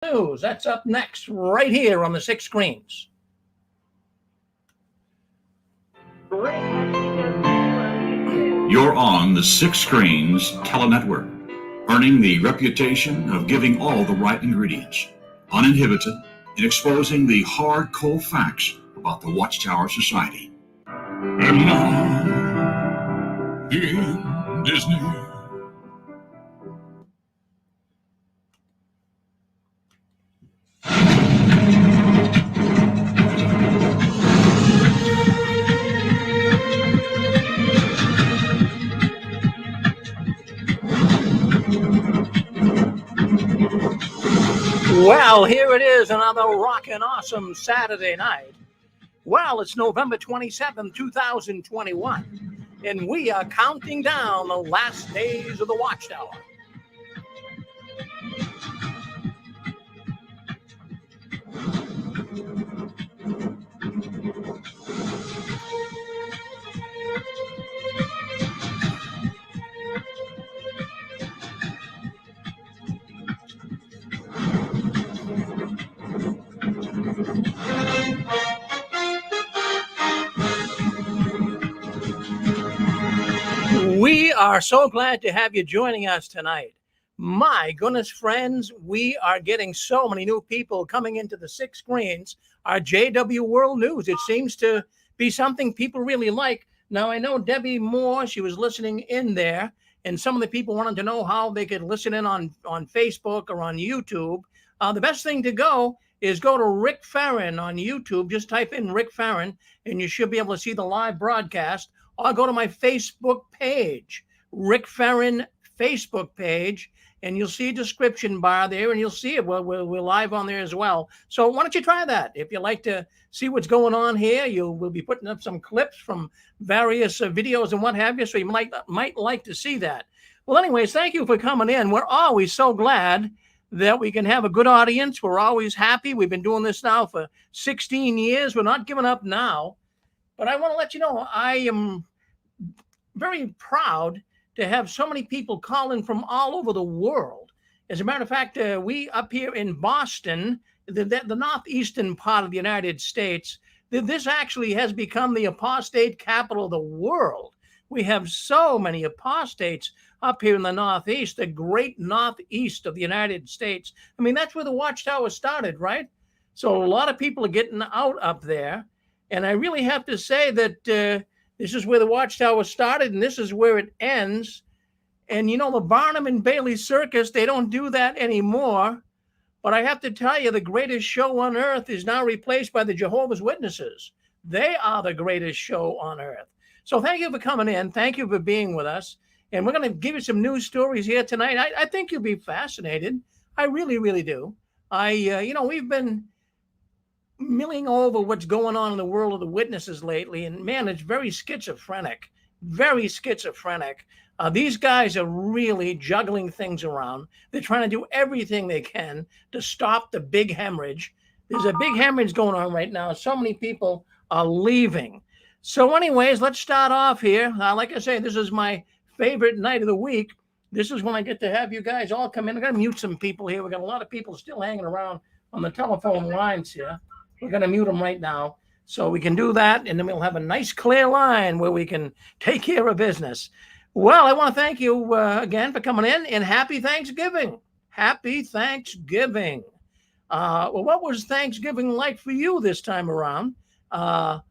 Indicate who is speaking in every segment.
Speaker 1: News. That's up next, right here on the 6 screens.
Speaker 2: You're on the 6 Screens Telenetwork, earning the reputation of giving all the right ingredients, uninhibited, in exposing the hard, cold facts about the Watchtower Society. And now, in Disney.
Speaker 1: Well, here it is, another rockin' awesome Saturday night. Well, it's November 27, 2021, and we are counting down the last days of the Watchtower. We are so glad to have you joining us tonight. My goodness, friends, we are getting so many new people coming into the 6 screens, our JW World News. It seems to be something people really like. Now, I know Debbie Moore, she was listening in there, and some of the people wanted to know how they could listen in on Facebook or on YouTube. The best thing to go is go to Rick Farron on YouTube. Just type in Rick Farron, and you should be able to see the live broadcast. Or go to my Facebook page, Rick Farron Facebook page, and you'll see a description bar there, and you'll see it. Well, we're live on there as well. So why don't you try that? If you like to see what's going on here, we'll be putting up some clips from various videos and what have you, so you might like to see that. Well, anyways, thank you for coming in. We're always so glad that we can have a good audience. We're always happy. We've been doing this now for 16 years. We're not giving up now. But I want to let you know, I am very proud to have so many people calling from all over the world. As a matter of fact, we up here in Boston, the northeastern part of the United States, this actually has become the apostate capital of the world. We have so many apostates up here in the Northeast, the great Northeast of the United States. I mean, that's where the Watchtower started, right? So a lot of people are getting out up there. And I really have to say that this is where the Watchtower started, and this is where it ends. And, you know, the Barnum and Bailey Circus, they don't do that anymore. But I have to tell you, the greatest show on earth is now replaced by the Jehovah's Witnesses. They are the greatest show on earth. So thank you for coming in. Thank you for being with us. And we're going to give you some news stories here tonight. I think you'll be fascinated. I really, really do. We've been milling over what's going on in the world of the witnesses lately, and man, it's very schizophrenic. These guys are really juggling things around. They're trying to do everything they can to stop the big hemorrhage. There's a big hemorrhage going on right now. So many people are leaving. So anyways, let's start off here. Like I say, this is my favorite night of the week. This is when I get to have you guys all come in. I'm going to mute some people here. We've got a lot of people still hanging around on the telephone lines here. We're going to mute them right now. So we can do that, and then we'll have a nice clear line where we can take care of business. Well, I want to thank you again for coming in, and happy Thanksgiving. Happy Thanksgiving. Well, what was Thanksgiving like for you this time around? I've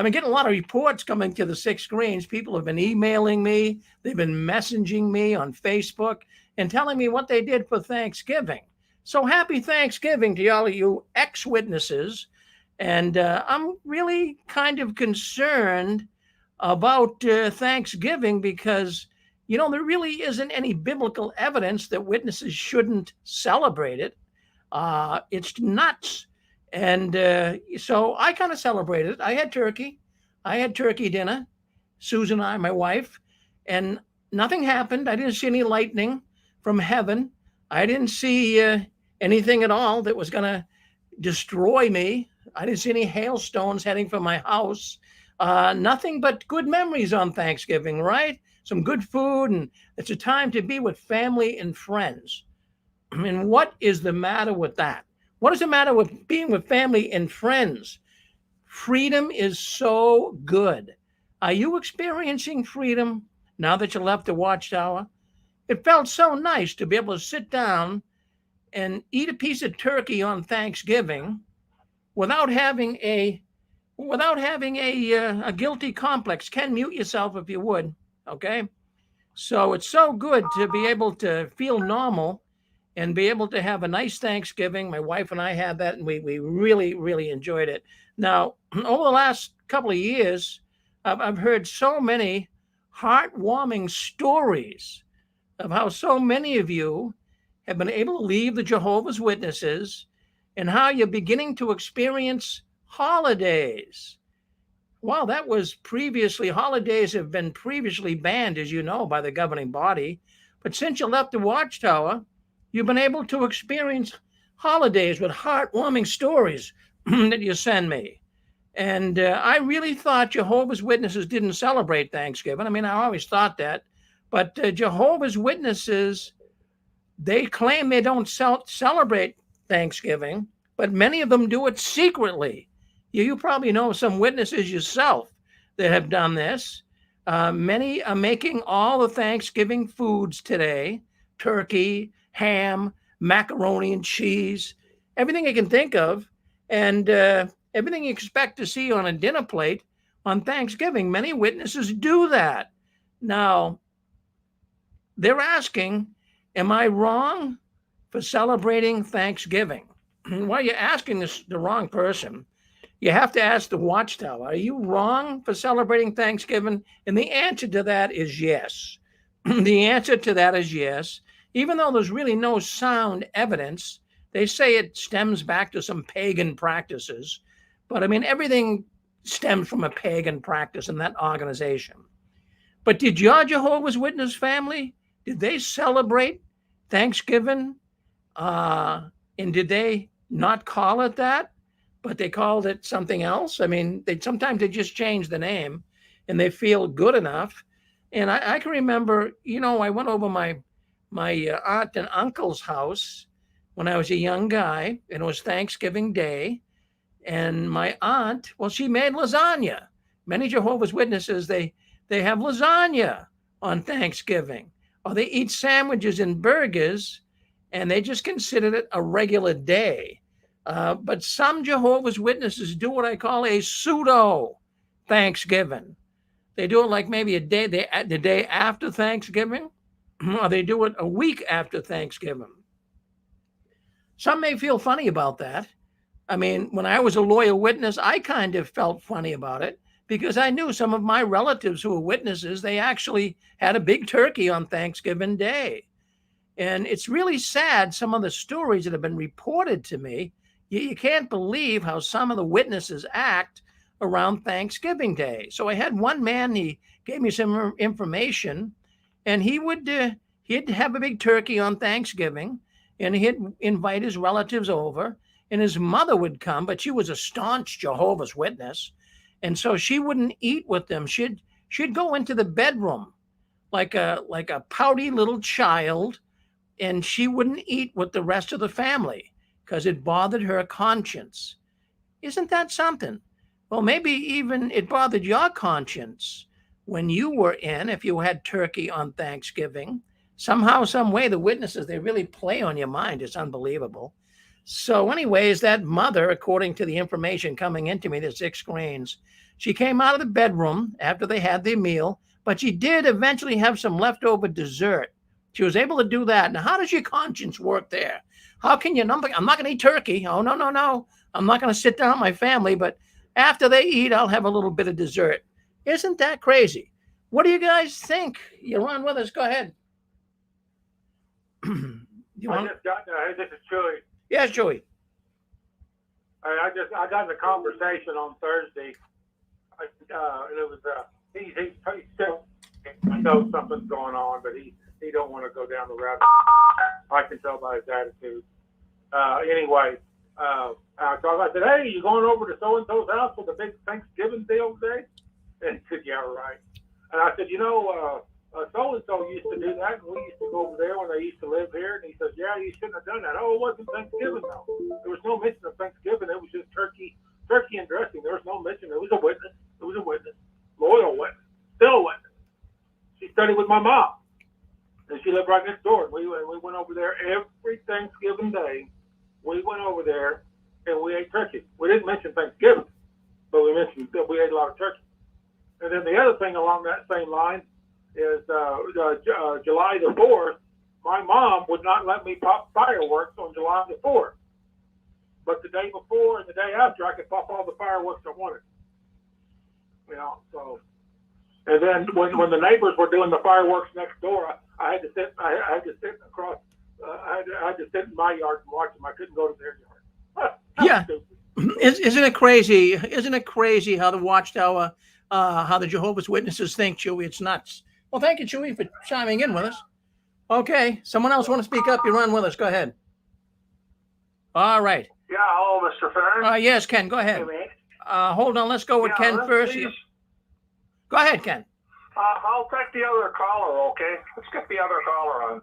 Speaker 1: been getting a lot of reports coming to the 6 screens. People have been emailing me. They've been messaging me on Facebook and telling me what they did for Thanksgiving. So happy Thanksgiving to all of you ex-witnesses. And I'm really kind of concerned about Thanksgiving because, you know, there really isn't any biblical evidence that witnesses shouldn't celebrate it. It's nuts. And so I kind of celebrated. I had turkey. I had turkey dinner, Susan and I, my wife, and nothing happened. I didn't see any lightning from heaven. I didn't see anything at all that was going to destroy me. I didn't see any hailstones heading for my house. Nothing but good memories on Thanksgiving, right? Some good food, and it's a time to be with family and friends. And what is the matter with that? What is the matter with being with family and friends? Freedom is so good. Are you experiencing freedom now that you left the Watchtower? It felt so nice to be able to sit down and eat a piece of turkey on Thanksgiving without having a guilty complex. Ken, mute yourself if you would. Okay. So it's so good to be able to feel normal and be able to have a nice Thanksgiving. My wife and I had that, and we really, really enjoyed it. Now, over the last couple of years, I've heard so many heartwarming stories of how so many of you have been able to leave the Jehovah's Witnesses and how you're beginning to experience holidays. Well, that was previously, holidays have been previously banned, as you know, by the governing body. But since you left the Watchtower, you've been able to experience holidays with heartwarming stories that you send me. And I really thought Jehovah's Witnesses didn't celebrate Thanksgiving. I mean, I always thought that. But Jehovah's Witnesses, they claim they don't celebrate Thanksgiving, but many of them do it secretly. You probably know some witnesses yourself that have done this. Many are making all the Thanksgiving foods today: turkey, ham, macaroni and cheese, everything you can think of, and everything you expect to see on a dinner plate on Thanksgiving. Many witnesses do that. Now, they're asking, am I wrong for celebrating Thanksgiving? Well, you're asking the wrong person. You have to ask the Watchtower, are you wrong for celebrating Thanksgiving? And the answer to that is yes. The answer to that is yes. Even though there's really no sound evidence, they say it stems back to some pagan practices. But I mean, everything stems from a pagan practice in that organization. But did your Jehovah's Witness family, did they celebrate Thanksgiving? And did they not call it that, but they called it something else? I mean, sometimes they just change the name and they feel good enough. And I can remember, I went over my aunt and uncle's house when I was a young guy, and it was Thanksgiving Day. And my aunt, well, she made lasagna. Many Jehovah's Witnesses, they have lasagna on Thanksgiving, or they eat sandwiches and burgers, and they just considered it a regular day. But some Jehovah's Witnesses do what I call a pseudo Thanksgiving. They do it like maybe the day after Thanksgiving, or they do it a week after Thanksgiving. Some may feel funny about that. I mean, when I was a loyal witness, I kind of felt funny about it because I knew some of my relatives who were witnesses, they actually had a big turkey on Thanksgiving Day. And it's really sad, some of the stories that have been reported to me. You can't believe how some of the witnesses act around Thanksgiving Day. So I had one man, he gave me some information, and he'd have a big turkey on Thanksgiving, and he'd invite his relatives over, and his mother would come, but she was a staunch Jehovah's Witness, and so she wouldn't eat with them. She'd go into the bedroom like a pouty little child, and she wouldn't eat with the rest of the family because it bothered her conscience. Isn't that something? Well, maybe even it bothered your conscience when you were in, if you had turkey on Thanksgiving. Somehow, some way, the witnesses, they really play on your mind. It's unbelievable. So anyways, that mother, according to the information coming into me, the 6 screens, she came out of the bedroom after they had their meal, but she did eventually have some leftover dessert. She was able to do that. Now, how does your conscience work there? How can you, I'm not going to eat turkey. Oh, no. I'm not going to sit down with my family, but after they eat, I'll have a little bit of dessert. Isn't that crazy? What do you guys think? You're on with us. Go ahead.
Speaker 3: Hey, this is Chewy.
Speaker 1: Yes, Joey.
Speaker 3: I got in a conversation on Thursday, and it was he still knows something's going on, but he don't want to go down the route. I can tell by his attitude. Anyway, so I said, "Hey, you going over to so and so's house for the big Thanksgiving deal today?" And he said, "Yeah, right." And I said, so-and-so used to do that, and we used to go over there when they used to live here. And he says, yeah, you shouldn't have done that. Oh, it wasn't Thanksgiving, though. There was no mention of Thanksgiving. It was just turkey and dressing. There was no mention. It was a witness. It was a witness. Loyal witness. Still a witness. She studied with my mom, and she lived right next door. We went over there every Thanksgiving day. We went over there, and we ate turkey. We didn't mention Thanksgiving, but we mentioned that we ate a lot of turkey. And then the other thing along that same line is July the 4th, my mom would not let me pop fireworks on July the 4th. But the day before and the day after, I could pop all the fireworks I wanted. You know, so. And then when the neighbors were doing the fireworks next door, I had to sit. I had to sit across. I had to sit in my yard and watch them. I couldn't go to their yard.
Speaker 1: Yeah. Isn't it crazy? Isn't it crazy how the Watchtower, how the Jehovah's Witnesses think, Chewy? It's nuts. Well, thank you, Chewy, for chiming in with us. Okay. Someone else want to speak up? You're on with us. Go ahead. All right.
Speaker 4: Yeah, hello, Mr. Farron.
Speaker 1: Yes, Ken, go ahead. Hold on. Let's go with Ken first.
Speaker 4: Please.
Speaker 1: Go ahead, Ken.
Speaker 4: I'll take the other caller, okay? Let's get the other caller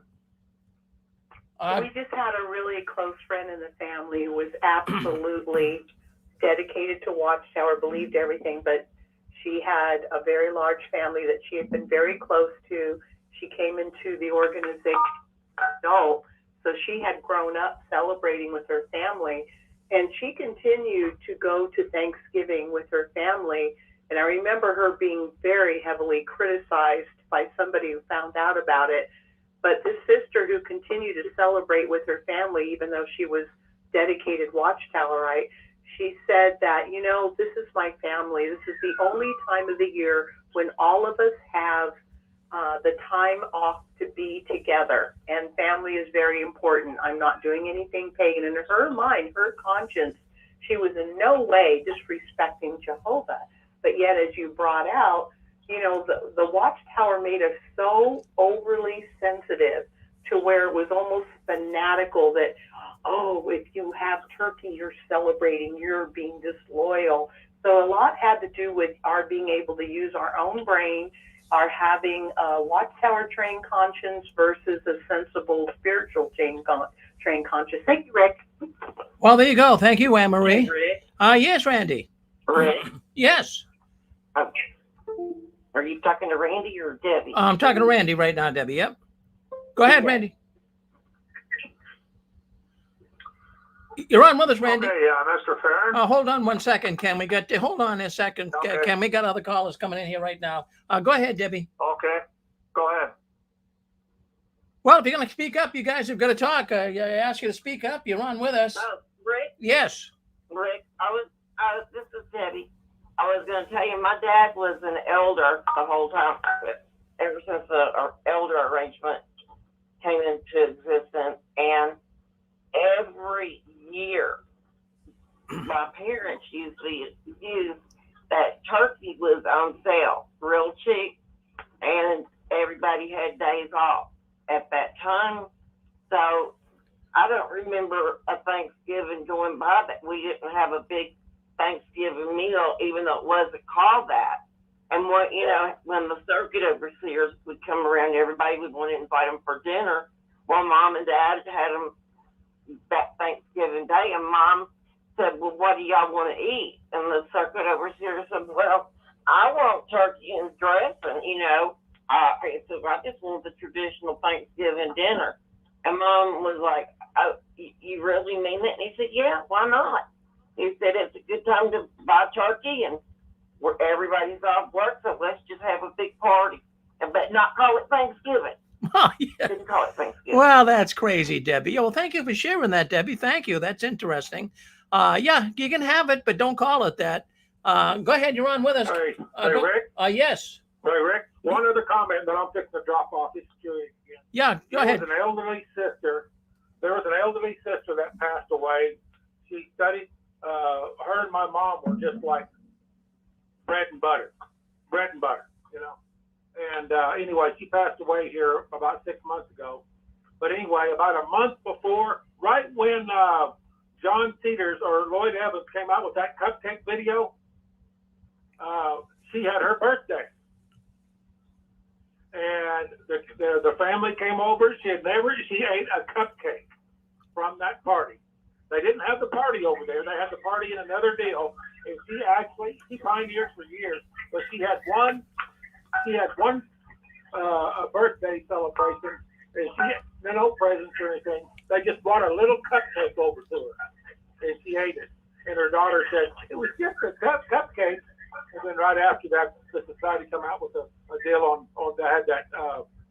Speaker 4: on.
Speaker 5: We just had a really close friend in the family who was absolutely dedicated to Watchtower, believed everything, but she had a very large family that she had been very close to. She came into the organization adult, so she had grown up celebrating with her family, and she continued to go to Thanksgiving with her family. And I remember her being very heavily criticized by somebody who found out about it. But this sister who continued to celebrate with her family, even though she was dedicated Watchtowerite, she said that, you know, this is my family. This is the only time of the year when all of us have the time off to be together. And family is very important. I'm not doing anything pagan. And in her mind, her conscience, she was in no way disrespecting Jehovah. But yet, as you brought out, you know, the Watchtower made us so overly sensitive to where it was almost fanatical that, oh, if you have turkey, you're celebrating, you're being disloyal. So a lot had to do with our being able to use our own brain, our having a Watchtower trained conscience versus a sensible spiritual trained conscience. Thank you, Rick.
Speaker 1: Well, there you go. Thank you, Anne Marie. Yes, Randy.
Speaker 6: Rick?
Speaker 1: Yes.
Speaker 6: Are you talking to Randy or Debbie?
Speaker 1: I'm talking to Randy right now, Debbie. Yep. Go ahead, Randy. You're on with us, Randy.
Speaker 4: Okay, Mr. Farron.
Speaker 1: Hold on one second, Ken. Hold on a second,
Speaker 4: Okay.
Speaker 1: Ken. We got other callers coming in here right now. Go ahead, Debbie.
Speaker 4: Okay, go ahead.
Speaker 1: Well, if you're going to speak up, you guys have got to talk. I ask you to speak up. You're on with us.
Speaker 6: Oh, Rick?
Speaker 1: Yes.
Speaker 6: Rick, this is Debbie. I was going to tell you, my dad was an elder the whole time, ever since the elder arrangement came into existence. And every year, my parents usually used that turkey was on sale, real cheap, and everybody had days off at that time. So I don't remember a Thanksgiving going by that we didn't have a big Thanksgiving meal, even though it wasn't called that. And when the circuit overseers would come around, everybody would want to invite them for dinner. Well, Mom and Dad had them that Thanksgiving Day, and Mom said, well, what do y'all want to eat? And the circuit overseer said, well, I want turkey and dressing, so I just want the traditional Thanksgiving dinner. And Mom was like, oh, you really mean that? And he said, yeah, why not? He said, it's a good time to buy turkey, and everybody's off work, so let's just have a big party, but not call it Thanksgiving.
Speaker 1: Oh, yeah.
Speaker 6: Didn't call it Thanksgiving.
Speaker 1: Well, that's crazy, Debbie. Well, thank you for sharing that, Debbie. Thank you. That's interesting. Yeah, you can have it, but don't call it that. Go ahead. You're on with us.
Speaker 3: Hey, Rick?
Speaker 1: Yes.
Speaker 3: Hey, Rick, one other comment that I'm fixing to drop off. This is Julie again.
Speaker 1: Yeah, go ahead.
Speaker 3: There was an elderly sister that passed away. She studied, her and my mom were just like bread and butter, And anyway, she passed away here about 6 months ago. But anyway, about a month before, right when John Cedars or Lloyd Evans came out with that cupcake video, she had her birthday. and the family came over. She ate a cupcake from that party. They didn't have the party over there. They had the party in another deal. And she pioneered for years, but she had one a birthday celebration, and she had no presents or anything. They just brought a little cupcake over to her, and she ate it. And her daughter said, it was just a cupcake. And then right after that, the society come out with a deal on they had that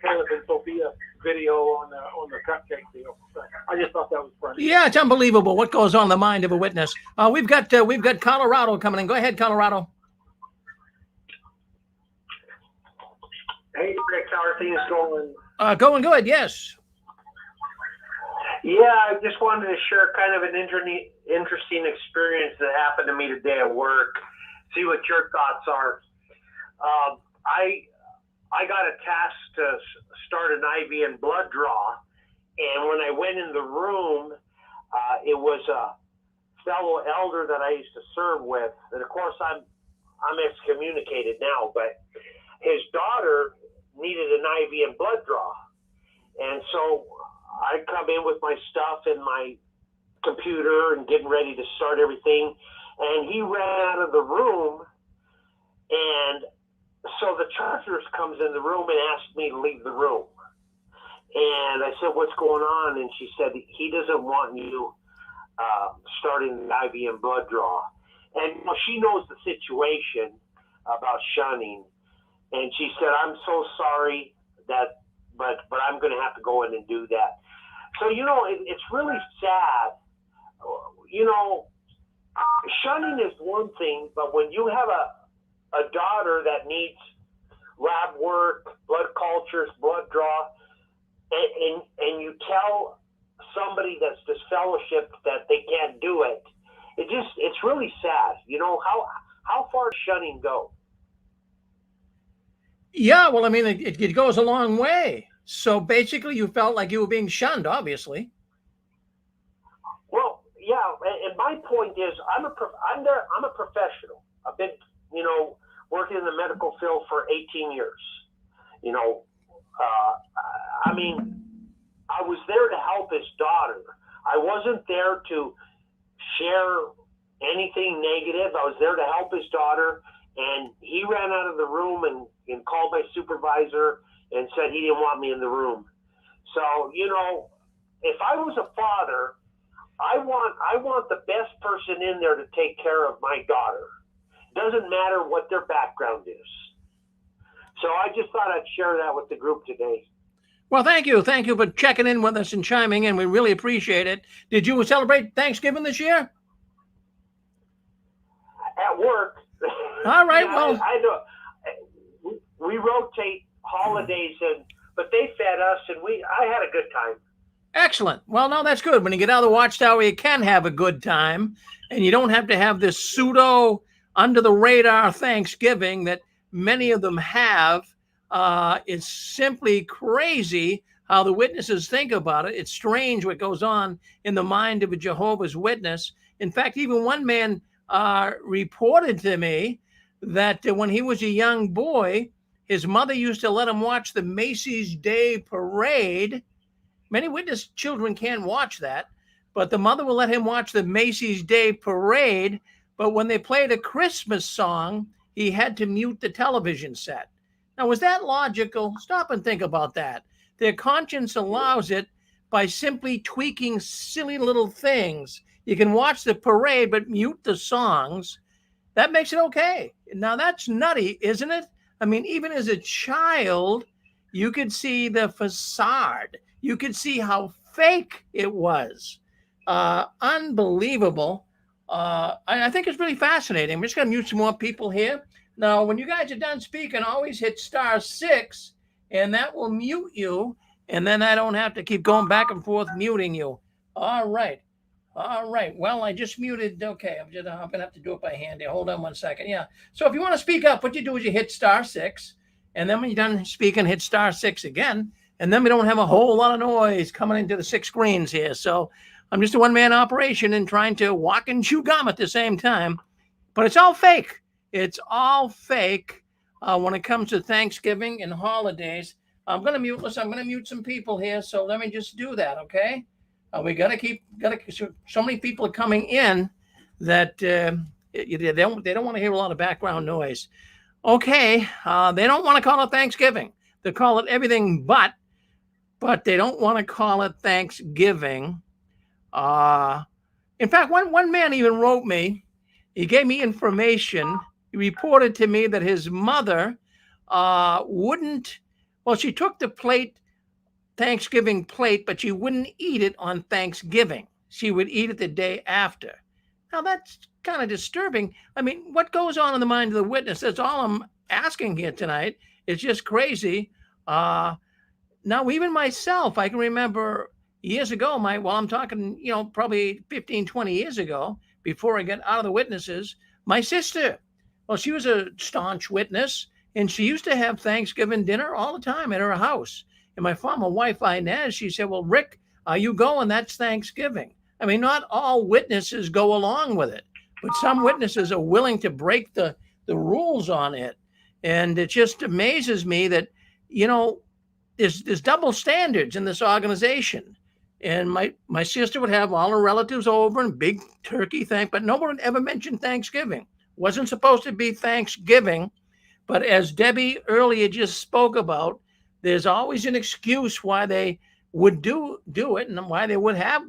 Speaker 3: Caleb and Sophia video on the cupcake deal. So I just thought that was funny.
Speaker 1: Yeah, it's unbelievable what goes on in the mind of a witness. We've got Colorado coming in. Go ahead, Colorado.
Speaker 7: Hey, Rick, how are things going?
Speaker 1: Going good, yes.
Speaker 7: Yeah, I just wanted to share kind of an interesting experience that happened to me today at work. See what your thoughts are. I got a task to start an IV and blood draw, and when I went in the room, it was a fellow elder that I used to serve with, and of course I'm excommunicated now, but his daughter needed an IV and blood draw, and so I come in with my stuff and my computer and getting ready to start everything, and he ran out of the room, and so the church nurse comes in the room and asked me to leave the room. And I said, what's going on? And she said, he doesn't want you starting the IV and blood draw. And she knows the situation about shunning. And she said, I'm so sorry but I'm going to have to go in and do that. So, it's really sad. Shunning is one thing, but when you have a daughter that needs lab work, blood cultures, blood draw, and you tell somebody that's disfellowshipped that they can't do it, it's really sad. How far does shunning go?
Speaker 1: Yeah, well, I mean, it goes a long way. So basically, you felt like you were being shunned, obviously.
Speaker 7: Well, yeah, and my point is, I'm a professional. I've been, working in the medical field for 18 years. I was there to help his daughter. I wasn't there to share anything negative. I was there to help his daughter, and he ran out of the room and called my supervisor and said he didn't want me in the room. So, if I was a father, I want the best person in there to take care of my daughter. Doesn't matter what their background is. So I just thought I'd share that with the group today.
Speaker 1: Well, thank you. Thank you for checking in with us and chiming in. We really appreciate it. Did you celebrate Thanksgiving this year?
Speaker 7: At work.
Speaker 1: All right.
Speaker 7: Yeah,
Speaker 1: well,
Speaker 7: I know. We rotate holidays, but they fed us, and I had a good time.
Speaker 1: Excellent. Well, no, that's good. When you get out of the Watchtower, you can have a good time, and you don't have to have this pseudo under-the-radar Thanksgiving that many of them have. It's simply crazy how the witnesses think about it. It's strange what goes on in the mind of a Jehovah's Witness. In fact, even one man reported to me that when he was a young boy, his mother used to let him watch the Macy's Day Parade. Many witness children can't watch that, but the mother will let him watch the Macy's Day Parade. But when they played a Christmas song, he had to mute the television set. Now, was that logical? Stop and think about that. Their conscience allows it by simply tweaking silly little things. You can watch the parade, but mute the songs. That makes it okay. Now, that's nutty, isn't it? I mean, even as a child, you could see the facade. You could see how fake it was. Unbelievable. I think it's really fascinating. I'm just going to mute some more people here. Now, when you guys are done speaking, always hit *6, and that will mute you, and then I don't have to keep going back and forth muting you. All right. Well, I just muted. Okay, I'm going to have to do it by hand here. Hold on 1 second. Yeah. So if you want to speak up, what you do is you hit *6, and then when you're done speaking, hit *6 again, and then we don't have a whole lot of noise coming into the 6 screens here. So I'm just a one-man operation and trying to walk and chew gum at the same time. But it's all fake. It's all fake. when it comes to Thanksgiving and holidays. I'm going to mute. Listen, I'm going to mute some people here. So let me just do that. Okay. We got to so many people are coming in that they don't want to hear a lot of background noise. Okay. They don't want to call it Thanksgiving. They call it everything but they don't want to call it Thanksgiving. In fact, one man even wrote me. He gave me information. He reported to me that his mother she took the Thanksgiving plate, but she wouldn't eat it on Thanksgiving. She would eat it the day after. Now, that's kind of disturbing. I mean, what goes on in the mind of the witness? That's all I'm asking here tonight. It's just crazy. Now, even myself, I can remember years ago, I'm talking, probably 15, 20 years ago, before I got out of the witnesses, my sister, she was a staunch witness, and she used to have Thanksgiving dinner all the time at her house. And my former wife, Inez, she said, well, Rick, are you going? That's Thanksgiving. I mean, not all witnesses go along with it, but some witnesses are willing to break the rules on it. And it just amazes me that, there's double standards in this organization. And my sister would have all her relatives over and big turkey but no one ever mentioned Thanksgiving. Wasn't supposed to be Thanksgiving. But as Debbie earlier just spoke about, there's always an excuse why they would do it and why they would have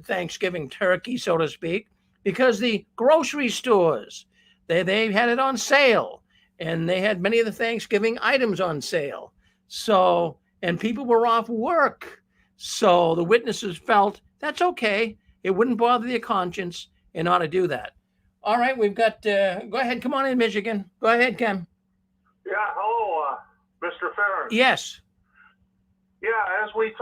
Speaker 1: Thanksgiving turkey, so to speak, because the grocery stores, they had it on sale, and they had many of the Thanksgiving items on sale. So, and people were off work. So the witnesses felt that's okay. It wouldn't bother their conscience in order to do that. All right, we've got, go ahead. Come on in, Michigan. Go ahead, Ken.
Speaker 4: Yeah, hello, Mr. Ferrin.
Speaker 1: Yes.
Speaker 4: Yeah, as we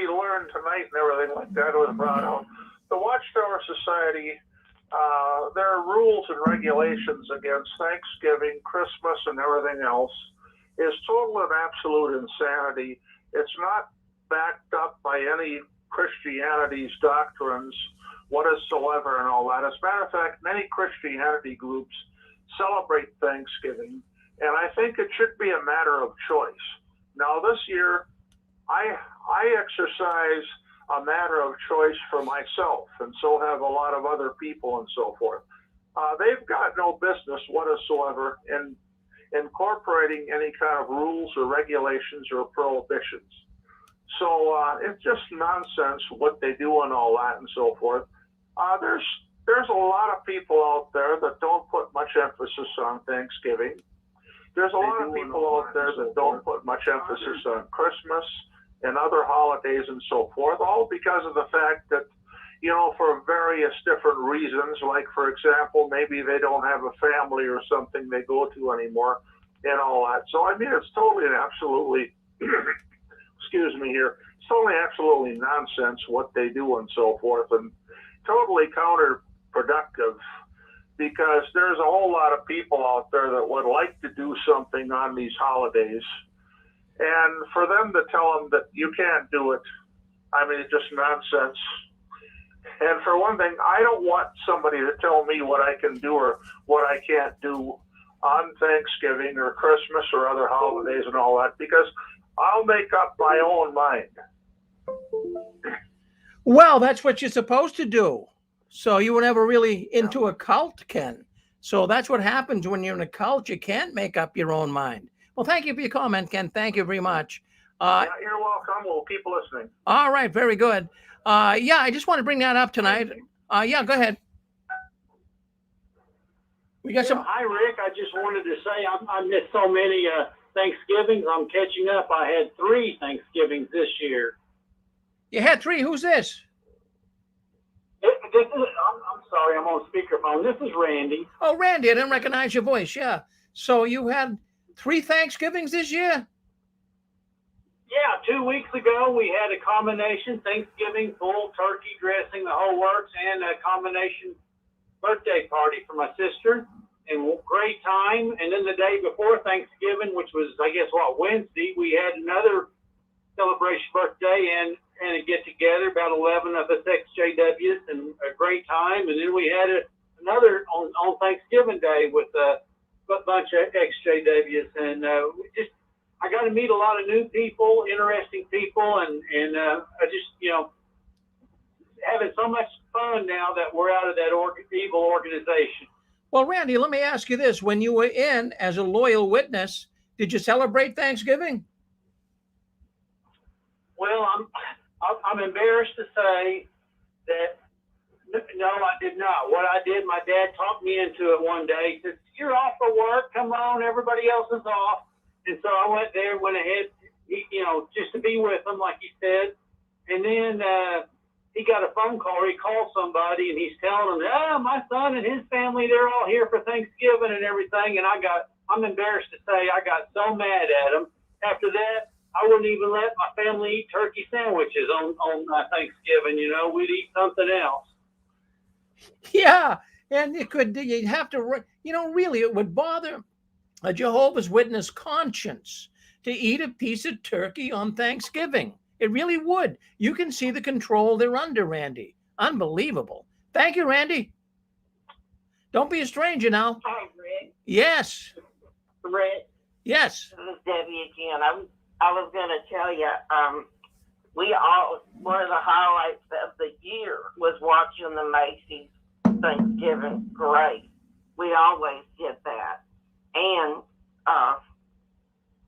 Speaker 4: learned tonight and everything like that was brought out, the Watchtower Society, there are rules and regulations against Thanksgiving, Christmas, and everything else. Is total and absolute insanity. It's not backed up by any Christianity's doctrines whatsoever and all that. As a matter of fact, many Christianity groups celebrate Thanksgiving, and I think it should be a matter of choice. Now, this year, I exercise a matter of choice for myself, and so have a lot of other people and so forth. They've got no business whatsoever in incorporating any kind of rules or regulations or prohibitions. So it's just nonsense what they do and all that and so forth. There's a lot of people out there that don't put much emphasis on Thanksgiving. There's a lot of people out there that don't put much emphasis on Christmas and other holidays and so forth, all because of the fact that, for various different reasons, like, for example, maybe they don't have a family or something they go to anymore and all that. So, I mean, it's totally and absolutely, excuse me here, it's totally absolutely nonsense what they do and so forth, and totally counterproductive, because there's a whole lot of people out there that would like to do something on these holidays, and for them to tell them that you can't do it, I mean, it's just nonsense. And for one thing, I don't want somebody to tell me what I can do or what I can't do on Thanksgiving or Christmas or other holidays and all that, because I'll make up my own mind.
Speaker 1: Well, that's what you're supposed to do. So you were never really into a cult, Ken. So that's what happens when you're in a cult. You can't make up your own mind. Well, thank you for your comment, Ken. Thank you very much.
Speaker 4: Yeah, you're welcome. We'll keep listening.
Speaker 1: All right. Very good. Yeah, I just want to bring that up tonight. Yeah, go ahead. We got some.
Speaker 8: Hi, Rick. I just wanted to say I missed so many Thanksgivings. I'm catching up. I had 3 Thanksgivings this year.
Speaker 1: You had 3. Who's this?
Speaker 8: I'm sorry. I'm on speakerphone. This is Randy.
Speaker 1: Oh, Randy. I didn't recognize your voice. Yeah. So you had 3 Thanksgivings this year?
Speaker 8: Yeah, 2 weeks ago we had a combination Thanksgiving, full turkey dressing, the whole works, and a combination birthday party for my sister, and great time. And then the day before Thanksgiving, which was, I guess, Wednesday, we had another celebration birthday and a get together, about 11 of us ex-JWs, and a great time. And then we had another on Thanksgiving Day with bunch of ex-JWs, and I got to meet a lot of new people, interesting people, and I just, having so much fun now that we're out of that evil organization.
Speaker 1: Well, Randy, let me ask you this. When you were in as a loyal witness, did you celebrate Thanksgiving?
Speaker 8: Well, I'm embarrassed to say that no, I did not. What I did, my dad talked me into it one day. He said, "You're off for work. Come on, everybody else is off." And so I went there, went ahead, just to be with him, like he said. And then he got a phone call, or he called somebody, and he's telling them, my son and his family, they're all here for Thanksgiving and everything. And I'm embarrassed to say I got so mad at him. After that, I wouldn't even let my family eat turkey sandwiches on Thanksgiving. We'd eat something else.
Speaker 1: Yeah, and you'd have to, really, it would bother a Jehovah's Witness conscience to eat a piece of turkey on Thanksgiving. It really would. You can see the control they're under, Randy. Unbelievable. Thank you, Randy. Don't be a stranger now.
Speaker 6: Hi, Rick.
Speaker 1: Yes.
Speaker 6: Rick.
Speaker 1: Yes.
Speaker 6: This is Debbie again. I was going to tell you, one of the highlights of the year was watching the Macy's Thanksgiving parade. We always did that. And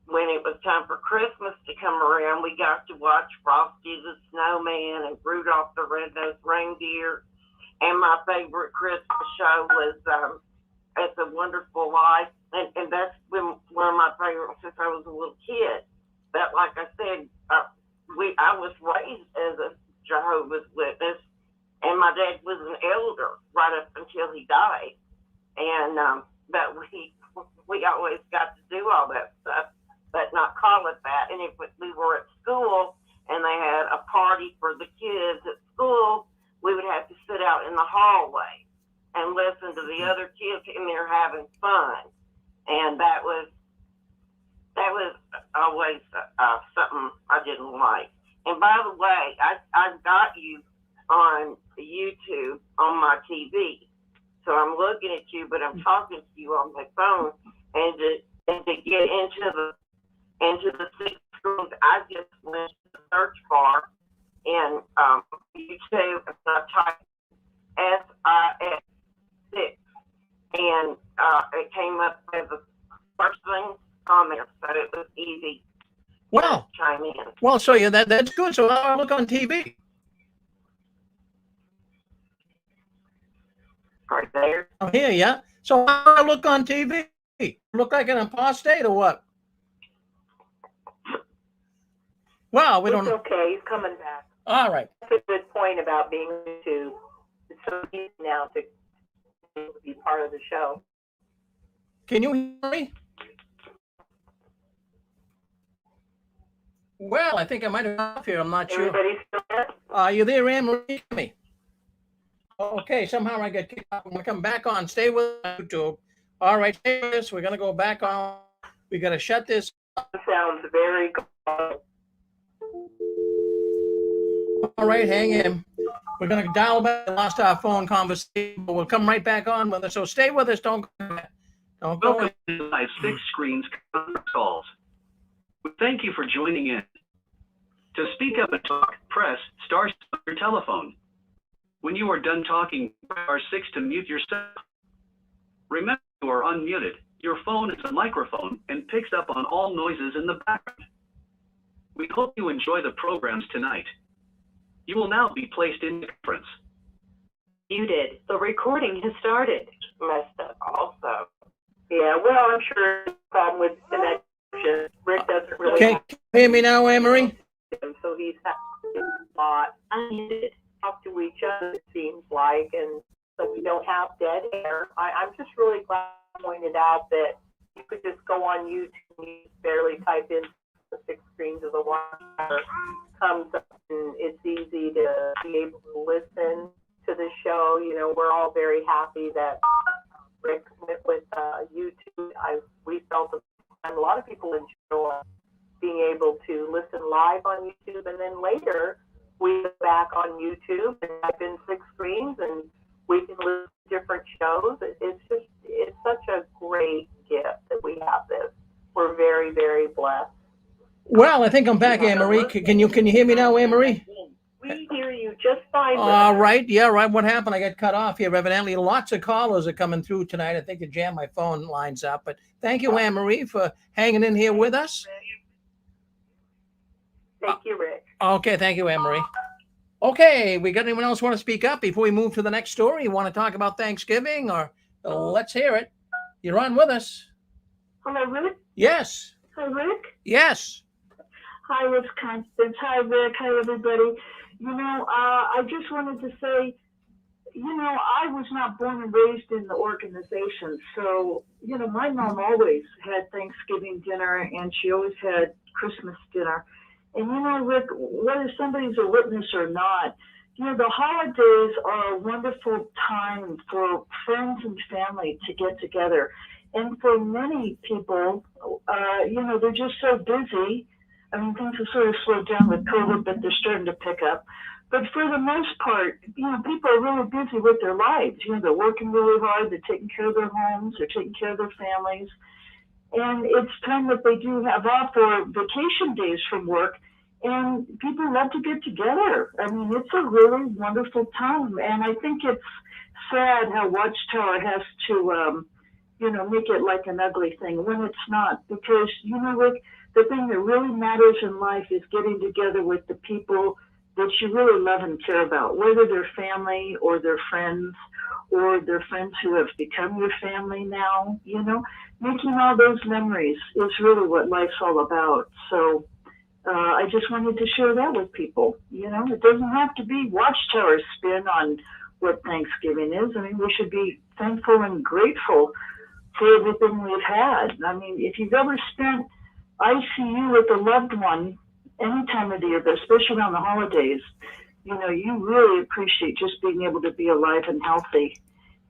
Speaker 6: when it was time for Christmas to come around, we got to watch Frosty the Snowman and Rudolph the Red-Nosed Reindeer. And my favorite Christmas show was It's a Wonderful Life. And that's been one of my favorites since I was a little kid. But like I said, I was raised as a Jehovah's Witness, and my dad was an elder right up until he died. And but we always got to do all that stuff, but not call it that. And if we were at school and they had a party for the kids at school, we would have to sit out in the hallway and listen to the other kids in there having fun. And that was always something I didn't like. And by the way, I've got you on YouTube on my TV. So I'm looking at you, but I'm talking to you on my phone. And to get into the 6 screens, I just went to the search bar in YouTube and I typed SIX6, and it came up as the first thing on there, so it was easy.
Speaker 1: Well,
Speaker 6: to chime in.
Speaker 1: Well, so yeah, that's good. So I look on TV.
Speaker 6: Right there.
Speaker 1: I'm here, yeah. So I look on TV. Look like an apostate or what? Well, we don't know.
Speaker 5: It's okay. He's coming back.
Speaker 1: All right.
Speaker 5: That's a good point about being YouTube. It's so easy now to be part of the show.
Speaker 1: Can you hear me? Well, I think I might have gone off here. I'm not sure.
Speaker 5: Everybody still there?
Speaker 1: Are you there, Anne-Marie? Me. Okay, somehow I got kicked off. I'm going to come back on. Stay with YouTube. All right, stay with us. We're going to go back on. We got to shut this.
Speaker 5: Sounds very good.
Speaker 1: All right, hang in. We're going to dial back. Lost our phone conversation, but we'll come right back on with us. So stay with us. Don't go back. Don't go.
Speaker 9: Welcome to Live 6 Screens Conference Calls. We thank you for joining in. To speak up and talk, press *6 on your telephone. When you are done talking, press *6 to mute yourself. Remember, you are unmuted. Your phone is a microphone and picks up on all noises in the background. We hope you enjoy the programs tonight. You will now be placed in conference.
Speaker 5: Muted. The recording has started.
Speaker 6: Messed up also.
Speaker 5: Yeah, well, I'm sure it's a problem with connection. Rick doesn't really
Speaker 1: Okay, can you hear me now, Anne-Marie?
Speaker 5: him, so he's having a lot. I need to talk to each other, it seems like, and so we don't have dead air. I'm just really glad you pointed out that you could just go on YouTube and you barely type in the 6 screens of the WATCHTOWER, comes up, and it's easy to be able to listen to the show. You know, we're all very happy that Rick went with YouTube. We felt a lot of people enjoy being able to listen live on YouTube, and then later we go back on YouTube and type in 6 screens and we can listen to different shows. It's such a great gift.
Speaker 1: Well, I think I'm back, Anne Marie. Can you hear me now, Anne Marie?
Speaker 5: We hear you just fine.
Speaker 1: All right. Yeah, right. What happened? I got cut off here. Evidently, lots of callers are coming through tonight. I think they jammed my phone lines up. But thank you, Anne Marie, for hanging in here with us.
Speaker 5: Thank you, Rick.
Speaker 1: Okay. Thank you, Anne Marie. Okay. We got anyone else want to speak up before we move to the next story? You want to talk about Thanksgiving, or let's hear it? You're on with us.
Speaker 10: Hello, Rick.
Speaker 1: Yes.
Speaker 10: Hi, Rick.
Speaker 1: Yes.
Speaker 10: Hi, it's Constance. Hi, Rick. Hi, everybody. You know, I just wanted to say, you know, I was not born and raised in the organization. So, you know, my mom always had Thanksgiving dinner and she always had Christmas dinner. And, you know, Rick, whether somebody's a witness or not, you know, the holidays are a wonderful time for friends and family to get together. And for many people, you know, they're just so busy. I mean, things have sort of slowed down with COVID, but they're starting to pick up. But for the most part, you know, people are really busy with their lives. You know, they're working really hard. They're taking care of their homes. They're taking care of their families. And it's time that they do have off or vacation days from work. And people love to get together. I mean, it's a really wonderful time. And I think it's sad how Watchtower has to, you know, make it like an ugly thing when it's not. Because, you know, Rick, the thing that really matters in life is getting together with the people that you really love and care about, whether they're family or they're friends or they're friends who have become your family now. You know, making all those memories is really what life's all about. So I just wanted to share that with people. You know, it doesn't have to be Watchtower's spin on what Thanksgiving is. I mean, we should be thankful and grateful for everything we've had. I mean, if you've ever spent ICU with a loved one any time of the year, but especially around the holidays, you know, you really appreciate just being able to be alive and healthy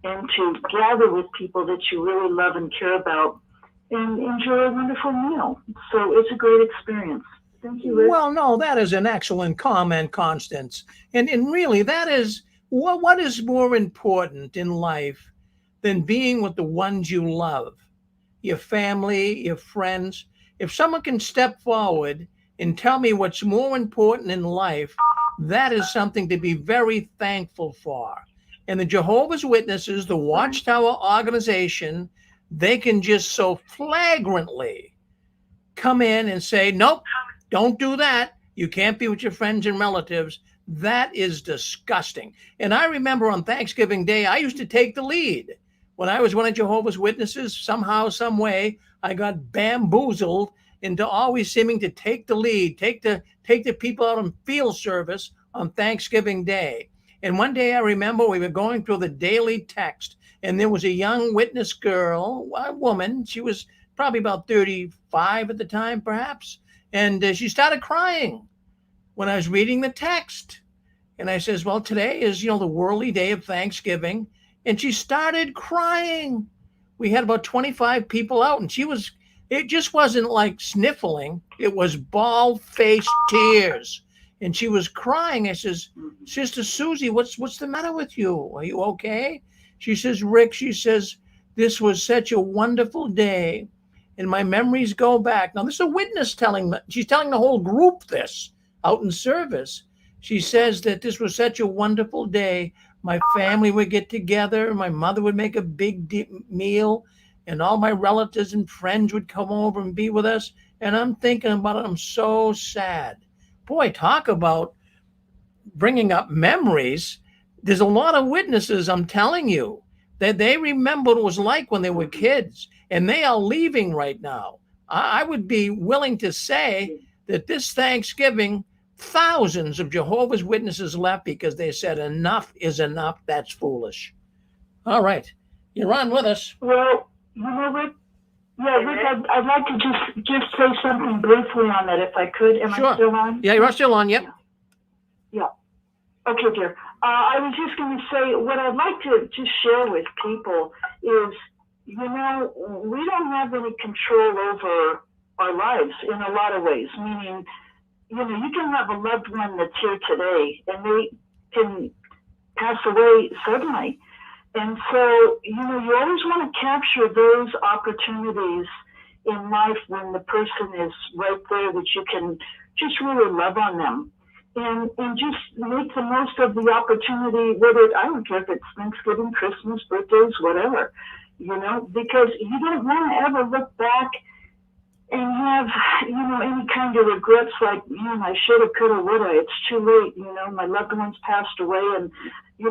Speaker 10: and to gather with people that you really love and care about and enjoy a wonderful meal. So it's a great experience. Thank you, Rick.
Speaker 1: Well, no, that is an excellent comment, Constance. And really, that is what is more important in life than being with the ones you love, your family, your friends. If someone can step forward and tell me what's more important in life, that is something to be very thankful for. And the Jehovah's Witnesses, the Watchtower organization, they can just so flagrantly come in and say, nope, don't do that. You can't be with your friends and relatives. That is disgusting. And I remember on Thanksgiving Day, I used to take the lead. When I was one of Jehovah's Witnesses, somehow, some way, I got bamboozled into always seeming to take the lead, take the people out on field service on Thanksgiving Day. And one day I remember we were going through the daily text, and there was a young witness girl, a woman. She was probably about 35 at the time, perhaps. And she started crying when I was reading the text. And I says, well, today is, you know, the worldly day of Thanksgiving. And she started crying. We had about 25 people out, and it just wasn't like sniffling. It was bald-faced tears. And she was crying. I says, Sister Susie, what's the matter with you? Are you okay? She says, Rick, she says, this was such a wonderful day. And my memories go back. Now, this is a witness she's telling the whole group this out in service. She says that this was such a wonderful day. My family would get together. My mother would make a big meal, and all my relatives and friends would come over and be with us. And I'm thinking about it. I'm so sad. Boy, talk about bringing up memories. There's a lot of witnesses, I'm telling you, that they remember what it was like when they were kids, and they are leaving right now. I would be willing to say that this Thanksgiving, thousands of Jehovah's Witnesses left because they said enough is enough. That's foolish. All right. You're on with us.
Speaker 10: Well, you know, Rick, Rick, I'd like to just say something briefly on that if I could. Am
Speaker 1: Sure.
Speaker 10: I still on?
Speaker 1: Yeah, you're still on. Yep.
Speaker 10: Yeah. Okay, dear. I was just going to say what I'd like to just share with people is, you know, we don't have any control over our lives in a lot of ways, meaning, you know, you can have a loved one that's here today and they can pass away suddenly. And so, you know, you always want to capture those opportunities in life when the person is right there that you can just really love on them and just make the most of the opportunity, whether I don't care if it's Thanksgiving, Christmas, birthdays, whatever, because you don't want to ever look back and have, any kind of regrets like, man, I should have, could have, would have. It's too late, my loved ones passed away and,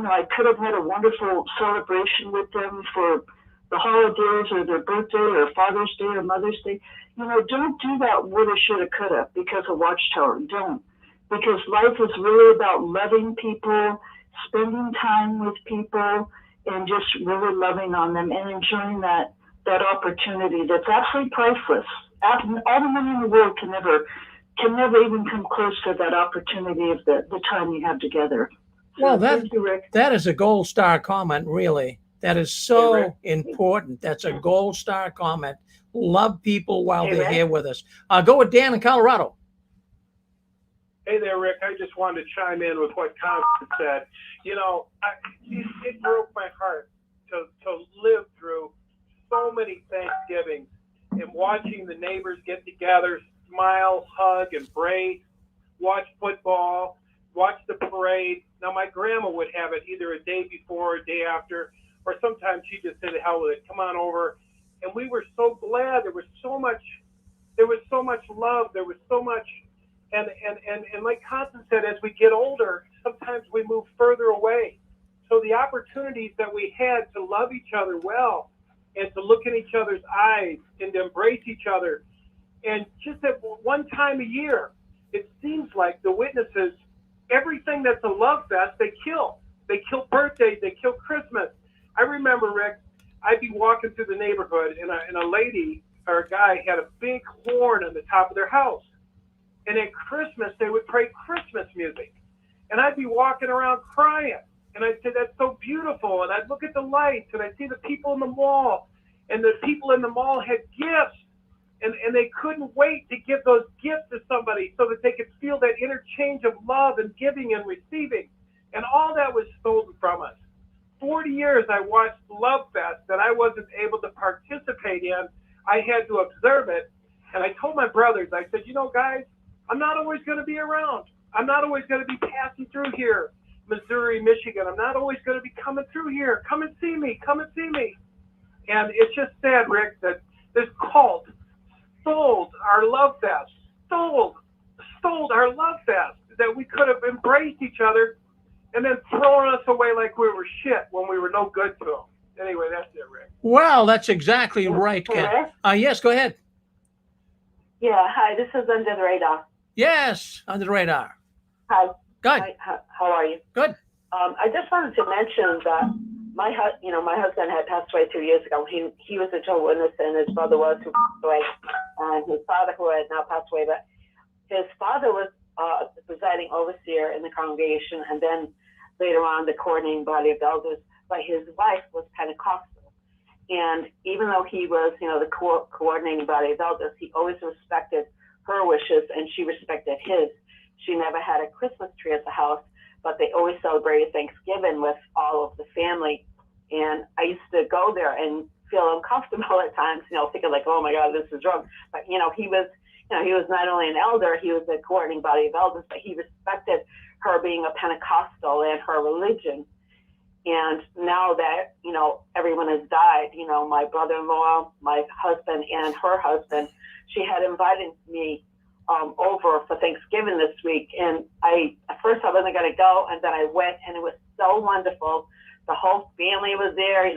Speaker 10: I could have had a wonderful celebration with them for the holidays or their birthday or Father's Day or Mother's Day. Don't do that woulda, shoulda, coulda because of Watchtower. Don't. Because life is really about loving people, spending time with people, and just really loving on them and enjoying that opportunity that's absolutely priceless. All the money in the world can never even come close to that opportunity of the time you have together.
Speaker 1: Well,
Speaker 10: thank you, Rick.
Speaker 1: that is a gold star comment, really. That is so important. That's a gold star comment. Love people while they're here with us. Go with Dan in Colorado.
Speaker 3: Hey there, Rick. I just wanted to chime in with what Constance said. It broke my heart to live through so many Thanksgivings and watching the neighbors get together, smile, hug, embrace, watch football, watch the parade. Now, my grandma would have it either a day before or a day after, or sometimes she just said, hell with it, come on over. And we were so glad. There was so much love. There was so much. And like Constance said, as we get older, sometimes we move further away. So the opportunities that we had to love each other well and to look in each other's eyes and to embrace each other. And just at one time a year, it seems like the witnesses, everything that's a love fest, they kill. They kill birthdays. They kill Christmas. I remember, Rick, I'd be walking through the neighborhood and a lady or a guy had a big horn on the top of their house. And at Christmas, they would play Christmas music. And I'd be walking around crying. And I'd say, that's so beautiful. And I'd look at the lights and I'd see the people in the mall. And the people in the mall had gifts. And they couldn't wait to give those gifts to somebody so that they could feel that interchange of love and giving and receiving. And all that was stolen from us. 40 years I watched Love Fest that I wasn't able to participate in. I had to observe it. And I told my brothers, I said, guys, I'm not always going to be around. I'm not always going to be passing through here, Missouri, Michigan. I'm not always going to be coming through here. Come and see me. Come and see me. And it's just sad, Rick, that this cult stole our Love Fest, stole our Love Fest, that we could have embraced each other and then thrown us away like we were shit when we were no good to them. Anyway, that's it, Rick.
Speaker 1: Well, that's exactly right, Ken. Yes, go ahead.
Speaker 5: Yeah, hi, this is Under the Radar.
Speaker 1: Yes, Under the Radar.
Speaker 5: Hi.
Speaker 1: Good.
Speaker 5: Hi, how are you?
Speaker 1: Good.
Speaker 5: I just wanted to mention that my husband had passed away 2 years ago. He was a Jehovah Witness, and his brother was, who passed away, and his father, who had now passed away. But his father was the presiding overseer in the congregation, and then later on the coordinating body of elders. But his wife was Pentecostal, and even though he was, the coordinating body of elders, he always respected her wishes, and she respected his. She never had a Christmas tree at the house, but they always celebrated Thanksgiving with all of the family. And I used to go there and feel uncomfortable at times, thinking like, oh my God, this is wrong. But, he was not only an elder, he was a coordinating body of elders, but he respected her being a Pentecostal and her religion. And now that, everyone has died, my brother-in-law, my husband, and her husband, she had invited me over for Thanksgiving this week. And at first I wasn't going to go, and then I went, and it was so wonderful. The whole family was there,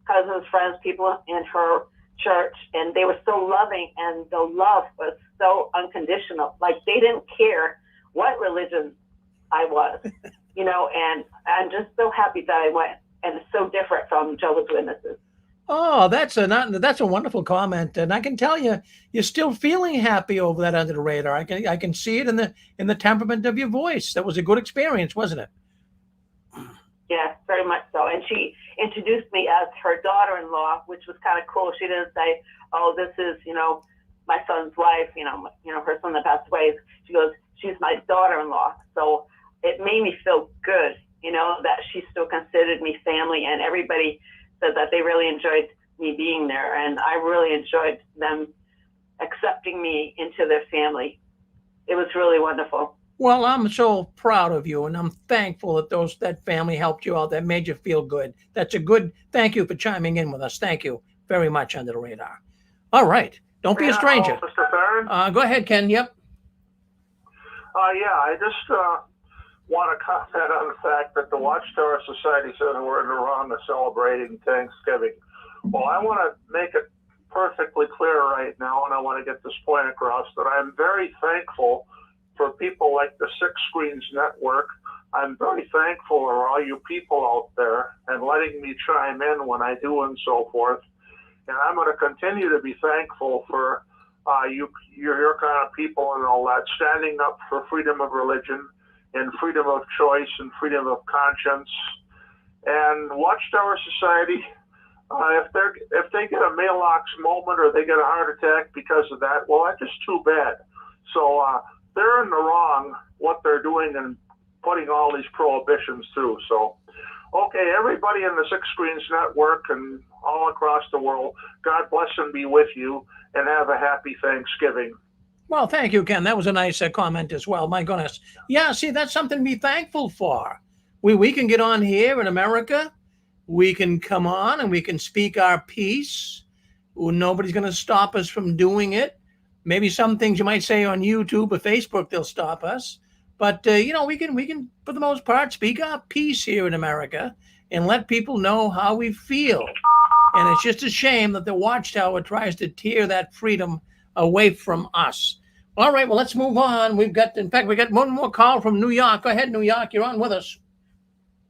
Speaker 5: cousins, friends, people in her church, and they were so loving, and the love was so unconditional. Like, they didn't care what religion I was, and I'm just so happy that I went, and it's so different from Jehovah's Witnesses.
Speaker 1: Oh, that's a wonderful comment, and I can tell you're still feeling happy over that Under the Radar. I can see it in the temperament of your voice. That was a good experience, wasn't it?
Speaker 5: Yeah, very much so. And she introduced me as her daughter-in-law, which was kind of cool. She didn't say, "Oh, this is my son's wife," her son that passed away. She goes, "She's my daughter-in-law." So it made me feel good, that she still considered me family, and everybody said that they really enjoyed me being there, and I really enjoyed them accepting me into their family. It was really wonderful.
Speaker 1: Well, I'm so proud of you, and I'm thankful that that family helped you out. That made you feel good. That's a good. Thank you for chiming in with us. Thank you very much, Under the Radar. All right, don't be a stranger.
Speaker 4: Mr. Farron?
Speaker 1: Go ahead, Ken. Yep.
Speaker 4: Yeah, I just want to comment on the fact that the Watchtower Society says we're in the wrong of celebrating Thanksgiving. Well, I want to make it perfectly clear right now, and I want to get this point across, that I'm very thankful for people like the Six Screens Network. I'm very thankful for all you people out there and letting me chime in when I do and so forth. And I'm going to continue to be thankful for your kind of people and all that, standing up for freedom of religion and freedom of choice and freedom of conscience. And Watchtower Society, if they get a mailbox moment or they get a heart attack because of that, well, that's just too bad. So they're in the wrong what they're doing and putting all these prohibitions through. So, okay, everybody in the Six Screens Network and all across the world, God bless and be with you, and have a happy Thanksgiving.
Speaker 1: Well, thank you, Ken. That was a nice comment as well. My goodness. Yeah, see, that's something to be thankful for. We can get on here in America. We can come on and we can speak our piece. Nobody's going to stop us from doing it. Maybe some things you might say on YouTube or Facebook, they'll stop us. But, we can, for the most part, speak our piece here in America and let people know how we feel. And it's just a shame that the Watchtower tries to tear that freedom away from us. All right, well, let's move on. We got one more call from New York. Go ahead, New York. You're on with us.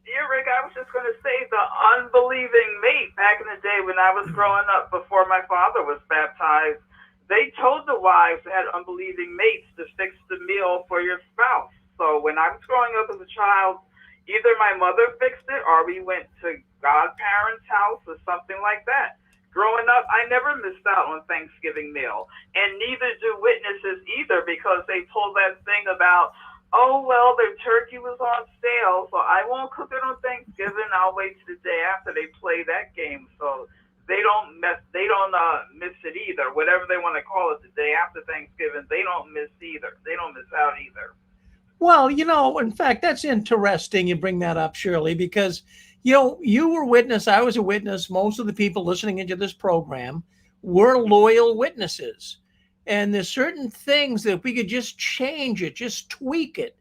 Speaker 11: Yeah, Rick, I was just going to say the unbelieving mate back in the day when I was growing up before my father was baptized, they told the wives that had unbelieving mates to fix the meal for your spouse. So when I was growing up as a child, either my mother fixed it or we went to godparents' house or something like that. Growing up, I never missed out on Thanksgiving meal, and neither do witnesses either, because they pulled that thing about, oh, well, their turkey was on sale, so I won't cook it on Thanksgiving. I'll wait till the day after they play that game. So they don't miss it either. Whatever they want to call it, the day after Thanksgiving, they don't miss either. They don't miss out either.
Speaker 1: Well, in fact, that's interesting you bring that up, Shirley, because, you were a witness. I was a witness. Most of the people listening into this program were loyal witnesses. And there's certain things that if we could just change it, just tweak it,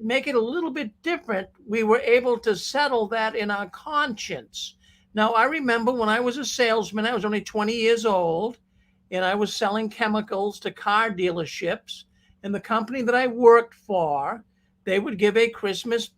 Speaker 1: make it a little bit different, we were able to settle that in our conscience. Now, I remember when I was a salesman, I was only 20 years old, and I was selling chemicals to car dealerships. And the company that I worked for, they would give a Christmas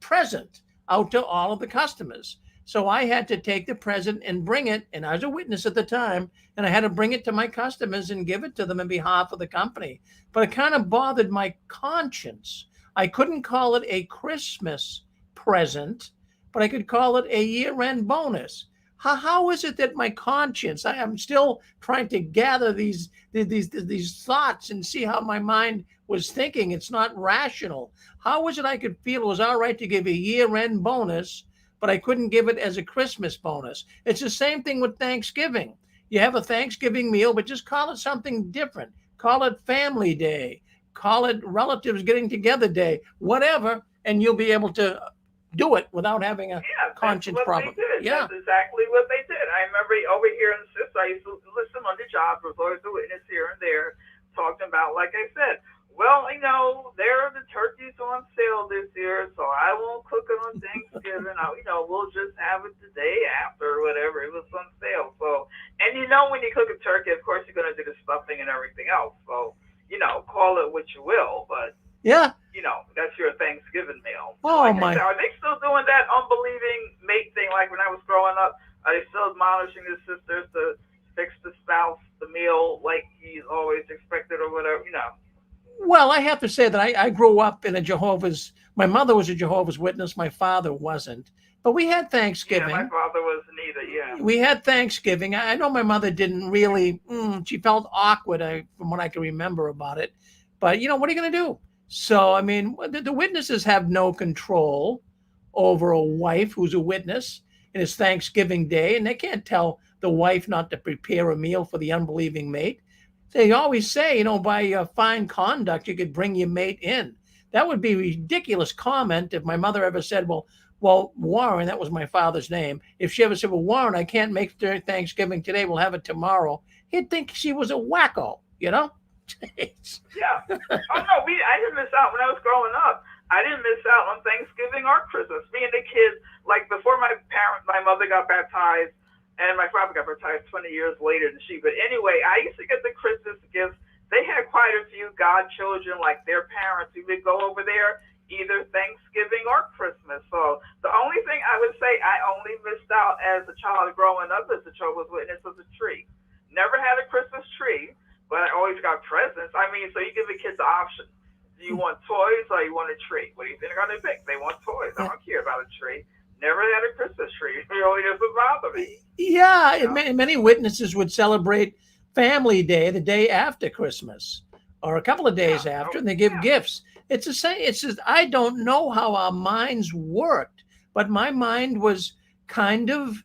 Speaker 1: present out to all of the customers. So I had to take the present and bring it, and I was a witness at the time, and I had to bring it to my customers and give it to them on behalf of the company. But it kind of bothered my conscience. I couldn't call it a Christmas present, but I could call it a year-end bonus. How is it that my conscience, I am still trying to gather these thoughts and see how my mind was thinking. It's not rational. How is it I could feel it was all right to give a year-end bonus, but I couldn't give it as a Christmas bonus? It's the same thing with Thanksgiving. You have a Thanksgiving meal, but just call it something different. Call it Family Day. Call it Relatives Getting Together Day. Whatever, and you'll be able to do it without having a conscience problem.
Speaker 11: Yeah, that's exactly what they did. I remember over here in the I used to listen on the job, was always a witness here and there, talking about, like I said, well, there are the turkeys on sale this year, so I won't cook it on Thanksgiving. We'll just have it the day after or whatever. It was on sale. So, and when you cook a turkey, of course, you're going to do the stuffing and everything else. So, call it what you will, but
Speaker 1: yeah,
Speaker 11: that's your Thanksgiving meal.
Speaker 1: Oh,
Speaker 11: my. Are they still doing that unbelieving mate thing like when I was growing up? Are they still admonishing the sisters to fix the spouse the meal like he's always expected or whatever,
Speaker 1: Well, I have to say that I grew up in my mother was a Jehovah's Witness. My father wasn't. But we had Thanksgiving.
Speaker 11: Yeah, my father wasn't either, yeah.
Speaker 1: We had Thanksgiving. I know my mother didn't really, she felt awkward from what I can remember about it. But, what are you going to do? So, the witnesses have no control over a wife who's a witness, and it's Thanksgiving Day, and they can't tell the wife not to prepare a meal for the unbelieving mate. They always say, by fine conduct, you could bring your mate in. That would be a ridiculous comment if my mother ever said, well, Warren, that was my father's name. If she ever said, well, Warren, I can't make Thanksgiving today, we'll have it tomorrow, he'd think she was a wacko,
Speaker 11: Yeah. Oh no, I didn't miss out when I was growing up. I didn't miss out on Thanksgiving or Christmas. Me and the kids, like before my mother got baptized, and my father got baptized 20 years later than she. But anyway, I used to get the Christmas gifts. They had quite a few godchildren, like their parents, who would go over there either Thanksgiving or Christmas. So the only thing I would say I only missed out as a child growing up as a Jehovah's Witness was a tree. Never had a Christmas tree, but I always got presents. I mean, so you give the kids the option. Do you want toys or you want a tree? What do you think they're going to pick? They want toys. I don't care about a tree. Never had a Christmas tree. It really doesn't bother me.
Speaker 1: Yeah, many witnesses would celebrate Family Day the day after Christmas or a couple of days after, and they give gifts. It's the same. It's just, I don't know how our minds worked, but my mind was kind of,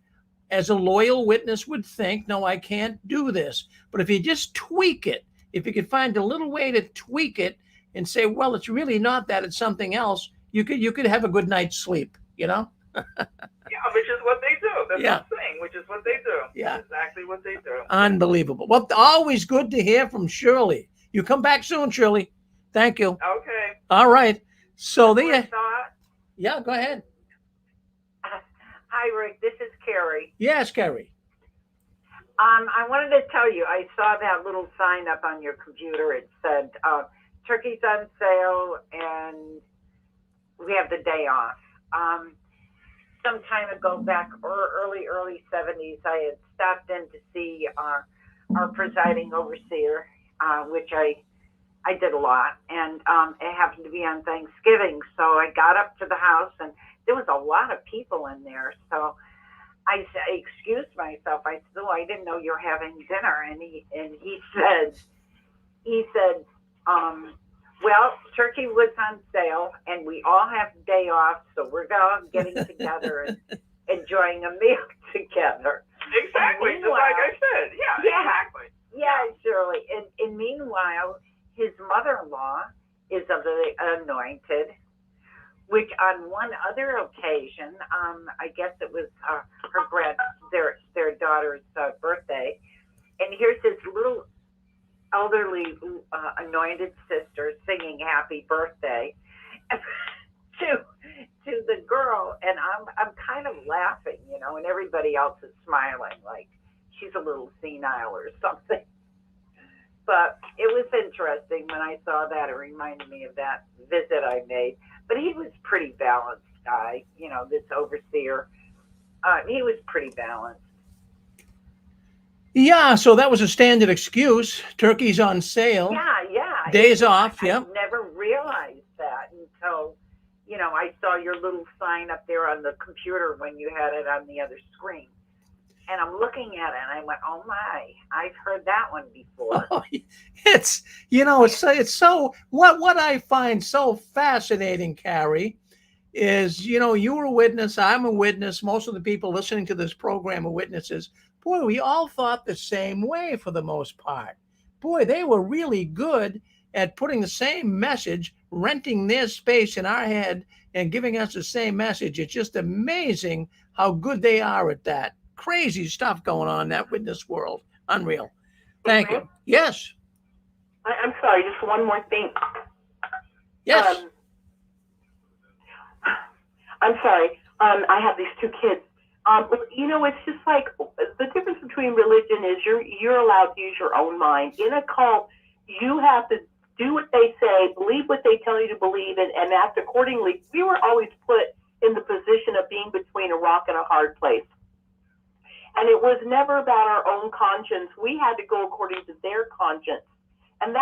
Speaker 1: as a loyal witness would think, no, I can't do this. But if you just tweak it, if you could find a little way to tweak it and say, well, it's really not that, it's something else, you could have a good night's sleep,
Speaker 11: Yeah, which is what they do. That's what I'm saying, which is what they do.
Speaker 1: Yeah.
Speaker 11: That's exactly what they do.
Speaker 1: Unbelievable. Well, always good to hear from Shirley. You come back soon, Shirley. Thank you.
Speaker 11: Okay.
Speaker 1: All right. So there.
Speaker 5: Scott?
Speaker 1: Yeah, go ahead.
Speaker 5: Hi, Rick. This is Carrie.
Speaker 1: Yes, Carrie.
Speaker 5: I wanted to tell you, I saw that little sign up on your computer. It said, turkey's on sale and we have the day off. Some time ago, back early 70s, I had stopped in to see our presiding overseer, which I did a lot, and it happened to be on Thanksgiving. So I got up to the house, and there was a lot of people in there. So I excused myself. I said, "Oh, I didn't know you're having dinner." And he said, well, turkey was on sale, and we all have day off, so we're all getting together and enjoying a meal together.
Speaker 11: Exactly, just like I said. Yeah, exactly.
Speaker 5: Yeah, Shirley. And meanwhile, his mother-in-law is of the anointed, which on one other occasion, I guess it was their daughter's birthday, and here's his little elderly anointed sister singing happy birthday to the girl, and I'm kind of laughing, and everybody else is smiling like she's a little senile or something. But it was interesting when I saw that. It reminded me of that visit I made. But he was pretty balanced guy, this overseer. He was pretty balanced.
Speaker 1: Yeah, so that was a standard excuse. Turkey's on sale.
Speaker 5: Yeah.
Speaker 1: Days off, yeah.
Speaker 5: I never realized that until, I saw your little sign up there on the computer when you had it on the other screen. And I'm looking at it, and I went, "Oh my! I've heard that one before."
Speaker 1: Oh, it's so. What I find so fascinating, Carrie, is you were a witness. I'm a witness. Most of the people listening to this program are witnesses. Boy, we all thought the same way for the most part. Boy, they were really good at putting the same message, renting their space in our head, and giving us the same message. It's just amazing how good they are at that. Crazy stuff going on in that witness world. Unreal. Thank you. Yes.
Speaker 12: I'm sorry, just one more thing.
Speaker 1: Yes.
Speaker 12: I'm sorry. I have these two kids. It's just like the difference between religion is you're allowed to use your own mind. In a cult, you have to do what they say, believe what they tell you to believe, and act accordingly. We were always put in the position of being between a rock and a hard place. And it was never about our own conscience. We had to go according to their conscience. And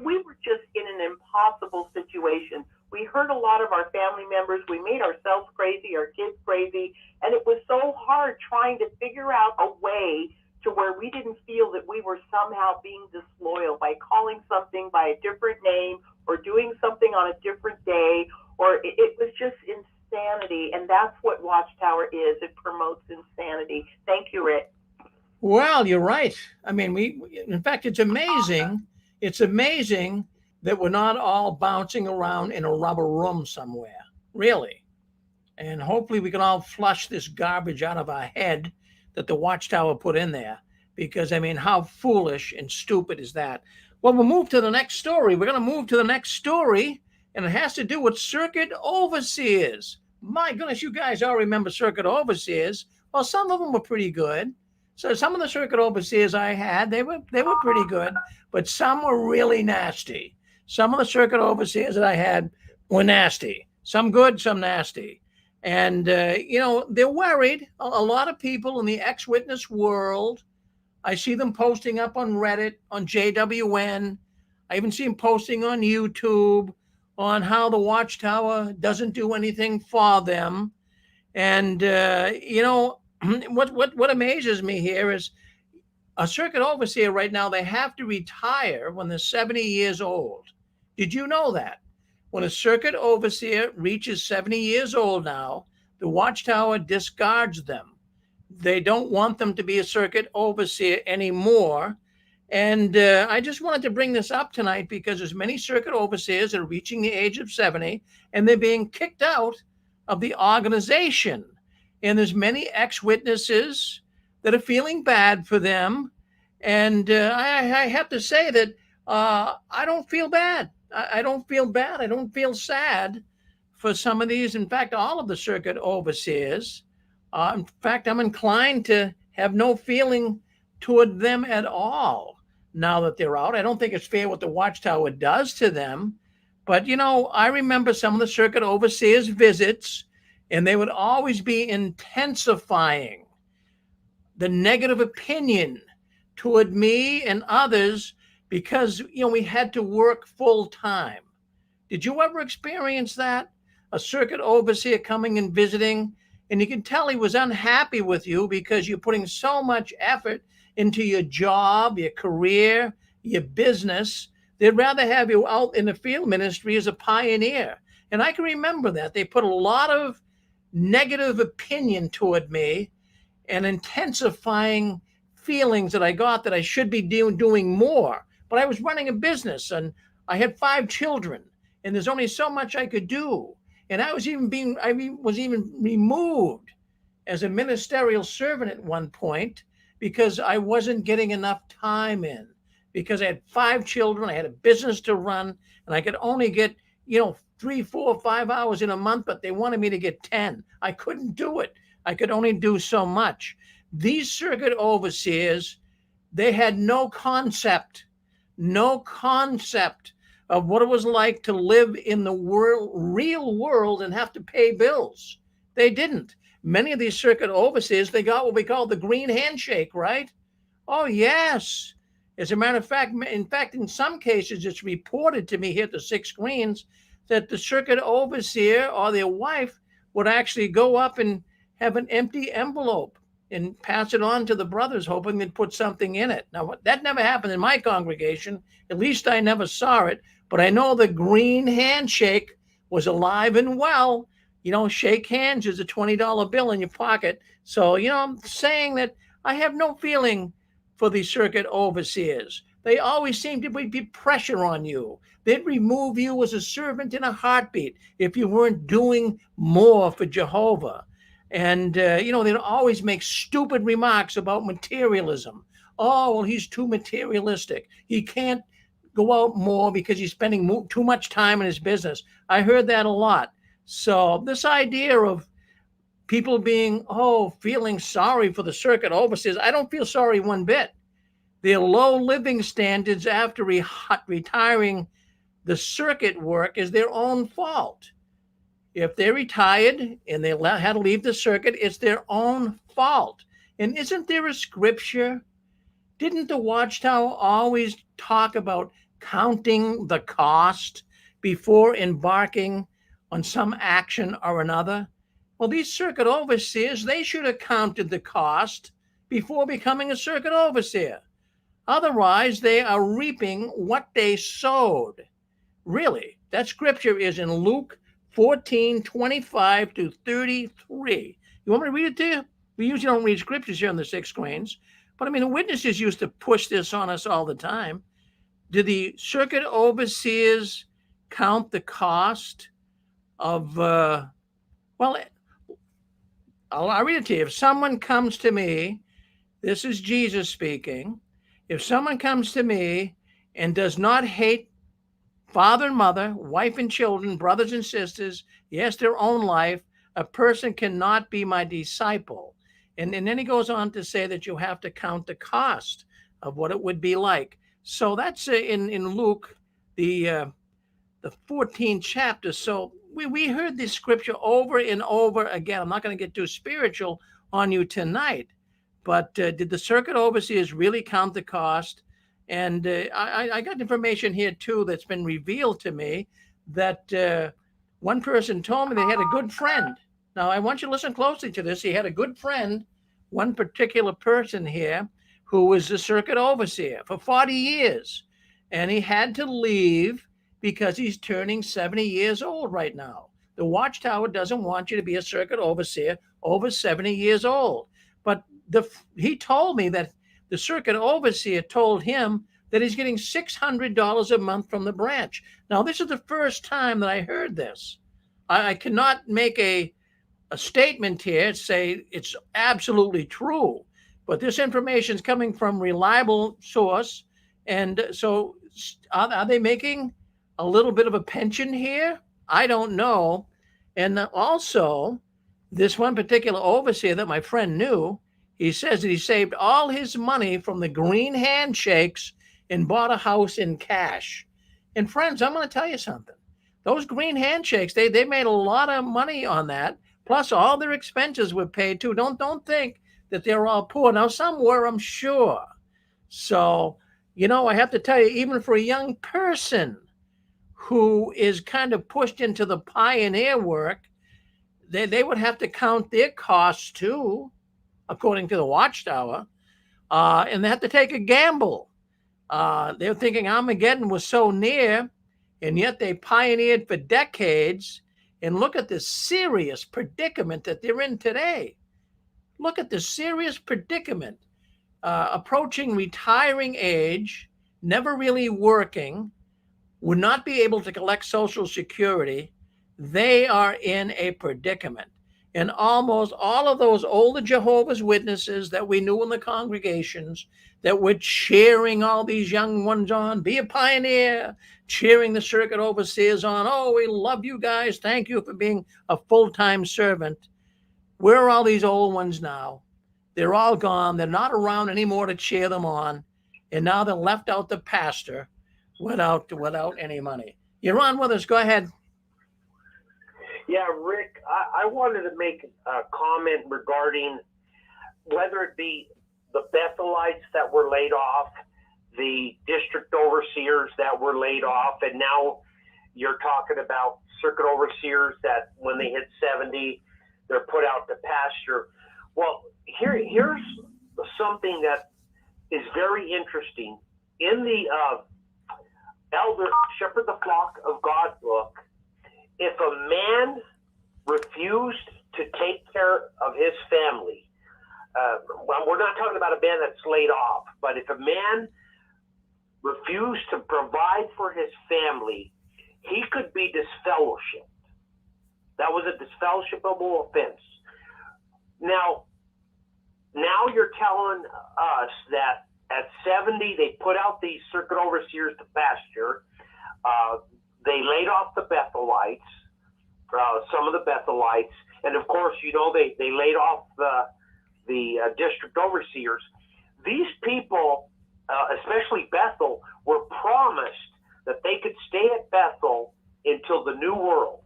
Speaker 12: we were just in an impossible situation. We hurt a lot of our family members. We made ourselves crazy, our kids crazy. And it was so hard trying to figure out a way to where we didn't feel that we were somehow being disloyal by calling something by a different name or doing something on a different day. Or it was just insanity. And that's what Watchtower is. It promotes insanity. Thank you, Rick.
Speaker 1: Well, you're right. I mean, in fact, it's amazing. It's amazing that we're not all bouncing around in a rubber room somewhere, really. And hopefully we can all flush this garbage out of our head that the Watchtower put in there. Because, I mean, how foolish and stupid is that? Well, we'll move to the next story. We're going to move to the next story, and it has to do with circuit overseers. My goodness, you guys all remember circuit overseers. Well, some of them were pretty good. So some of the circuit overseers I had, they were pretty good, but some were really nasty. Some of the circuit overseers that I had were nasty. Some good, some nasty. And, they're worried. A lot of people in the ex-witness world, I see them posting up on Reddit, on JWN. I even see them posting on YouTube on how the Watchtower doesn't do anything for them. And, what amazes me here is a circuit overseer right now, they have to retire when they're 70 years old. Did you know that? When a circuit overseer reaches 70 years old now, the Watchtower discards them. They don't want them to be a circuit overseer anymore. And I just wanted to bring this up tonight because there's many circuit overseers that are reaching the age of 70 and they're being kicked out of the organization. And there's many ex-witnesses that are feeling bad for them. And I have to say that I don't feel bad. I don't feel bad. I don't feel sad for some of these. In fact, all of the circuit overseers. In fact, I'm inclined to have no feeling toward them at all now that they're out. I don't think it's fair what the Watchtower does to them. But, I remember some of the circuit overseers' visits, and they would always be intensifying the negative opinion toward me and others because, we had to work full time. Did you ever experience that? A circuit overseer coming and visiting, and you can tell he was unhappy with you because you're putting so much effort into your job, your career, your business. They'd rather have you out in the field ministry as a pioneer. And I can remember that. They put a lot of negative opinion toward me and intensifying feelings that I got that I should be doing more. But I was running a business and I had 5 children and there's only so much I could do. And I was even removed as a ministerial servant at one point because I wasn't getting enough time in, because I had 5 children, I had a business to run, and I could only get, 3, 4, 5 hours in a month, but they wanted me to get 10. I couldn't do it. I could only do so much. These circuit overseers, they had no concept of what it was like to live in the real world and have to pay bills. They didn't. Many of these circuit overseers, they got what we call the green handshake, right? Oh, yes. As a matter of fact, in some cases, it's reported to me here at the 6 Screens that the circuit overseer or their wife would actually go up and have an empty envelope and pass it on to the brothers, hoping they'd put something in it. Now, that never happened in my congregation. At least I never saw it. But I know the green handshake was alive and well. Shake hands is a $20 bill in your pocket. So, I'm saying that I have no feeling for the circuit overseers. They always seem to be pressure on you. They'd remove you as a servant in a heartbeat if you weren't doing more for Jehovah. And, they'd always make stupid remarks about materialism. Oh, well, he's too materialistic. He can't go out more because he's spending too much time in his business. I heard that a lot. So this idea of people feeling sorry for the circuit overseers, I don't feel sorry one bit. Their low living standards after retiring the circuit work is their own fault. If they're retired and they had to leave the circuit, it's their own fault. And isn't there a scripture? Didn't the Watchtower always talk about counting the cost before embarking on some action or another? Well, these circuit overseers, they should have counted the cost before becoming a circuit overseer. Otherwise, they are reaping what they sowed. Really, that scripture is in Luke 14:25 to 33. You want me to read it to you? We usually don't read scriptures here on the 6 Screens. But I mean, the witnesses used to push this on us all the time. Did the circuit overseers count the cost of, well, I'll read it to you. If someone comes to me, this is Jesus speaking. If someone comes to me and does not hate father and mother, wife and children, brothers and sisters, yes, their own life, a person cannot be my disciple. And then he goes on to say that you have to count the cost of what it would be like. So that's in Luke, the 14th chapter. So we heard this scripture over and over again. I'm not going to get too spiritual on you tonight, but did the circuit overseers really count the cost? And I got information here too that's been revealed to me that one person told me they had a good friend. Now, I want you to listen closely to this. He had a good friend, one particular person here, who was the circuit overseer for 40 years. And he had to leave because he's turning 70 years old right now. The Watchtower doesn't want you to be a circuit overseer over 70 years old. But he told me that the circuit overseer told him that he's getting $600 a month from the branch. Now, this is the first time that I heard this. I cannot make a statement here, say it's absolutely true, but this information is coming from reliable source. And so are they making a little bit of a pension here? I don't know. And also, this one particular overseer that my friend knew, he says that he saved all his money from the green handshakes and bought a house in cash. And friends, I'm going to tell you something. Those green handshakes, they made a lot of money on that. Plus, all their expenses were paid too. Don't think that they're all poor. Now, some were, I'm sure. So, I have to tell you, even for a young person who is kind of pushed into the pioneer work, they would have to count their costs too, according to the Watchtower, and they have to take a gamble. They're thinking Armageddon was so near, and yet they pioneered for decades. And look at the serious predicament that they're in today. Look at the serious predicament. Approaching retiring age, never really working, would not be able to collect Social Security. They are in a predicament. And almost all of those older Jehovah's Witnesses that we knew in the congregations that were cheering all these young ones on, be a pioneer, cheering the circuit overseers on, oh, we love you guys, thank you for being a full-time servant. Where are all these old ones now? They're all gone. They're not around anymore to cheer them on. And now they're left out the pasture without any money. You're on with us. Go ahead.
Speaker 7: Yeah, Rick, I wanted to make a comment regarding whether it be the Bethelites that were laid off, the district overseers that were laid off, and now you're talking about circuit overseers that when they hit 70, they're put out to pasture. Well, here's something that is very interesting. In the Elder Shepherd the Flock of God book, if a man refused to take care of his family, well, we're not talking about a man that's laid off, but if a man refused to provide for his family, he could be disfellowshipped. That was a disfellowshippable offense. Now you're telling us that at 70, they put out these circuit overseers to pasture. They laid off the Bethelites, some of the Bethelites, and of course, they laid off the district overseers. These people, especially Bethel, were promised that they could stay at Bethel until the new world.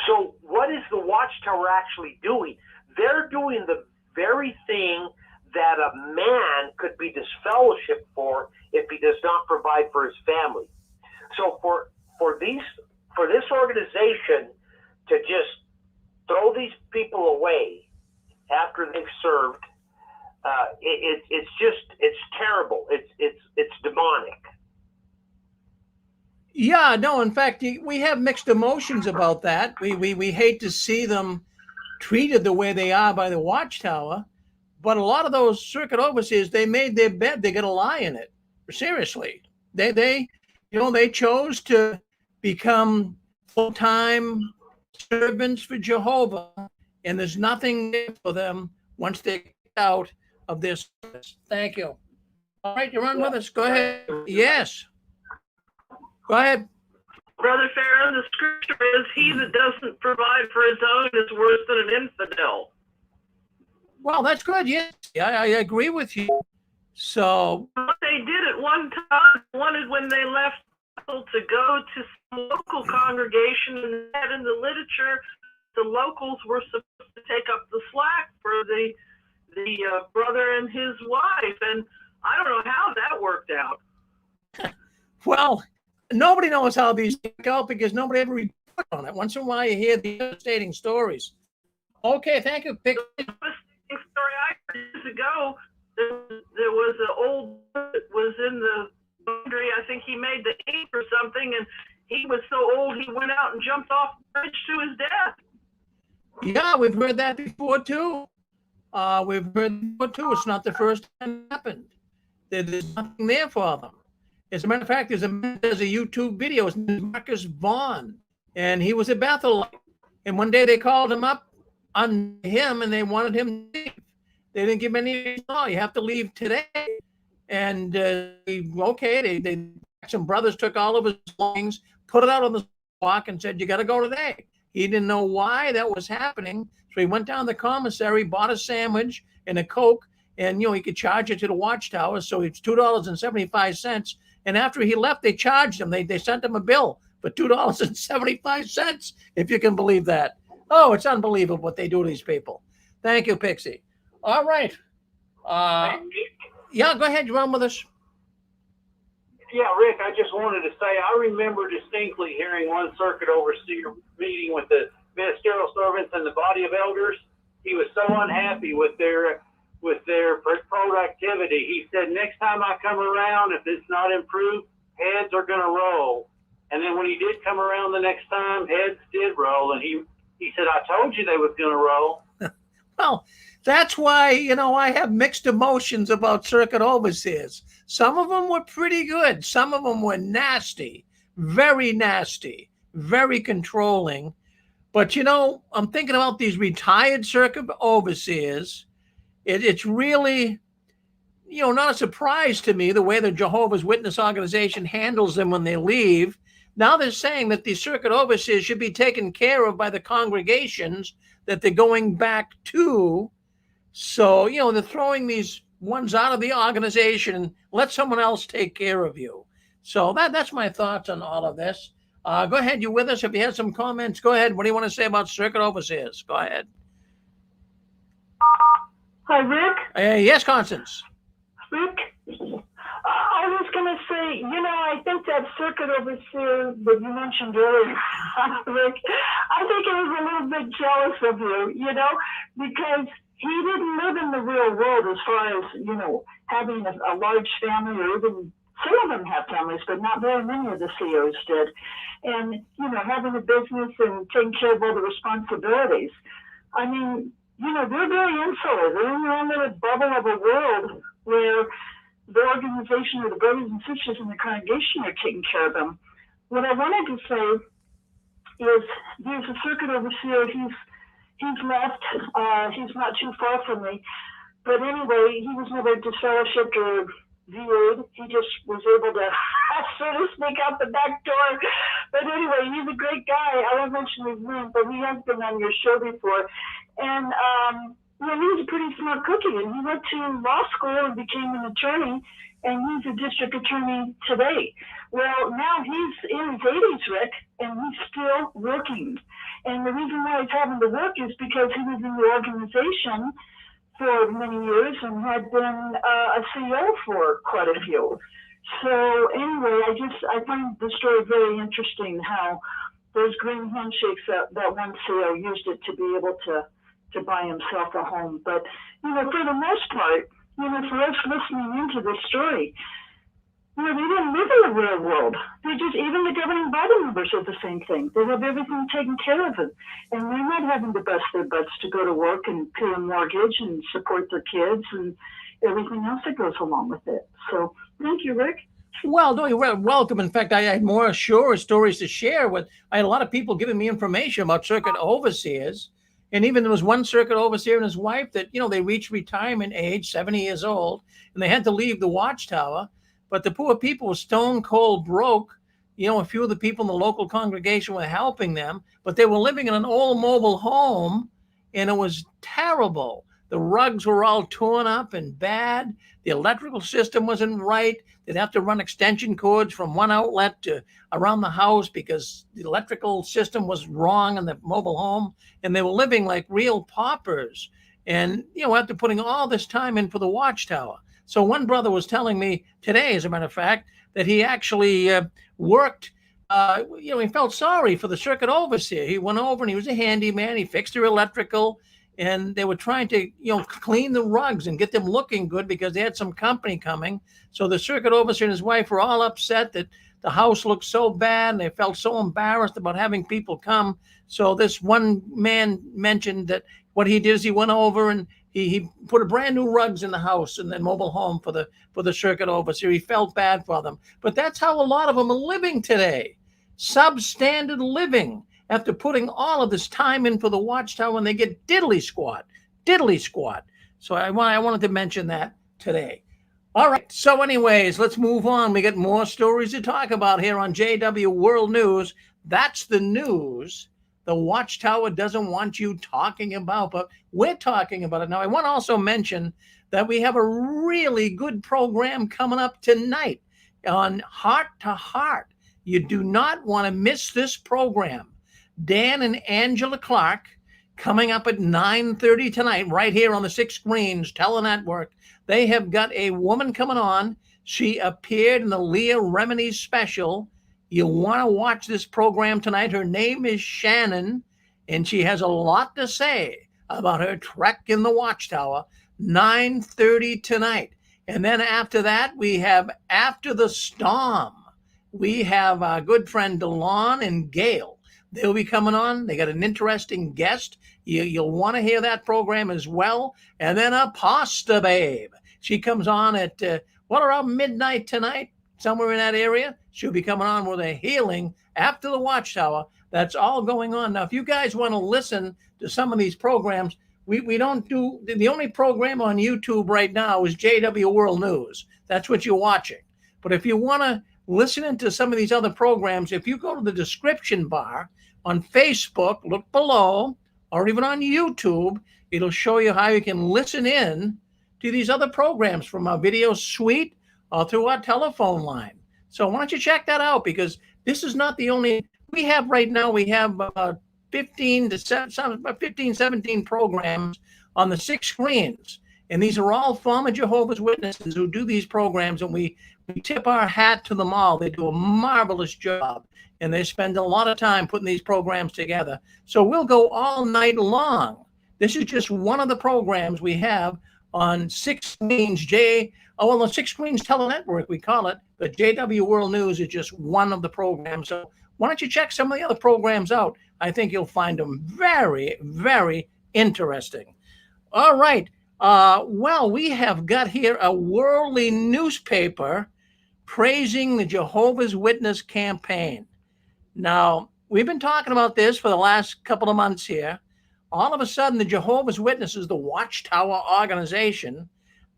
Speaker 7: So what is the Watchtower actually doing? They're doing the very thing that a man could be disfellowshipped for if he does not provide for his family. So for this organization to just throw these people away after they've served, it's terrible. It's demonic.
Speaker 1: Yeah, no, in fact, we have mixed emotions about that. We hate to see them treated the way they are by the Watchtower, But a lot of those circuit overseers, they made their bed, they got a lie in it. Seriously. They chose to become full-time servants for Jehovah, and there's nothing there for them once they get out of their service. Thank you. All right, you're on with us. Go ahead. Yes. Go ahead.
Speaker 13: Brother Farron, the scripture is, he that doesn't provide for his own is worse than an infidel.
Speaker 1: Well, that's good. Yes, I agree with you. So
Speaker 13: what they did at one time, wanted when they left to go to some local congregation, and that in the literature, the locals were supposed to take up the slack for the brother and his wife, and I don't know how that worked out.
Speaker 1: Well, nobody knows how these work out because nobody ever reported on it. Once in a while, you hear the devastating stories. Okay, thank you. Pick.
Speaker 13: The story I heard years ago, there was an old that was in the laundry. I think he made the ink or something, and he was so old he went out and jumped off the bridge to his death.
Speaker 1: Yeah, we've heard that before too. It's not the first time it happened. There's nothing there for them. As a matter of fact, there's a YouTube video. His name is Marcus Vaughn, and he was a Bethelite. And one day they called him up on him, and they wanted him to leave. They didn't give him any. No, you have to leave today. And some brothers took all of his belongings, put it out on the sidewalk, and said, "You got to go today." He didn't know why that was happening, so he went down to the commissary, bought a sandwich and a Coke, and he could charge it to the Watchtower. So it's $2.75. And after he left, they charged him. They sent him a bill for $2.75, if you can believe that. Oh, it's unbelievable what they do to these people. Thank you, Pixie. All right. Yeah, go ahead. You're on with us.
Speaker 8: Yeah, Rick, I just wanted to say I remember distinctly hearing one circuit overseer meeting with the ministerial servants and the body of elders. He was so unhappy with their productivity. He said, next time I come around, if it's not improved, heads are going to roll. And then when he did come around the next time, heads did roll. And he said, I told you they was going to roll.
Speaker 1: Well, that's why, I have mixed emotions about circuit overseers. Some of them were pretty good. Some of them were nasty, very controlling. But, I'm thinking about these retired circuit overseers. It's really, not a surprise to me the way the Jehovah's Witness organization handles them when they leave. Now they're saying that the circuit overseers should be taken care of by the congregations that they're going back to. So, they're throwing these ones out of the organization and let someone else take care of you. So that's my thoughts on all of this. Go ahead. You with us? If you have some comments, go ahead. What do you want to say about circuit overseers? Go ahead.
Speaker 10: Hi, Rick.
Speaker 1: Yes, Constance.
Speaker 10: Rick, I was going to say, I think that circuit overseer that you mentioned earlier, Rick, I think he was a little bit jealous of you, because he didn't live in the real world as far as, having a large family, or even some of them have families, but not very many of the CEOs did. And, having a business and taking care of all the responsibilities. I mean, they're very insular. They're in their own little bubble of a world where the organization or the brothers and sisters in the congregation are taking care of them. What I wanted to say is there's a circuit overseer. He's left. He's not too far from me. But anyway, he was never disfellowshipped or VA'd. He just was able to sort of sneak out the back door. But anyway, he's a great guy. I won't mention his name, but he has been on your show before. And he was a pretty smart cookie, and he went to law school and became an attorney, and he's a district attorney today. Well, now he's in his 80s, Rick, and he's still working. And the reason why he's having to work is because he was in the organization for many years and had been a CEO for quite a few. So anyway, I find the story very interesting, how those green handshakes that one CEO used it to be able to buy himself a home. But, for the most part, for us listening into this story, You know, they didn't live in the real world. They just, even the governing body members are the same thing. They have everything taken care of, and they're not having to bust their butts to go to work and pay a mortgage and support their kids and everything else that goes along with it. So thank you, Rick.
Speaker 1: Well, no, you're welcome. In fact, I had more sure stories to share with. I had a lot of people giving me information about circuit overseers. And even there was one circuit overseer and his wife that, you know, they reached retirement age, 70 years old, and they had to leave the Watchtower. But the poor people were stone cold broke. You know, a few of the people in the local congregation were helping them, but they were living in an old mobile home, and it was terrible. The rugs were all torn up and bad. The electrical system wasn't right. They'd have to run extension cords from one outlet to around the house because the electrical system was wrong in the mobile home, and they were living like real paupers. And, you know, after putting all this time in for the Watchtower. So one brother was telling me today, as a matter of fact, that he actually worked, you know, he felt sorry for the circuit overseer. He went over and he was a handyman. He fixed their electrical, and they were trying to, you know, clean the rugs and get them looking good because they had some company coming. So the circuit overseer and his wife were all upset that the house looked so bad, and they felt so embarrassed about having people come. So this one man mentioned that what he did is he went over and he put a brand new rugs in the house and then mobile home for the circuit overseer. He felt bad for them. But that's how a lot of them are living today. Substandard living. After putting all of this time in for the Watchtower, and they get diddly squat. So I wanted to mention that today. All right. So anyways, let's move on. We got more stories to talk about here on JW World News. That's the news the Watchtower doesn't want you talking about, but we're talking about it now. I want to also mention that we have a really good program coming up tonight on Heart to Heart. You do not want to miss this program. Dan and Angela Clark coming up at 9:30 tonight, right here on the 6 Screens Telenetwork. They have got a woman coming on. She appeared in the Leah Remini's special. You'll want to watch this program tonight. Her name is Shannon, and she has a lot to say about her trek in the Watchtower. 9:30 tonight. And then after that, we have After the Storm. We have our good friend DeLon and Gail. They'll be coming on. They got an interesting guest. You'll want to hear that program as well. And then Pasta Babe. She comes on at, around midnight tonight, somewhere in that area. She'll be coming on with a healing after the Watchtower. That's all going on. Now, if you guys want to listen to some of these programs, we don't do, the only program on YouTube right now is JW World News. That's what you're watching. But if you want to listen into some of these other programs, if you go to the description bar on Facebook, look below, or even on YouTube, it'll show you how you can listen in to these other programs from our video suite or through our telephone line. So why don't you check that out, because this is not the only, we have right now, we have 15, 17 programs on the 6 Screens. And these are all former Jehovah's Witnesses who do these programs, and we tip our hat to them all. They do a marvelous job, and they spend a lot of time putting these programs together. So we'll go all night long. This is just one of the programs we have on 6 Screens, the 6 Screens Telenetwork, we call it. But JW World News is just one of the programs. So why don't you check some of the other programs out? I think you'll find them very, very interesting. All right. Well, we have got here a worldly newspaper praising the Jehovah's Witness campaign. Now, we've been talking about this for the last couple of months here. All of a sudden, the Jehovah's Witnesses, the Watchtower organization,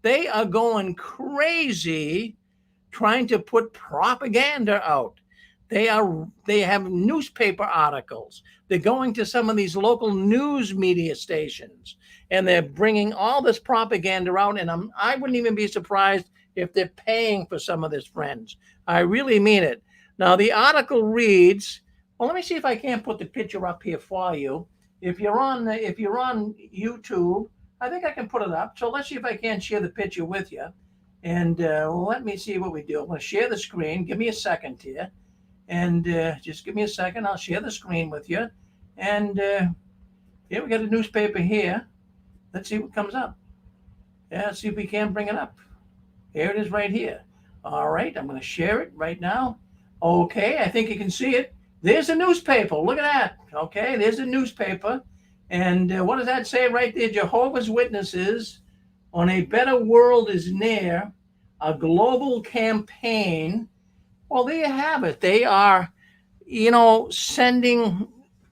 Speaker 1: they are going crazy trying to put propaganda out. They have newspaper articles. They're going to some of these local news media stations, and they're bringing all this propaganda out. And I wouldn't even be surprised if they're paying for some of this, friends. I really mean it. Now, the article reads, well, let me see if I can't put the picture up here for you. If you're on YouTube, I think I can put it up. So let's see if I can share the picture with you. And let me see what we do. I'm going to share the screen. Give me a second here. And just give me a second. I'll share the screen with you. And here we got a newspaper here. Let's see what comes up. Yeah, let's see if we can bring it up. Here it is right here. All right, I'm going to share it right now. Okay, I think you can see it. There's a newspaper. Look at that. Okay, there's a newspaper. And what does that say right there? Jehovah's Witnesses on a better world is near, a global campaign. Well, there you have it. They are, sending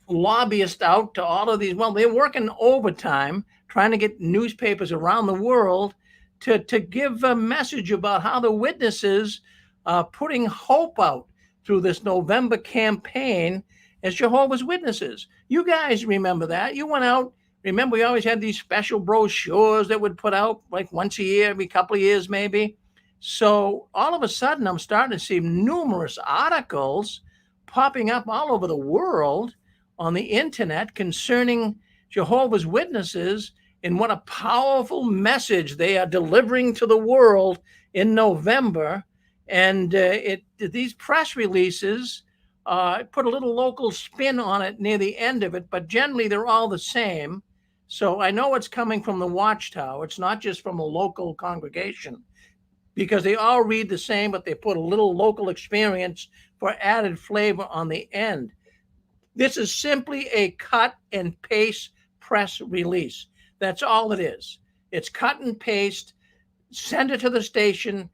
Speaker 1: lobbyists out to all of these. Well, they're working overtime trying to get newspapers around the world to give a message about how the witnesses are putting hope out through this November campaign as Jehovah's Witnesses. You guys remember that. You went out. Remember, we always had these special brochures that would put out like once a year, every couple of years maybe. So all of a sudden, I'm starting to see numerous articles popping up all over the world on the internet concerning Jehovah's Witnesses and what a powerful message they are delivering to the world in November. And these press releases put a little local spin on it near the end of it, but generally they're all the same. So I know it's coming from the Watchtower. It's not just from a local congregation, because they all read the same, but they put a little local experience for added flavor on the end. This is simply a cut and paste press release. That's all it is. It's cut and paste. Send it to the station.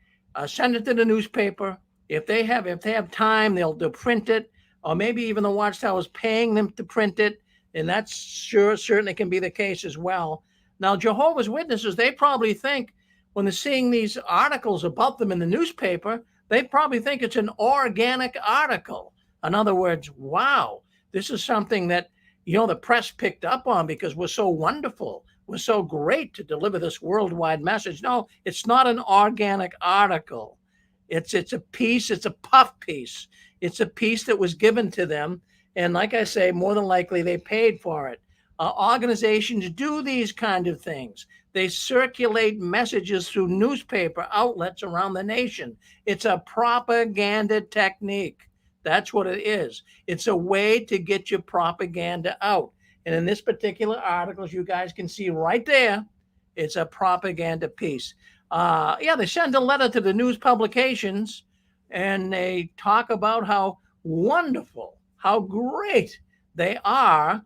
Speaker 1: Send it to the newspaper. If they have time, they'll print it, or maybe even the Watchtower is paying them to print it, and that's certainly can be the case as well. Now, Jehovah's Witnesses, they probably think when they're seeing these articles about them in the newspaper, they probably think it's an organic article. In other words, wow, this is something that, the press picked up on because we're so wonderful. We're so great to deliver this worldwide message. No, it's not an organic article. It's a piece. It's a puff piece. It's a piece that was given to them. And like I say, more than likely they paid for it. Organizations do these kind of things. They circulate messages through newspaper outlets around the nation. It's a propaganda technique. That's what it is. It's a way to get your propaganda out. And in this particular article, as you guys can see right there, it's a propaganda piece. They send a letter to the news publications, and they talk about how wonderful, how great they are.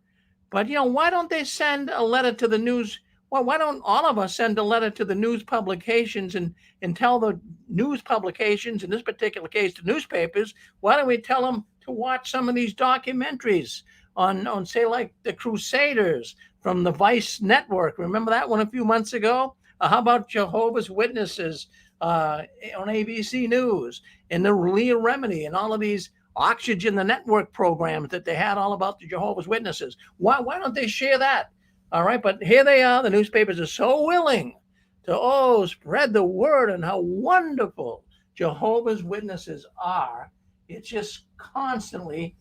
Speaker 1: But, why don't they send a letter to the news? Well, why don't all of us send a letter to the news publications and tell the news publications, in this particular case, the newspapers, why don't we tell them to watch some of these documentaries on say, like the Crusaders from the Vice Network? Remember that one a few months ago? How about Jehovah's Witnesses on ABC News and the Leah Remedy and all of these Oxygen, the network programs that they had all about the Jehovah's Witnesses? Why don't they share that? All right, but here they are. The newspapers are so willing to spread the word on how wonderful Jehovah's Witnesses are. It just constantly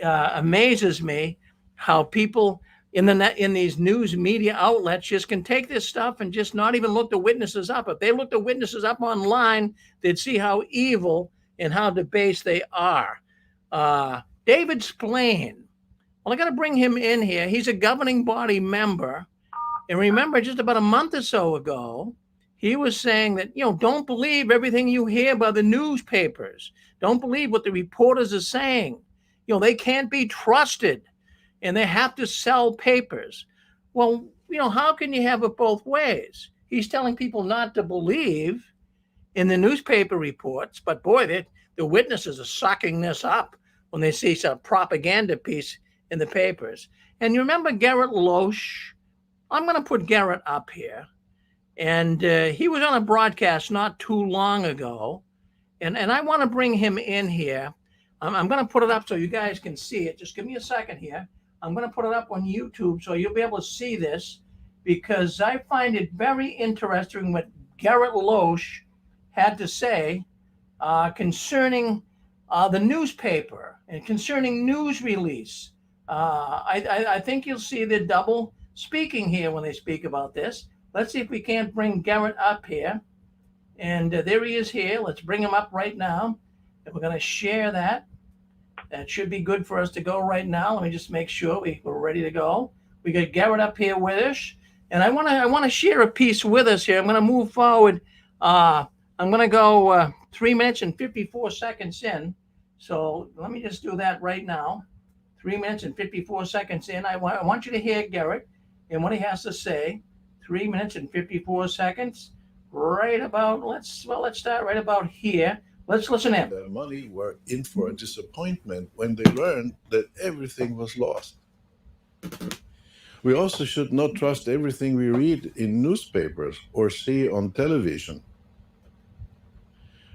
Speaker 1: amazes me how people in these news media outlets just can take this stuff and just not even look the witnesses up. If they looked the witnesses up online, they'd see how evil and how debased they are. David Splane. Well, I got to bring him in here. He's a governing body member. And remember, just about a month or so ago, he was saying that, don't believe everything you hear by the newspapers. Don't believe what the reporters are saying. They can't be trusted and they have to sell papers. Well, how can you have it both ways? He's telling people not to believe in the newspaper reports, but boy, the witnesses are sucking this up when they see some propaganda piece in the papers. And you remember Garrett Loesch? I'm going to put Garrett up here. And he was on a broadcast not too long ago. And I want to bring him in here. I'm going to put it up so you guys can see it. Just give me a second here. I'm going to put it up on YouTube so you'll be able to see this, because I find it very interesting what Garrett Loesch had to say concerning the newspaper and concerning news release. I think you'll see the double speaking here when they speak about this. Let's see if we can't bring Garrett up here. And there he is here. Let's bring him up right now. And we're going to share that. That should be good for us to go right now. Let me just make sure we're ready to go. We got Garrett up here with us. And I want to share a piece with us here. I'm going to move forward. I'm going to go 3 minutes and 54 seconds in. So let me just do that right now. 3 minutes and 54 seconds in. I want you to hear Garrett and what he has to say. 3 minutes and 54 seconds. Right about, let's start right about here. Let's listen in.
Speaker 14: Their money were in for a disappointment when they learned that everything was lost. We also should not trust everything we read in newspapers or see on television.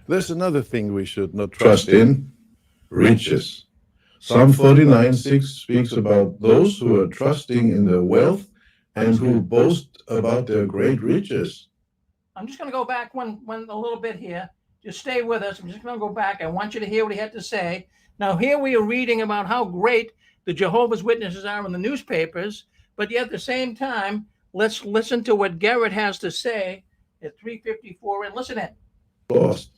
Speaker 14: There's another thing we should not trust in: riches. Psalm 49:6 speaks about those who are trusting in their wealth and who boast about their great riches.
Speaker 1: I'm just going to go back one a little bit here. Just stay with us. I'm just going to go back. I want you to hear what he had to say. Now, here we are reading about how great the Jehovah's Witnesses are in the newspapers, but yet at the same time, let's listen to what Garrett has to say at 3:54 and listen in.
Speaker 14: Lost.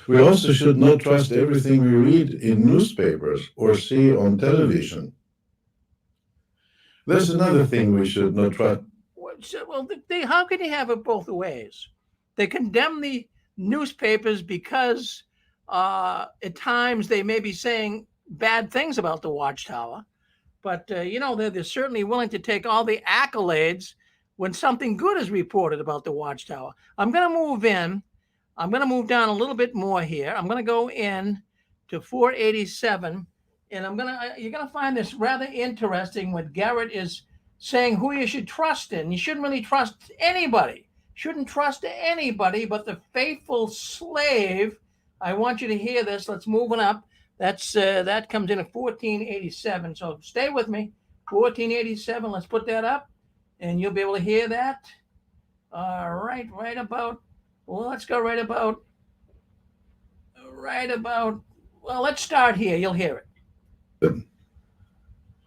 Speaker 14: We also should not trust everything we read in newspapers or see on television. There's another thing we should not trust.
Speaker 1: Well, how can you have it both ways? They condemn the newspapers because at times they may be saying bad things about the Watchtower, but they're certainly willing to take all the accolades when something good is reported about the Watchtower. I'm going to move in. I'm going to move down a little bit more here. I'm going to go in to 487, and you're going to find this rather interesting when Garrett is saying who you should trust in. You shouldn't really trust anybody. Shouldn't trust anybody but the faithful slave. I want you to hear this. Let's move it up. That comes in at 1487. So stay with me. 1487. Let's put that up, and you'll be able to hear that. All right, right about. Well, let's go right about. Well, let's start here. You'll hear it.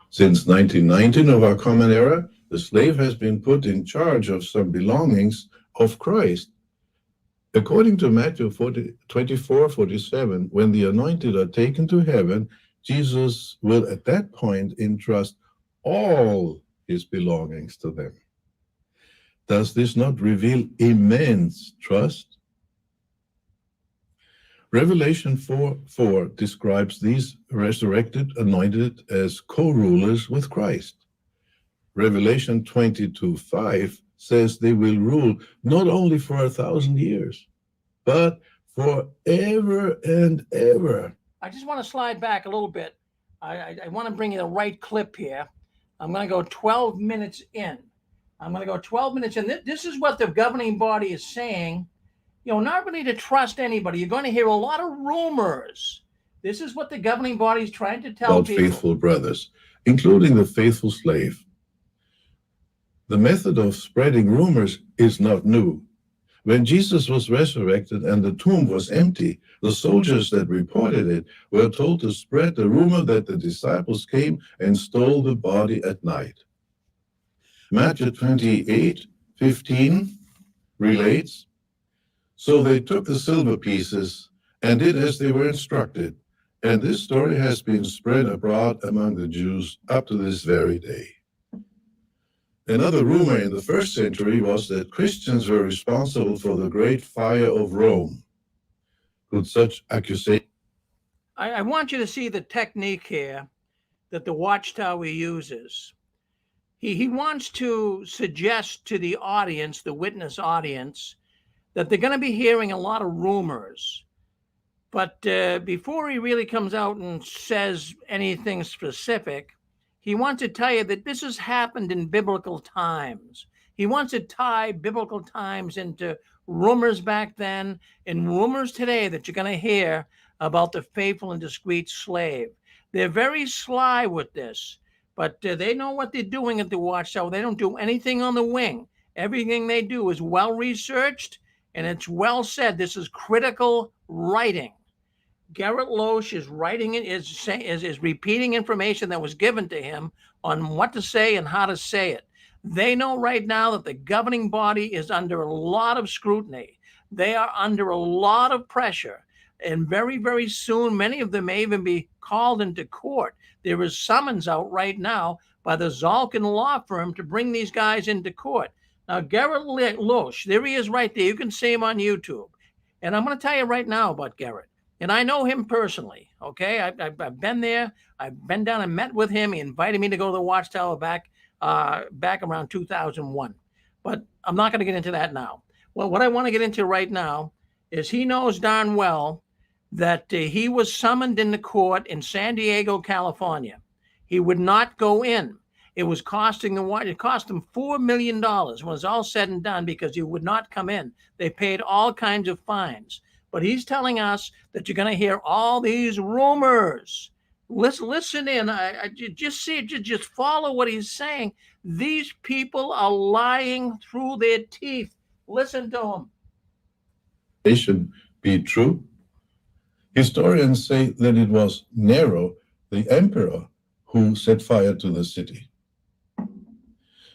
Speaker 14: Since 1919 of our common era, the slave has been put in charge of some belongings of Christ. According to Matthew 24:47, when the anointed are taken to heaven, Jesus will at that point entrust all his belongings to them. Does this not reveal immense trust? Revelation 4:4 describes these resurrected anointed as co-rulers with Christ. Revelation 22:5 says they will rule not only for 1,000 years, but forever and ever.
Speaker 1: I just want to slide back a little bit. I want to bring you the right clip here. I'm going to go 12 minutes in. This is what the governing body is saying. Not really to trust anybody. You're going to hear a lot of rumors. This is what the governing body is trying to tell people.
Speaker 14: Faithful brothers, including the faithful slave. The method of spreading rumors is not new. When Jesus was resurrected and the tomb was empty, the soldiers that reported it were told to spread the rumor that the disciples came and stole the body at night. Matthew 28:15 relates, "So they took the silver pieces and did as they were instructed, and this story has been spread abroad among the Jews up to this very day." Another rumor in the first century was that Christians were responsible for the great fire of Rome. Could such accusation...
Speaker 1: I want you to see the technique here that the Watchtower uses. He wants to suggest to the audience, the witness audience, that they're going to be hearing a lot of rumors. But before he really comes out and says anything specific, he wants to tell you that this has happened in biblical times. He wants to tie biblical times into rumors back then and rumors today that you're going to hear about the faithful and discreet slave. They're very sly with this, but they know what they're doing at the Watchtower. They don't do anything on the wing. Everything they do is well researched, and it's well said. This is critical writing. Garrett Loesch is writing it, is repeating information that was given to him on what to say and how to say it. They know right now that the governing body is under a lot of scrutiny. They are under a lot of pressure. And very, very soon, many of them may even be called into court. There is summons out right now by the Zalkin law firm to bring these guys into court. Now, Garrett Loesch, there he is right there. You can see him on YouTube. And I'm going to tell you right now about Garrett. And I know him personally, okay? I've been there. I've been down and met with him. He invited me to go to the Watchtower back around 2001. But I'm not going to get into that now. Well, what I want to get into right now is he knows darn well that he was summoned into court in San Diego, California. He would not go in. It was costing it cost him $4 million when it was all said and done because he would not come in. They paid all kinds of fines. But he's telling us that you're going to hear all these rumors. Listen in. Just follow what he's saying. These people are lying through their teeth. Listen to him.
Speaker 14: They should be true. Historians say that it was Nero, the emperor, who set fire to the city.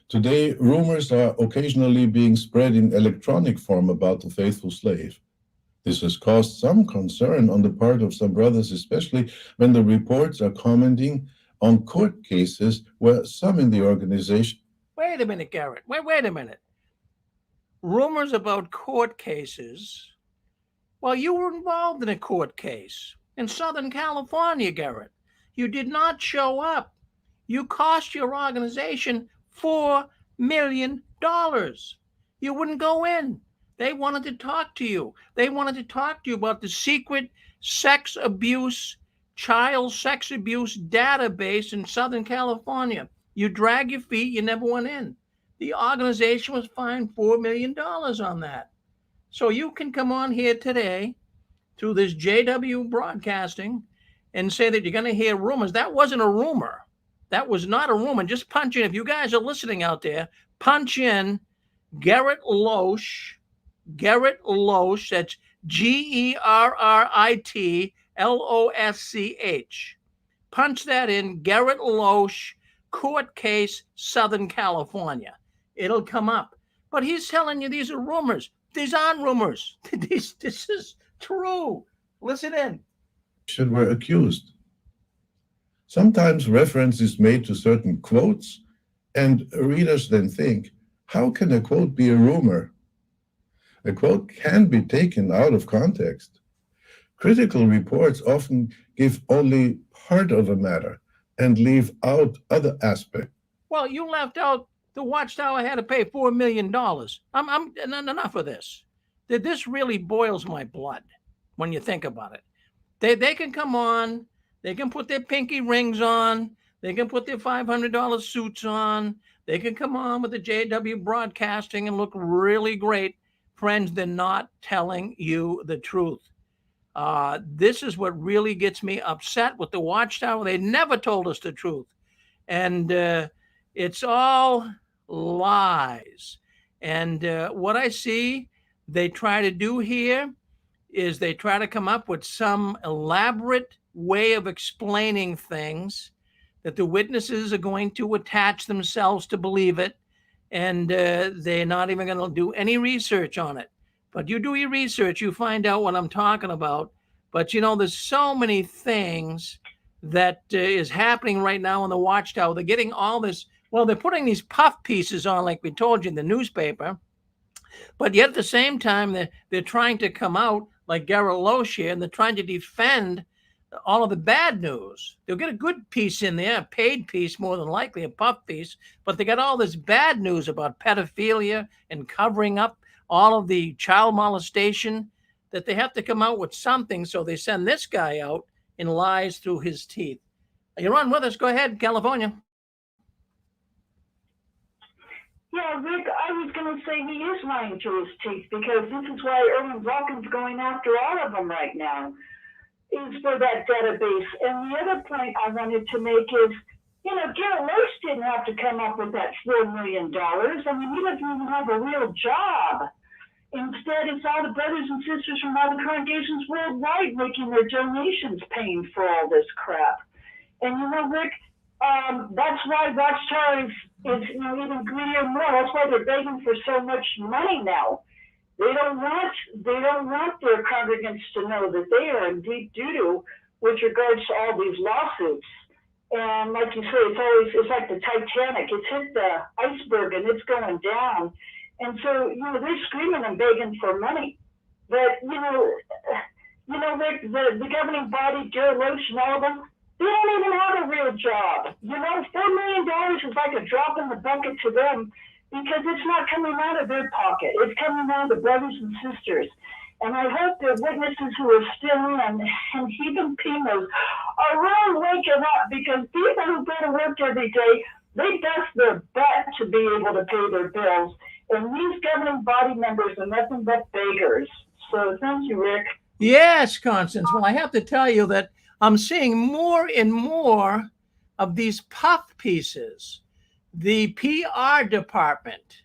Speaker 14: Today, rumors are occasionally being spread in electronic form about the faithful slave. This has caused some concern on the part of some brothers, especially when the reports are commenting on court cases where some in the organization...
Speaker 1: Wait a minute, Garrett. Wait a minute. Rumors about court cases? Well, you were involved in a court case in Southern California, Garrett. You did not show up. You cost your organization $4 million. You wouldn't go in. They wanted to talk to you. They wanted to talk to you about the secret sex abuse, child sex abuse database in Southern California. You drag your feet, you never went in. The organization was fined $4 million on that. So you can come on here today through this JW broadcasting and say that you're going to hear rumors. That wasn't a rumor. That was not a rumor. Just punch in. If you guys are listening out there, punch in Garrett Loesch. Garrett Loesch. That's GerritLoesch. Punch that in. Garrett Loesch, court case, Southern California. It'll come up. But he's telling you these are rumors. These aren't rumors. This is true. Listen in.
Speaker 14: Were accused. Sometimes reference is made to certain quotes, and readers then think, how can a quote be a rumor? A quote can be taken out of context. Critical reports often give only part of a matter and leave out other aspects.
Speaker 1: Well, you left out the Watchtower had to pay $4 million. I'm enough of this. This really boils my blood when you think about it. They can come on, they can put their pinky rings on, they can put their $500 suits on, they can come on with the JW broadcasting and look really great. Friends, they're not telling you the truth. This is what really gets me upset with the Watchtower. They never told us the truth. And it's all lies. And what I see they try to do here is they try to come up with some elaborate way of explaining things that the witnesses are going to attach themselves to believe it. And they're not even going to do any research on it. But you do your research, you find out what I'm talking about. But, you know, there's so many things that is happening right now in the Watchtower. They're getting all this. Well, they're putting these puff pieces on, like we told you, in the newspaper. But yet at the same time, they're trying to come out like Garrett Loesch here, and they're trying to defend all of the bad news. They'll get a good piece in there, a paid piece more than likely, a puff piece, but they got all this bad news about pedophilia and covering up all of the child molestation that they have to come out with something. So they send this guy out and lies through his teeth. You're on with us. Go ahead, California.
Speaker 10: Yeah, Rick, I was going to say he is lying through his teeth because this is why Erwin Vulcan's going after all of them right now, is for that database. And the other point I wanted to make is, you know, Garrett Loesch didn't have to come up with that $4 million. I mean, he doesn't even have a real job. Instead, it's all the brothers and sisters from all the congregations worldwide making their donations paying for all this crap. And, you know, Rick, that's why Watchtower is you know, even greedier more. That's why they're begging for so much money now. They don't want their congregants to know that they are in deep doo-doo with regards to all these lawsuits. And like you say, it's like the Titanic. It's hit the iceberg and it's going down. And so, you know, they're screaming and begging for money. But Rick, the governing body, Joe Loach and all of them, they don't even have a real job. $4 million is like a drop in the bucket to them because it's not coming out of their pocket. It's coming out of the brothers and sisters. And I hope the witnesses who are still in and even Pinos are really waking up, because people who go to work every day, they bust their butt to be able to pay their bills. And these governing body members are nothing but beggars. So thank you, Rick.
Speaker 1: Yes, Constance. Well, I have to tell you that I'm seeing more and more of these puff pieces. The PR department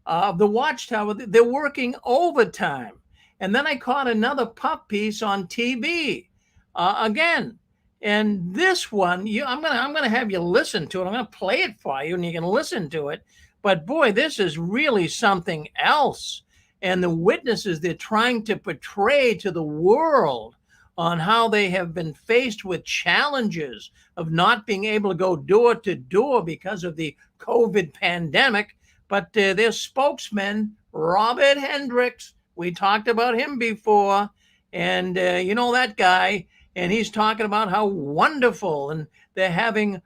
Speaker 1: of the Watchtower, they're working overtime. And then I caught another puff piece on TV again. And this one, I'm gonna have you listen to it. I'm gonna play it for you, and you can listen to it. But boy, this is really something else. And the witnesses they're trying to portray to the world on how they have been faced with challenges of not being able to go door to door because of the COVID pandemic. But their spokesman, Robert Hendricks, we talked about him before, and that guy, and he's talking about how wonderful, and they're having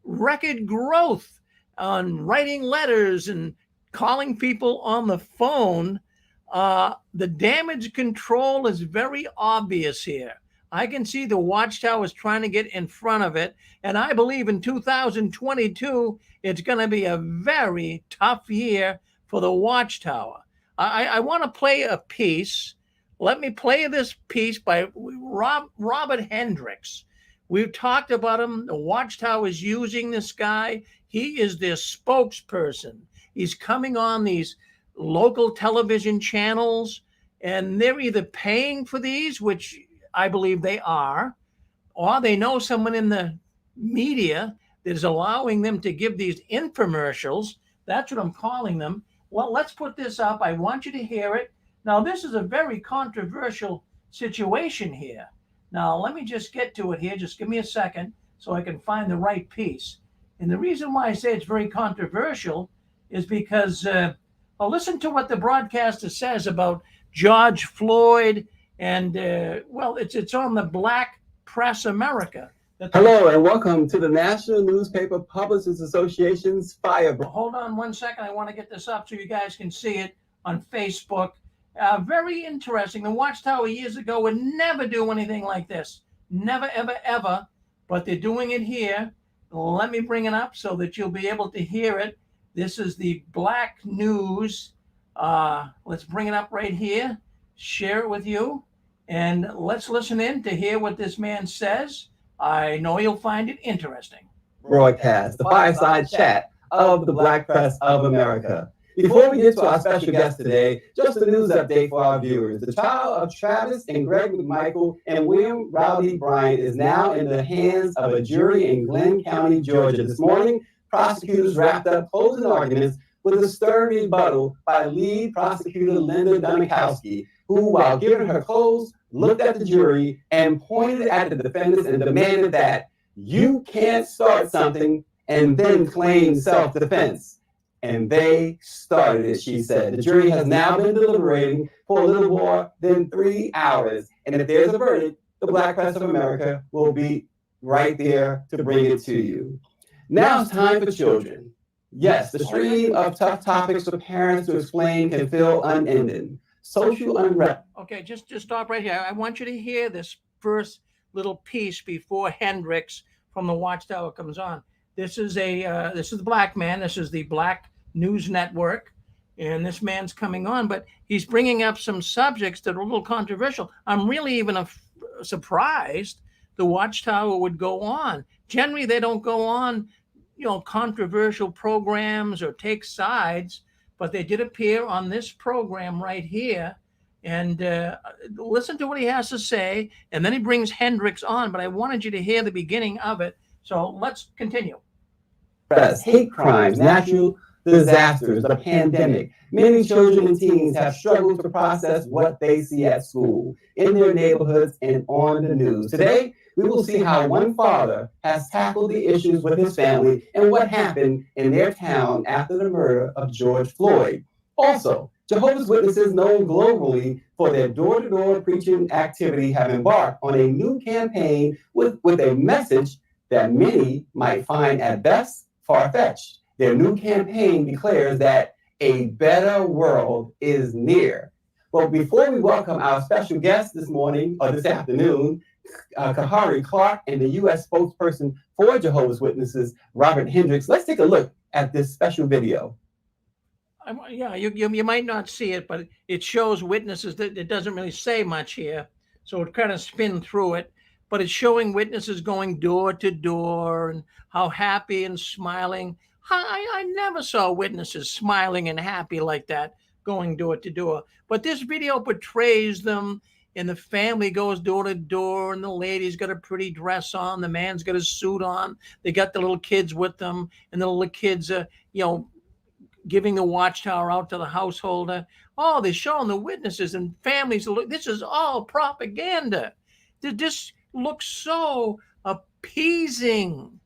Speaker 1: record growth on writing letters and calling people on the phone. The damage control is very obvious here. I can see the Watchtower is trying to get in front of it, and I believe in 2022 it's going to be a very tough year for the Watchtower. I want to play a piece. Let me play this piece by Robert Hendricks. We've talked about him. The Watchtower is using this guy. He is their spokesperson. He's coming on these local television channels, and they're either paying for these, which I believe they are, or they know someone in the media that is allowing them to give these infomercials. That's what I'm calling them. Well, let's put this up. I want you to hear it. Now, this is a very controversial situation here. Now, let me just get to it here. Just give me a second so I can find the right piece. And the reason why I say it's very controversial is because, listen to what the broadcaster says about George Floyd. And, it's on the Black Press America.
Speaker 15: Hello, and welcome to the National Newspaper Publishers Association's Fire.
Speaker 1: Hold on 1 second. I want to get this up so you guys can see it on Facebook. Very interesting. The Watchtower years ago would never do anything like this. Never, ever, ever. But they're doing it here. Let me bring it up so that you'll be able to hear it. This is the Black News. Let's bring it up right here. Share it with you. And let's listen in to hear what this man says. I know you'll find it interesting.
Speaker 15: Broadcast, the fireside chat of the Black Press of America. Before we get to our special guest today, just a news update for our viewers. The trial of Travis and Greg McMichael and William Rowdy Bryant is now in the hands of a jury in Glenn County, Georgia. This morning, prosecutors wrapped up closing arguments with a stern rebuttal by lead prosecutor Linda Dunikowski, who, while giving her close, looked at the jury and pointed at the defendants and demanded that you can't start something and then claim self-defense. And they started it, she said. The jury has now been deliberating for a little more than 3 hours. And if there's a verdict, the Black Press of America will be right there to bring it to you. Now it's time for children. Yes, the stream of tough topics for parents to explain can feel unending. Social unrest.
Speaker 1: Okay, just stop right here. I want you to hear this first little piece before Hendricks from the Watchtower comes on. This is the Black man. This is the Black News Network, and this man's coming on, but he's bringing up some subjects that are a little controversial. I'm really even surprised the Watchtower would go on. Generally, they don't go on, controversial programs or take sides. But they did appear on this program right here, and listen to what he has to say, and then he brings Hendricks on, but I wanted you to hear the beginning of it, so let's continue.
Speaker 15: Hate crimes, natural disasters, the pandemic. Many children and teens have struggled to process what they see at school, in their neighborhoods, and on the news. Today, we will see how one father has tackled the issues with his family and what happened in their town after the murder of George Floyd. Also, Jehovah's Witnesses, known globally for their door-to-door preaching activity, have embarked on a new campaign with a message that many might find at best far-fetched. Their new campaign declares that a better world is near. Well, before we welcome our special guest this morning or this afternoon, Kahari Clark and the U.S. spokesperson for Jehovah's Witnesses, Robert Hendricks, let's take a look at this special video.
Speaker 1: Yeah, you might not see it, but it shows witnesses. That it doesn't really say much here, so it kind of spin through it. But it's showing witnesses going door to door and how happy and smiling. I never saw witnesses smiling and happy like that going door to door. But this video portrays them, and the family goes door to door, and the lady's got a pretty dress on, the man's got a suit on. They got the little kids with them, and the little kids are, giving the watchtower out to the householder. Oh, they're showing the witnesses and families. Look, this is all propaganda. This looks so appeasing.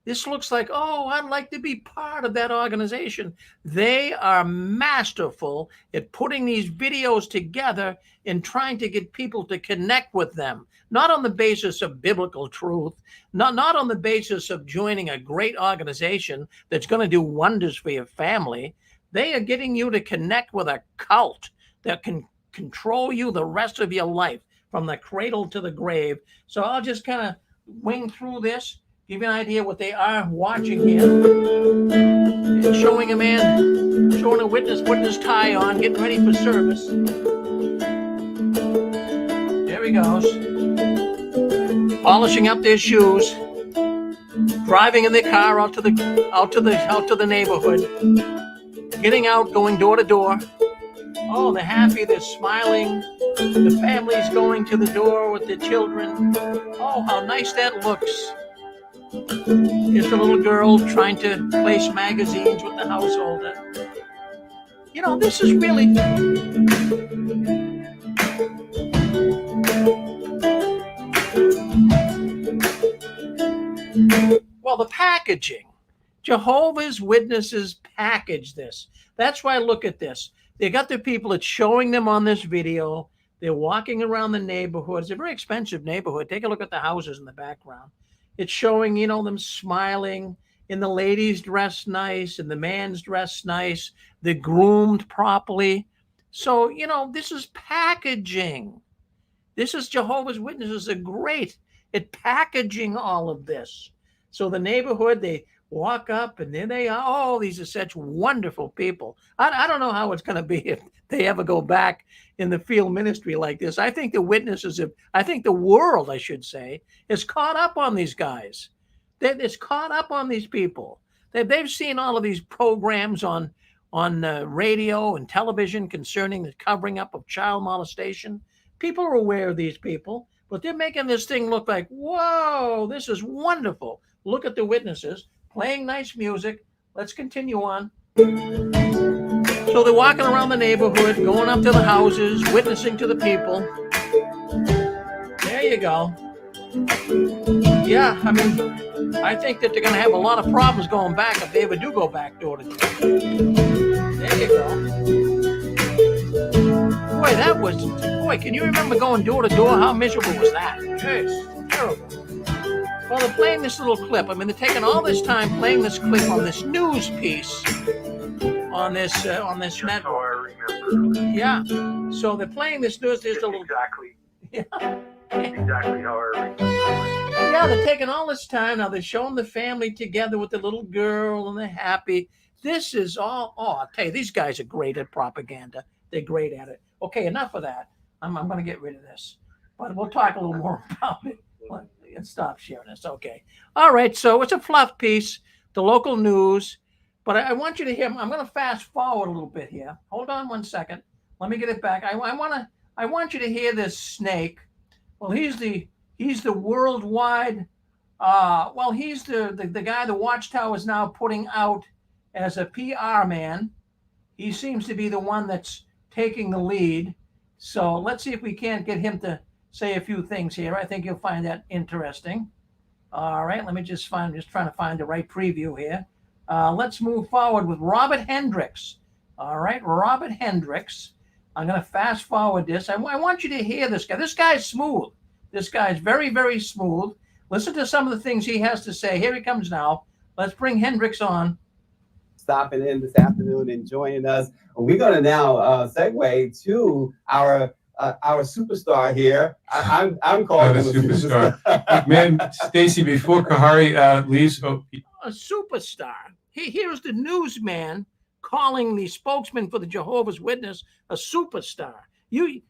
Speaker 1: This looks like, oh, I'd like to be part of that organization. They are masterful at putting these videos together and trying to get people to connect with them, not on the basis of biblical truth, not on the basis of joining a great organization that's going to do wonders for your family. They are getting you to connect with a cult that can control you the rest of your life from the cradle to the grave. So I'll just kind of wing through this, give you an idea what they are watching here. And showing a man, showing a witness putting his tie on, getting ready for service. There he goes. Polishing up their shoes, driving in their car out to the neighborhood, getting out, going door to door. Oh, they're happy, they're smiling. The family's going to the door with their children. Oh, how nice that looks. Here's the little girl trying to place magazines with the householder. This is really... Well, the packaging. Jehovah's Witnesses package this. That's why I look at this. They got their people, it's showing them on this video. They're walking around the neighborhood. It's a very expensive neighborhood. Take a look at the houses in the background. It's showing, them smiling, and the ladies dressed nice, and the man's dressed nice. They're groomed properly. So, this is packaging. This is Jehovah's Witnesses are great at packaging all of this. So the neighborhood, they walk up, and there they are. Oh, these are such wonderful people. I don't know how it's going to be if they ever go back in the field ministry like this. I think the witnesses I think the world, I should say, is caught up on these guys. It's caught up on these people. They've seen all of these programs on radio and television concerning the covering up of child molestation. People are aware of these people, but they're making this thing look like, whoa, this is wonderful. Look at the witnesses playing nice music. Let's continue on. So they're walking around the neighborhood, going up to the houses, witnessing to the people. There you go. Yeah, I think that they're going to have a lot of problems going back if they ever do go back door to door. There you go. Boy, can you remember going door to door? How miserable was that? Jeez, terrible. Well, they're playing this little clip. They're taking all this time playing this clip on this news piece on this network. Yeah. So they're playing this news. There's a little
Speaker 3: exactly.
Speaker 1: Yeah.
Speaker 3: Exactly how I remember.
Speaker 1: Yeah, they're taking all this time now. They're showing the family together with the little girl, and they're happy. This is all. Oh, I'll tell you, these guys are great at propaganda. They're great at it. Okay, enough of that. I'm going to get rid of this, but we'll talk a little more about it. And stop sharing this. Okay. All right. So it's a fluff piece, the local news, but I want you to hear. I'm going to fast forward a little bit here. Hold on 1 second. Let me get it back. I want you to hear this snake. Well, he's the worldwide. He's the guy the Watchtower is now putting out as a PR man. He seems to be the one that's taking the lead. So let's see if we can't get him to say a few things here. I think you'll find that interesting. All right, let me just trying to find the right preview here. Let's move forward with Robert Hendricks. All right, Robert Hendricks. I'm going to fast forward this. I want you to hear this guy. This guy's smooth. This guy's very, very smooth. Listen to some of the things he has to say. Here he comes now. Let's bring Hendricks on.
Speaker 15: Stopping in this afternoon and joining us. We're going to now segue to our superstar here. I'm calling him a superstar.
Speaker 16: Man, Stacy, before Kahari leaves,
Speaker 1: a superstar. Here's the newsman calling the spokesman for the Jehovah's Witness a superstar. Do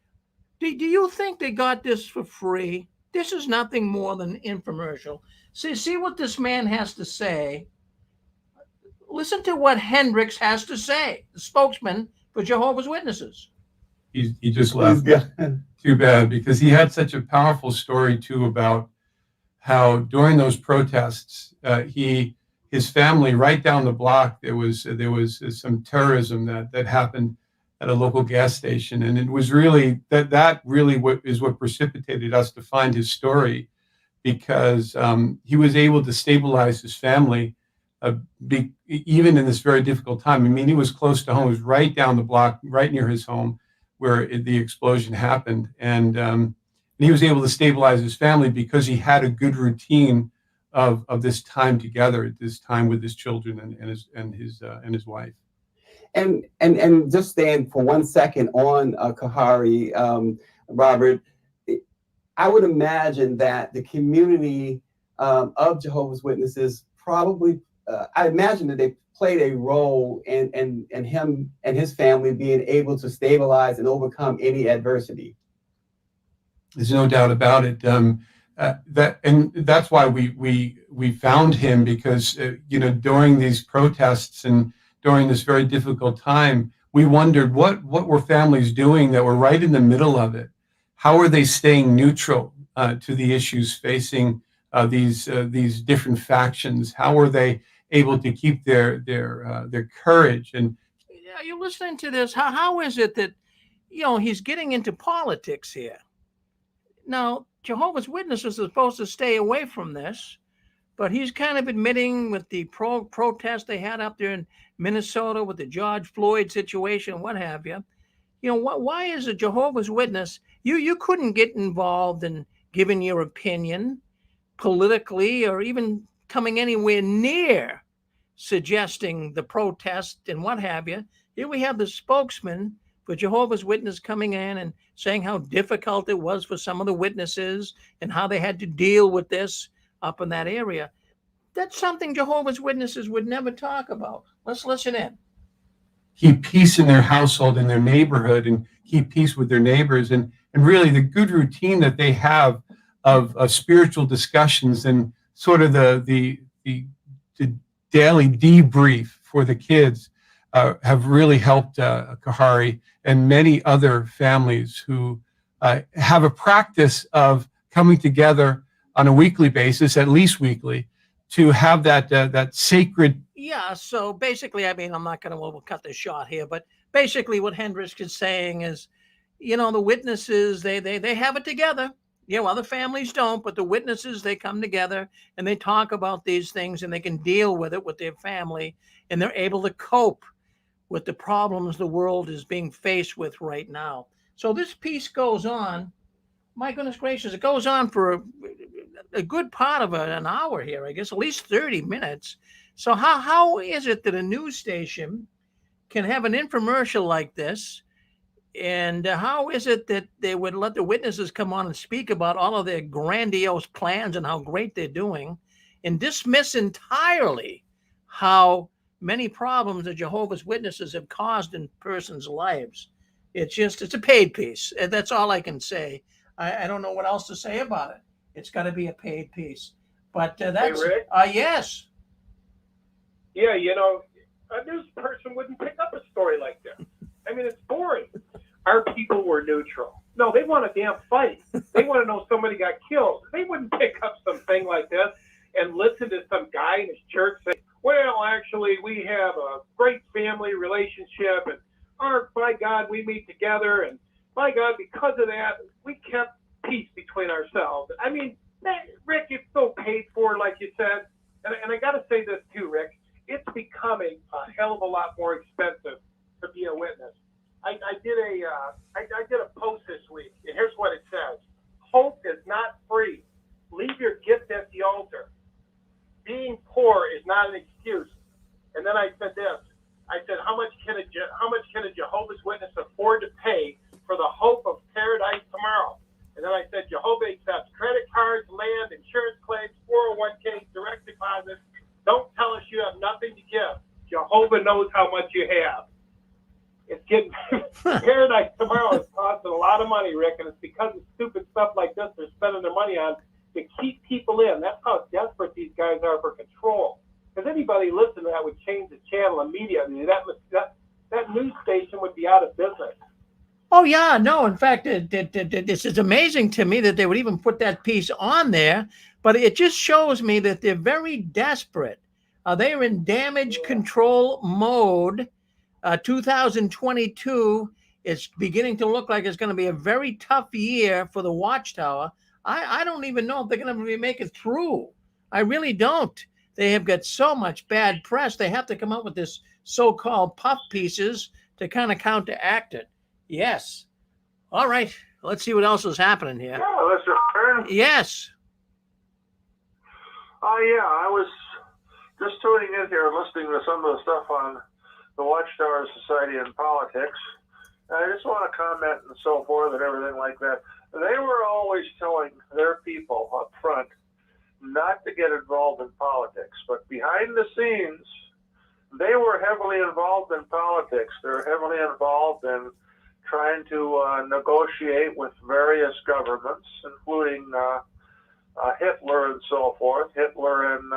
Speaker 1: you think they got this for free? This is nothing more than an infomercial. See what this man has to say. Listen to what Hendricks has to say, the spokesman for Jehovah's Witnesses.
Speaker 16: He just left. Too bad, because he had such a powerful story too about how during those protests, his family right down the block, there was some terrorism that happened at a local gas station, and it was really that really is what precipitated us to find his story, because he was able to stabilize his family. Even in this very difficult time. I mean, he was close to home. He was right down the block, right near his home, where the explosion happened, and he was able to stabilize his family because he had a good routine of this time together, this time with his children and his wife.
Speaker 15: And just staying for 1 second on Kahari, Robert, I would imagine that the community of Jehovah's Witnesses probably. I imagine that they played a role in him and his family being able to stabilize and overcome any adversity.
Speaker 16: There's no doubt about it. That's why we found him, because during these protests and during this very difficult time, we wondered what were families doing that were right in the middle of it. How are they staying neutral to the issues facing these different factions? How are they able to keep their courage? And
Speaker 1: yeah, you're listening to this. How is it that he's getting into politics here? Now, Jehovah's Witnesses are supposed to stay away from this, but he's kind of admitting with the protest they had up there in Minnesota with the George Floyd situation, what have you. Why is a Jehovah's Witness? You couldn't get involved in giving your opinion politically, or even coming anywhere near suggesting the protest and what have you. Here we have the spokesman for Jehovah's Witness coming in and saying how difficult it was for some of the witnesses and how they had to deal with this up in that area. That's something Jehovah's Witnesses would never talk about. Let's listen in.
Speaker 16: Keep peace in their household, in their neighborhood, and keep peace with their neighbors, and really the good routine that they have of spiritual discussions and sort of the daily debrief for the kids have really helped Kahari and many other families who have a practice of coming together on a weekly basis, at least weekly, to have that sacred.
Speaker 1: Yeah, so basically, I mean, I'm not going to, we'll cut this short here, but basically what Hendricks is saying is, the witnesses, they have it together. Other families don't, but the witnesses, they come together and they talk about these things and they can deal with it with their family, and they're able to cope with the problems the world is being faced with right now. So this piece goes on, my goodness gracious, it goes on for a good part of an hour here, I guess, at least 30 minutes. So how is it that a news station can have an infomercial like this? And how is it that they would let the witnesses come on and speak about all of their grandiose plans and how great they're doing, and dismiss entirely how many problems the Jehovah's Witnesses have caused in persons' lives? It's a paid piece. That's all I can say. I don't know what else to say about it. It's got to be a paid piece. But that's,
Speaker 3: hey, Rick?
Speaker 1: Yes.
Speaker 3: Yeah, a news person wouldn't pick up a story like this. I mean, it's boring. Our people were neutral. No, they want a damn fight. They want to know somebody got killed. They wouldn't pick up something like this and listen to some guy in his church say, well, actually, we have a great family relationship, and by God, we meet together, and by God, because of that, we kept peace between ourselves. I mean, Rick, it's so paid for, like you said. And I got to say this too, Rick. It's becoming a hell of a lot more expensive to be a witness. I did a post this week, and here's what it says: hope is not free. Leave your gift at the altar. Being poor is not an excuse. And then I said this. I said, how much can a Jehovah's Witness afford to pay for the hope of paradise tomorrow? And then I said, Jehovah accepts credit cards, land, insurance claims, 401k, direct deposits. Don't tell us you have nothing to give. Jehovah knows how much you have. It's getting paradise tomorrow is costing a lot of money, Rick, and it's because of stupid stuff like this they're spending their money on to keep people in. That's how desperate these guys are for control. Because anybody listening to that would change the channel immediately. That news station would be out of business.
Speaker 1: Oh, yeah, no. In fact, this is amazing to me that they would even put that piece on there. But it just shows me that they're very desperate. They are in damage control mode. 2022 is beginning to look like it's going to be a very tough year for the Watchtower. I don't even know if they're going to make it through. I really don't. They have got so much bad press. They have to come up with this so-called puff pieces to kind of counteract it. Yes. All right. Let's see what else is happening here.
Speaker 4: Yeah, Mr. Stern.
Speaker 1: Yes.
Speaker 4: Oh, yeah. I was just tuning in here, listening to some of the stuff on the Watchtower Society and politics. I just want to comment and so forth and everything like that. They were always telling their people up front not to get involved in politics, but behind the scenes, they were heavily involved in politics. They're heavily involved in trying to negotiate with various governments, including Hitler and so forth. Hitler and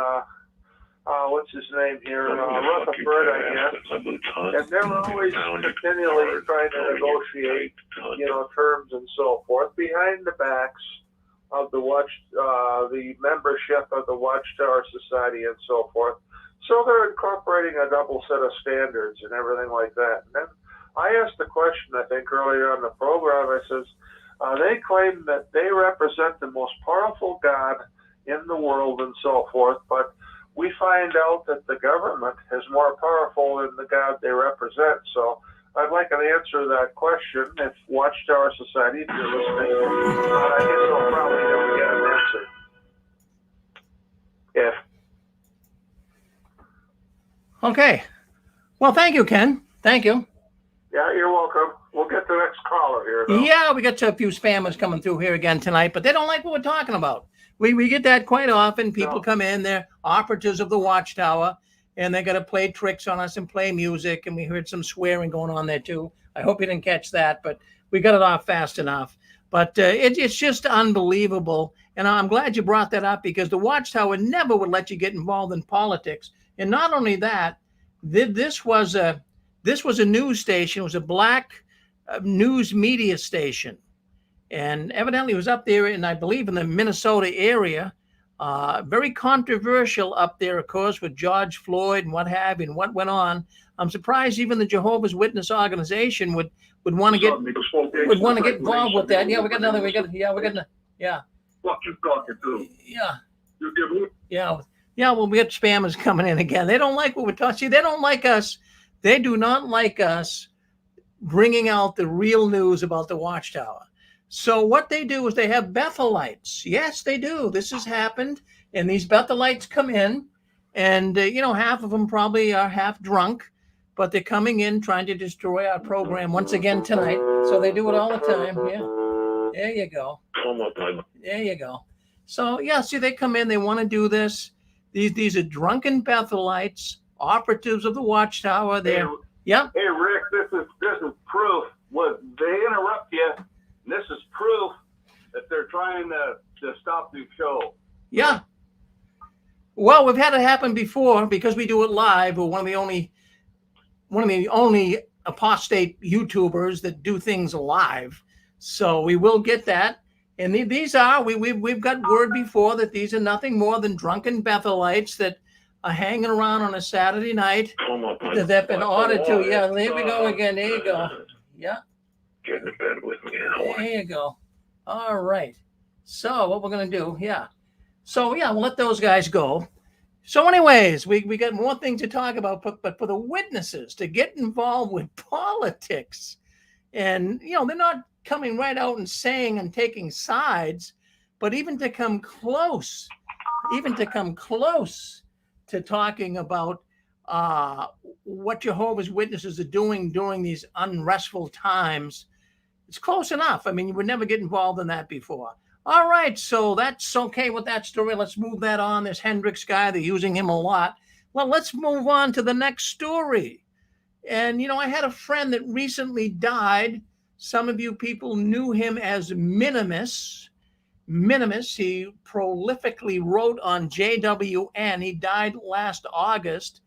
Speaker 4: what's his name here? Rutherford, I guess. And they were always continually trying to negotiate, terms and so forth behind the backs of the membership of the Watchtower Society and so forth. So they're incorporating a double set of standards and everything like that. And then I asked the question, I think, earlier on the program. I says, they claim that they represent the most powerful God in the world and so forth, but we find out that the government is more powerful than the God they represent. So I'd like an answer to that question. If Watchtower Society, if you're listening, I guess I'll probably never get an answer. If.
Speaker 1: Okay. Well, thank you, Ken. Thank you.
Speaker 4: Yeah, you're welcome. We'll get the next caller here, though.
Speaker 1: Yeah, we got a few spammers coming through here again tonight, but they don't like what we're talking about. We get that quite often. People come in, they're operatives of the Watchtower, and they're going to play tricks on us and play music, and we heard some swearing going on there, too. I hope you didn't catch that, but we got it off fast enough. But it's just unbelievable, and I'm glad you brought that up because the Watchtower never would let you get involved in politics. And not only that, this was a news station. It was a black news media station. And evidently it was up there in, I believe, in the Minnesota area. Very controversial up there, of course, with George Floyd and what have you and what went on. I'm surprised even the Jehovah's Witness organization would want to get involved with that. Yeah, we got another. Yeah.
Speaker 4: What you talking to?
Speaker 1: Yeah.
Speaker 4: You give me?
Speaker 1: Yeah. Yeah. Well, we got spammers coming in again. They don't like what we're talking. See, they don't like us. They do not like us bringing out the real news about the Watchtower. So what they do is they have Bethelites. Yes, they do. This has happened. And these Bethelites come in and, half of them probably are half drunk, but they're coming in trying to destroy our program once again tonight. So they do it all the time. Yeah. There you go. There you go. So, yeah, see, they come in. They want to do this. These are drunken Bethelites, operatives of the Watchtower. They're, yeah.
Speaker 4: Hey, Rick, this is proof. They interrupt you. This is proof that they're trying to stop the show.
Speaker 1: Yeah. Well, we've had it happen before because we do it live. We're one of the only apostate YouTubers that do things live. So we will get that. And these are, we've got word before that these are nothing more than drunken Bethelites that are hanging around on a Saturday night that they've been ordered to. Yeah, there we go again. There you go. Yeah.
Speaker 4: Get in bed with me.
Speaker 1: There you go. All right. So what we're going to do, yeah. So, yeah, we'll let those guys go. So anyways, we got more things to talk about, but for the witnesses to get involved with politics, and, they're not coming right out and saying and taking sides, but even to come close to talking about what Jehovah's Witnesses are doing during these unrestful times, it's close enough. I mean, you would never get involved in that before. All right, so that's okay with that story. Let's move that on. This Hendricks guy, they're using him a lot. Well, let's move on to the next story. And, I had a friend that recently died. Some of you people knew him as Minimus. Minimus, he prolifically wrote on JWN. He died last August.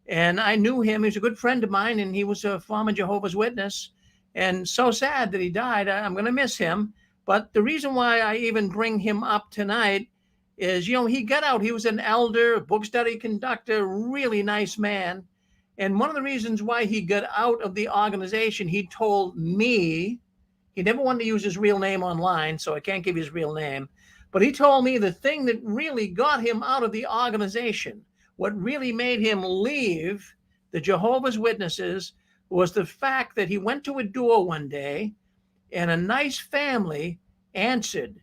Speaker 1: And I knew him. He was a good friend of mine, and he was a former Jehovah's Witness. And so sad that he died. I'm going to miss him. But the reason why I even bring him up tonight is, he got out. He was an elder, book study conductor, really nice man. And one of the reasons why he got out of the organization, he told me, he never wanted to use his real name online, so I can't give his real name. But he told me the thing that really got him out of the organization, what really made him leave the Jehovah's Witnesses, was the fact that he went to a door one day and a nice family answered.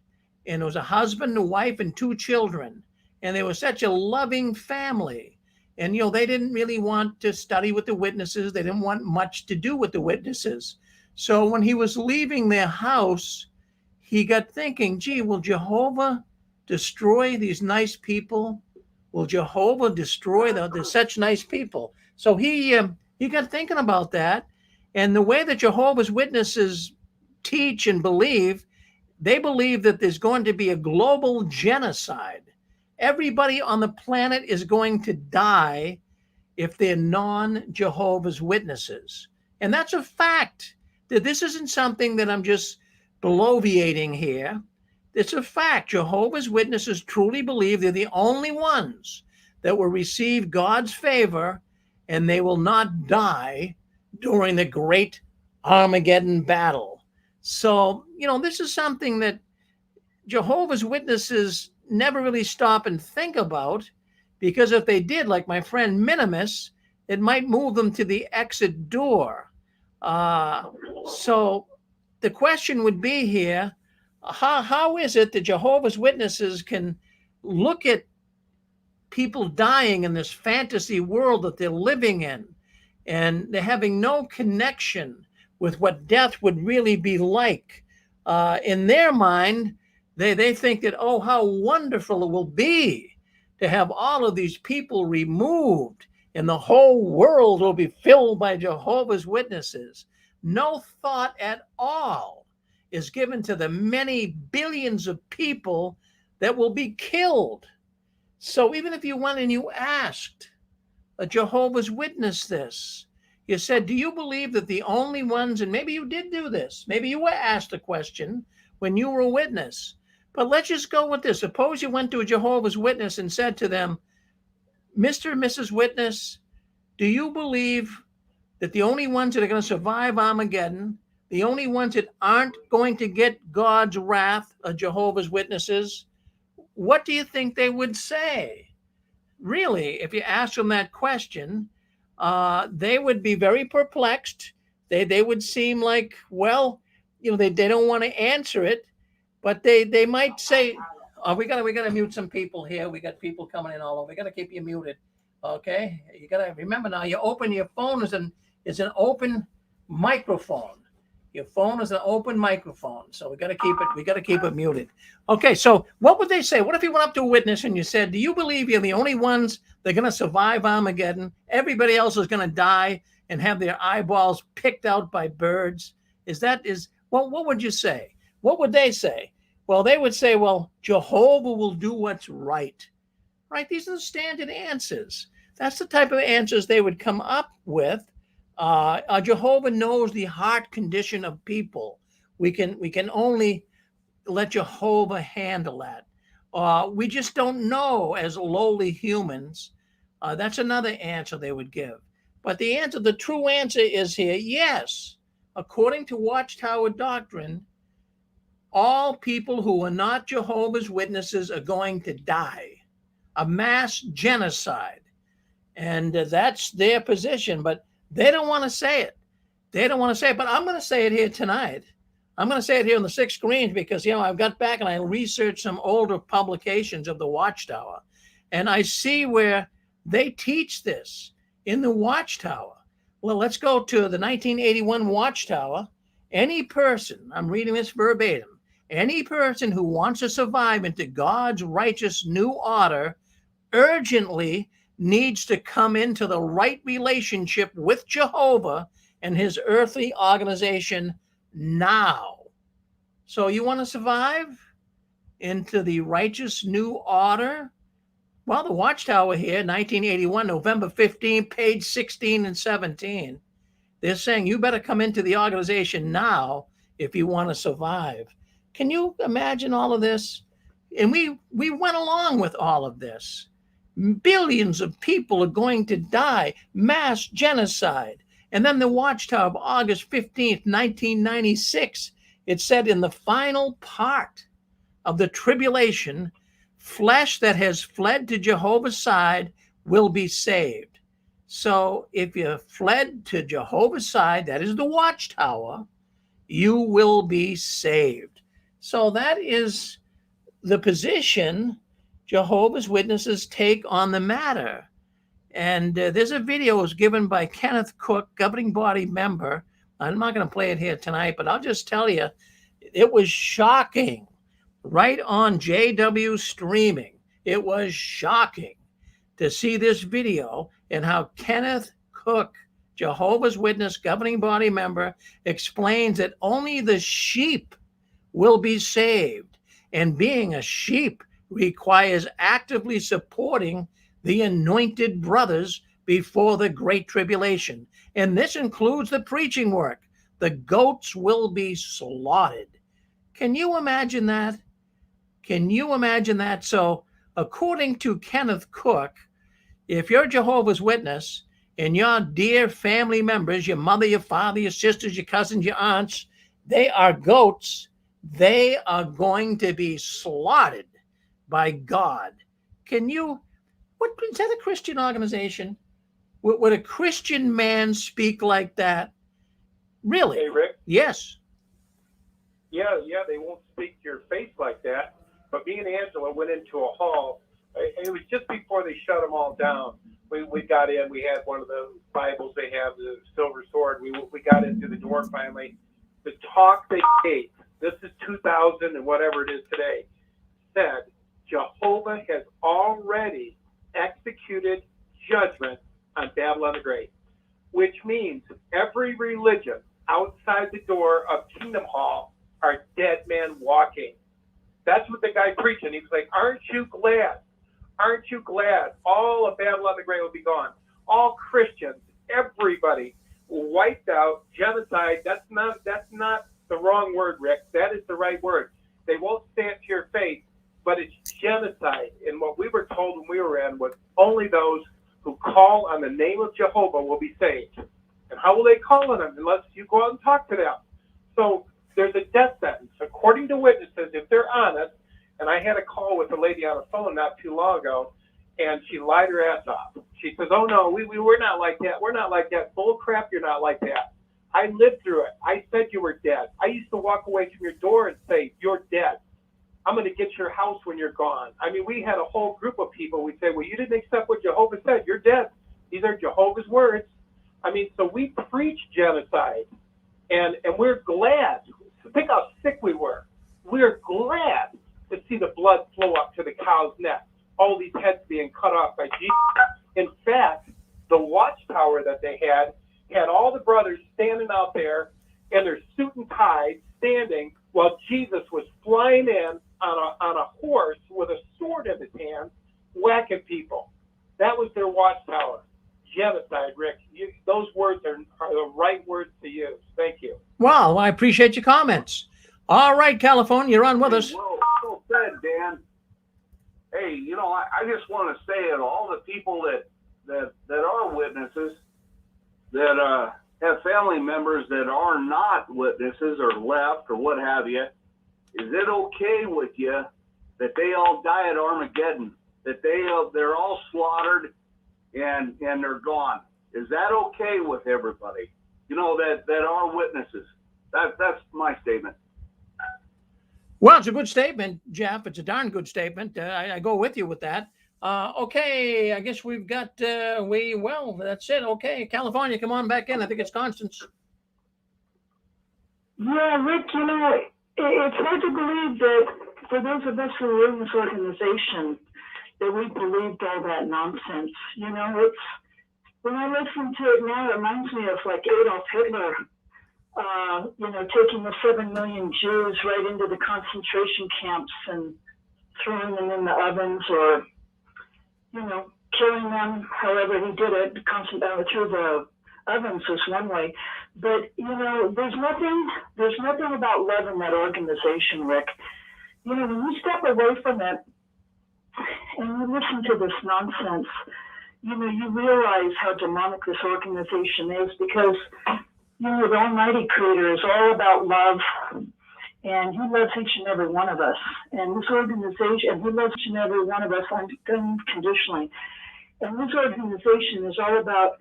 Speaker 1: And it was a husband, a wife, and 2 children. And they were such a loving family. And, they didn't really want to study with the witnesses. They didn't want much to do with the witnesses. So when he was leaving their house, he got thinking, gee, will Jehovah destroy these nice people? Will Jehovah destroy they're such nice people? So he got thinking about that. And the way that Jehovah's Witnesses teach and believe, they believe that there's going to be a global genocide. Everybody on the planet is going to die if they're non-Jehovah's Witnesses. And that's a fact. That this isn't something that I'm just bloviating here. It's a fact. Jehovah's Witnesses truly believe they're the only ones that will receive God's favor, and they will not die during the great Armageddon battle. So, this is something that Jehovah's Witnesses never really stop and think about, because if they did, like my friend Minimus, it might move them to the exit door. So the question would be here, how is it that Jehovah's Witnesses can look at people dying in this fantasy world that they're living in, and they're having no connection with what death would really be like? In their mind, they think that, oh, how wonderful it will be to have all of these people removed and the whole world will be filled by Jehovah's Witnesses. No thought at all is given to the many billions of people that will be killed. So even if you went and you asked a Jehovah's Witness this, you said, do you believe that the only ones, and maybe you did do this, maybe you were asked a question when you were a witness, but let's just go with this. Suppose you went to a Jehovah's Witness and said to them, Mr. and Mrs. Witness, do you believe that the only ones that are going to survive Armageddon, the only ones that aren't going to get God's wrath are Jehovah's Witnesses? What do you think they would say? Really, if you ask them that question, they would be very perplexed. They would seem like, well, they don't want to answer it, but they might say, oh, we gotta mute some people here. We got people coming in all over. We gotta keep you muted. Okay, you gotta remember now. You open your phone is an open microphone. Your phone is an open microphone, so we gotta keep it muted. Okay, so what would they say? What if you went up to a witness and you said, "Do you believe you're the only ones that are gonna survive Armageddon? Everybody else is gonna die and have their eyeballs picked out by birds?" What would you say? What would they say? Well, they would say, well, Jehovah will do what's right. Right? These are the standard answers. That's the type of answers they would come up with. Jehovah knows the heart condition of people. We can only let Jehovah handle that. We just don't know as lowly humans. That's another answer they would give. But the true answer is here, yes. According to Watchtower doctrine, all people who are not Jehovah's Witnesses are going to die. a mass genocide. And that's their position, but they don't want to say it. They don't want to say it, but I'm going to say it here tonight. I'm going to say it here on the 6 screens because, I've got back and I researched some older publications of the Watchtower, and I see where they teach this in the Watchtower. Well, let's go to the 1981 Watchtower. Any person, I'm reading this verbatim, any person who wants to survive into God's righteous new order urgently needs to come into the right relationship with Jehovah and his earthly organization now. So you want to survive into the righteous new order? Well, the Watchtower here, 1981, November 15, page 16 and 17. They're saying you better come into the organization now if you want to survive. Can you imagine all of this? And we went along with all of this. Billions of people are going to die, mass genocide. And then the Watchtower of August 15th, 1996, it said in the final part of the tribulation, flesh that has fled to Jehovah's side will be saved. So if you fled to Jehovah's side, that is the Watchtower, you will be saved. So that is the position Jehovah's Witnesses take on the matter. And there's a video was given by Kenneth Cook, governing body member. I'm not going to play it here tonight, but I'll just tell you, it was shocking. Right on JW streaming, it was shocking to see this video and how Kenneth Cook, Jehovah's Witness governing body member, explains that only the sheep will be saved. And being a sheep requires actively supporting the anointed brothers before the Great Tribulation. And this includes the preaching work. The goats will be slaughtered. Can you imagine that? Can you imagine that? So, according to Kenneth Cook, if you're Jehovah's Witness and your dear family members, your mother, your father, your sisters, your cousins, your aunts, they are goats, they are going to be slaughtered by God. Can you, what is that a Christian organization? Would a Christian man speak like that? Really?
Speaker 3: Hey, Rick?
Speaker 1: Yes.
Speaker 3: Yeah, they won't speak to your face like that. But me and Angela went into a hall. It was just before they shut them all down. We got in. We had one of the Bibles they have, the Silver Sword. We got into the door finally. The talk they gave, this is 2000 and whatever it is today, said Jehovah has already executed judgment on Babylon the Great, which means every religion outside the door of Kingdom Hall are dead men walking. That's what the guy preaching. He was like, aren't you glad? Aren't you glad all of Babylon the Great will be gone? All Christians, everybody wiped out, genocide. That's not the wrong word, Rick. That is the right word. They won't say it to your face, but it's genocide. And what we were told when we were in was only those who call on the name of Jehovah will be saved. And how will they call on him unless you go out and talk to them? So there's a death sentence. According to witnesses, if they're honest, and I had a call with a lady on the phone not too long ago, and she lied her ass off. She says, oh, no, we're not like that. We're not like that. Bull crap, you're not like that. I lived through it. I said you were dead. I used to walk away from your door and say, you're dead. I'm going to get your house when you're gone. I mean, we had a whole group of people. We'd say, well, you didn't accept what Jehovah said. You're dead. These are Jehovah's words. I mean, so we preach genocide, and we're glad. Think how sick we were. We're glad to see the blood flow up to the cow's neck. All these heads being cut off by Jesus. In fact, the Watchtower that they had all the brothers standing out there in their suit and tie, standing while Jesus was flying in on a horse with a sword in his hand, whacking people. That was their Watchtower. Genocide, Rick. Those words are the right words to use. Thank you.
Speaker 1: Well, I appreciate your comments. All right, California, you're on with us.
Speaker 17: Well said, Dan. Hey, I just want to say to all the people that are witnesses, that have family members that are not witnesses or left or what have you, is it okay with you that they all die at Armageddon? that they're all slaughtered and they're gone. Is that okay with everybody? You know, that are witnesses. That's my statement.
Speaker 1: Well, it's a good statement, Jeff. It's a darn good statement. I go with you with that. Okay, I guess we've got, that's it. Okay, California, come on back in. I think it's Constance.
Speaker 10: Yeah, Rick, you know, it's hard to believe that for those of us who were in this organization, that we believed all that nonsense. You know, when I listen to it now, it reminds me of like Adolf Hitler, you know, taking the 7 million Jews right into the concentration camps and throwing them in the ovens, or, you know, killing them however he did it, through the ovens was one way. But, you know, there's nothing about love in that organization, Rick. You know, when you step away from it and you listen to this nonsense, you know, you realize how demonic this organization is, because, you know, the Almighty Creator is all about love, and He loves each and every one of us. And this organization, He loves each and every one of us unconditionally. And this organization is all about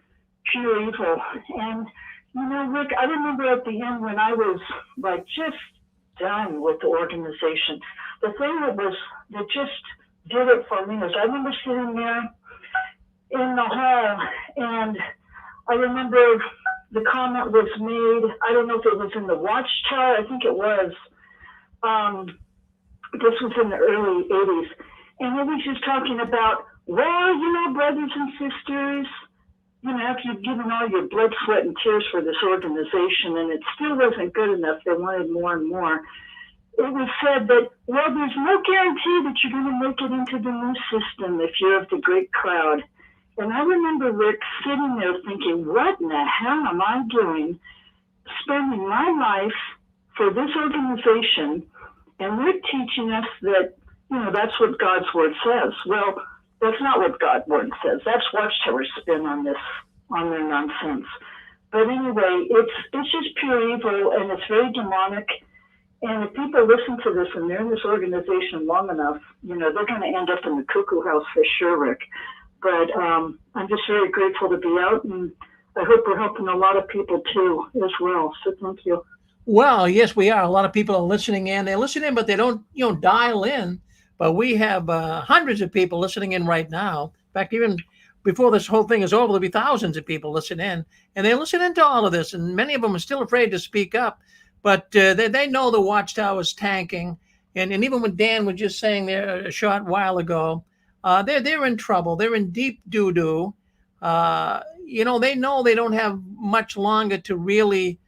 Speaker 10: pure evil. And, you know, Rick, I remember at the end when I was like just done with the organization, the thing that just did it for me is I remember sitting there in the hall, and I remember the comment was made, I don't know if it was in the Watchtower, I think it was. This was in the early 80s. And it was just talking about, well, you know, brothers and sisters, you know, after you've given all your blood, sweat, and tears for this organization, and it still wasn't good enough, they wanted more and more. It was said that, well, there's no guarantee that you're going to make it into the new system if you're of the great crowd. And I remember Rick sitting there thinking, what in the hell am I doing, spending my life for this organization, and they're teaching us that, you know, that's what God's word says. Well, that's not what God's word says. That's Watchtower's spin on their nonsense. But anyway, it's just pure evil, and it's very demonic. And if people listen to this and they're in this organization long enough, you know, they're going to end up in the cuckoo house for sure, Rick. But I'm just very grateful to be out, and I hope we're helping a lot of people too as well. So thank you.
Speaker 1: Well, yes, we are. A lot of people are listening in. They listen in, but they don't, you know, dial in. But we have hundreds of people listening in right now. In fact, even before this whole thing is over, there'll be thousands of people listening in, and they listen into all of this. And many of them are still afraid to speak up, but they know the Watchtower is tanking. And even what Dan was just saying there a short while ago, they're in trouble. They're in deep doo-doo. You know they don't have much longer to really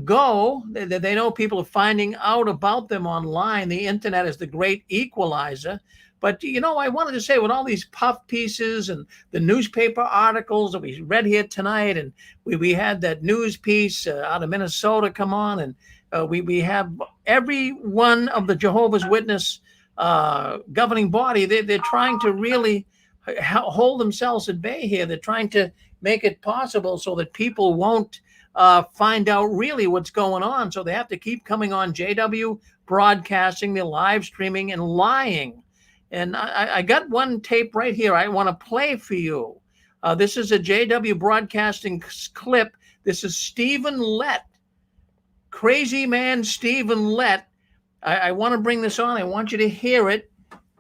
Speaker 1: go. They know people are finding out about them online. The internet is the great equalizer. But, you know, I wanted to say with all these puff pieces and the newspaper articles that we read here tonight, and we had that news piece out of Minnesota come on, and we have every one of the Jehovah's Witness governing body. They're trying to really hold themselves at bay here. They're trying to make it possible so that people won't find out really what's going on. So they have to keep coming on JW broadcasting, they're live streaming and lying. And I got one tape right here I want to play for you. This is a JW broadcasting clip. This is Stephen Lett, crazy man Stephen Lett. I want to bring this on. I want you to hear it.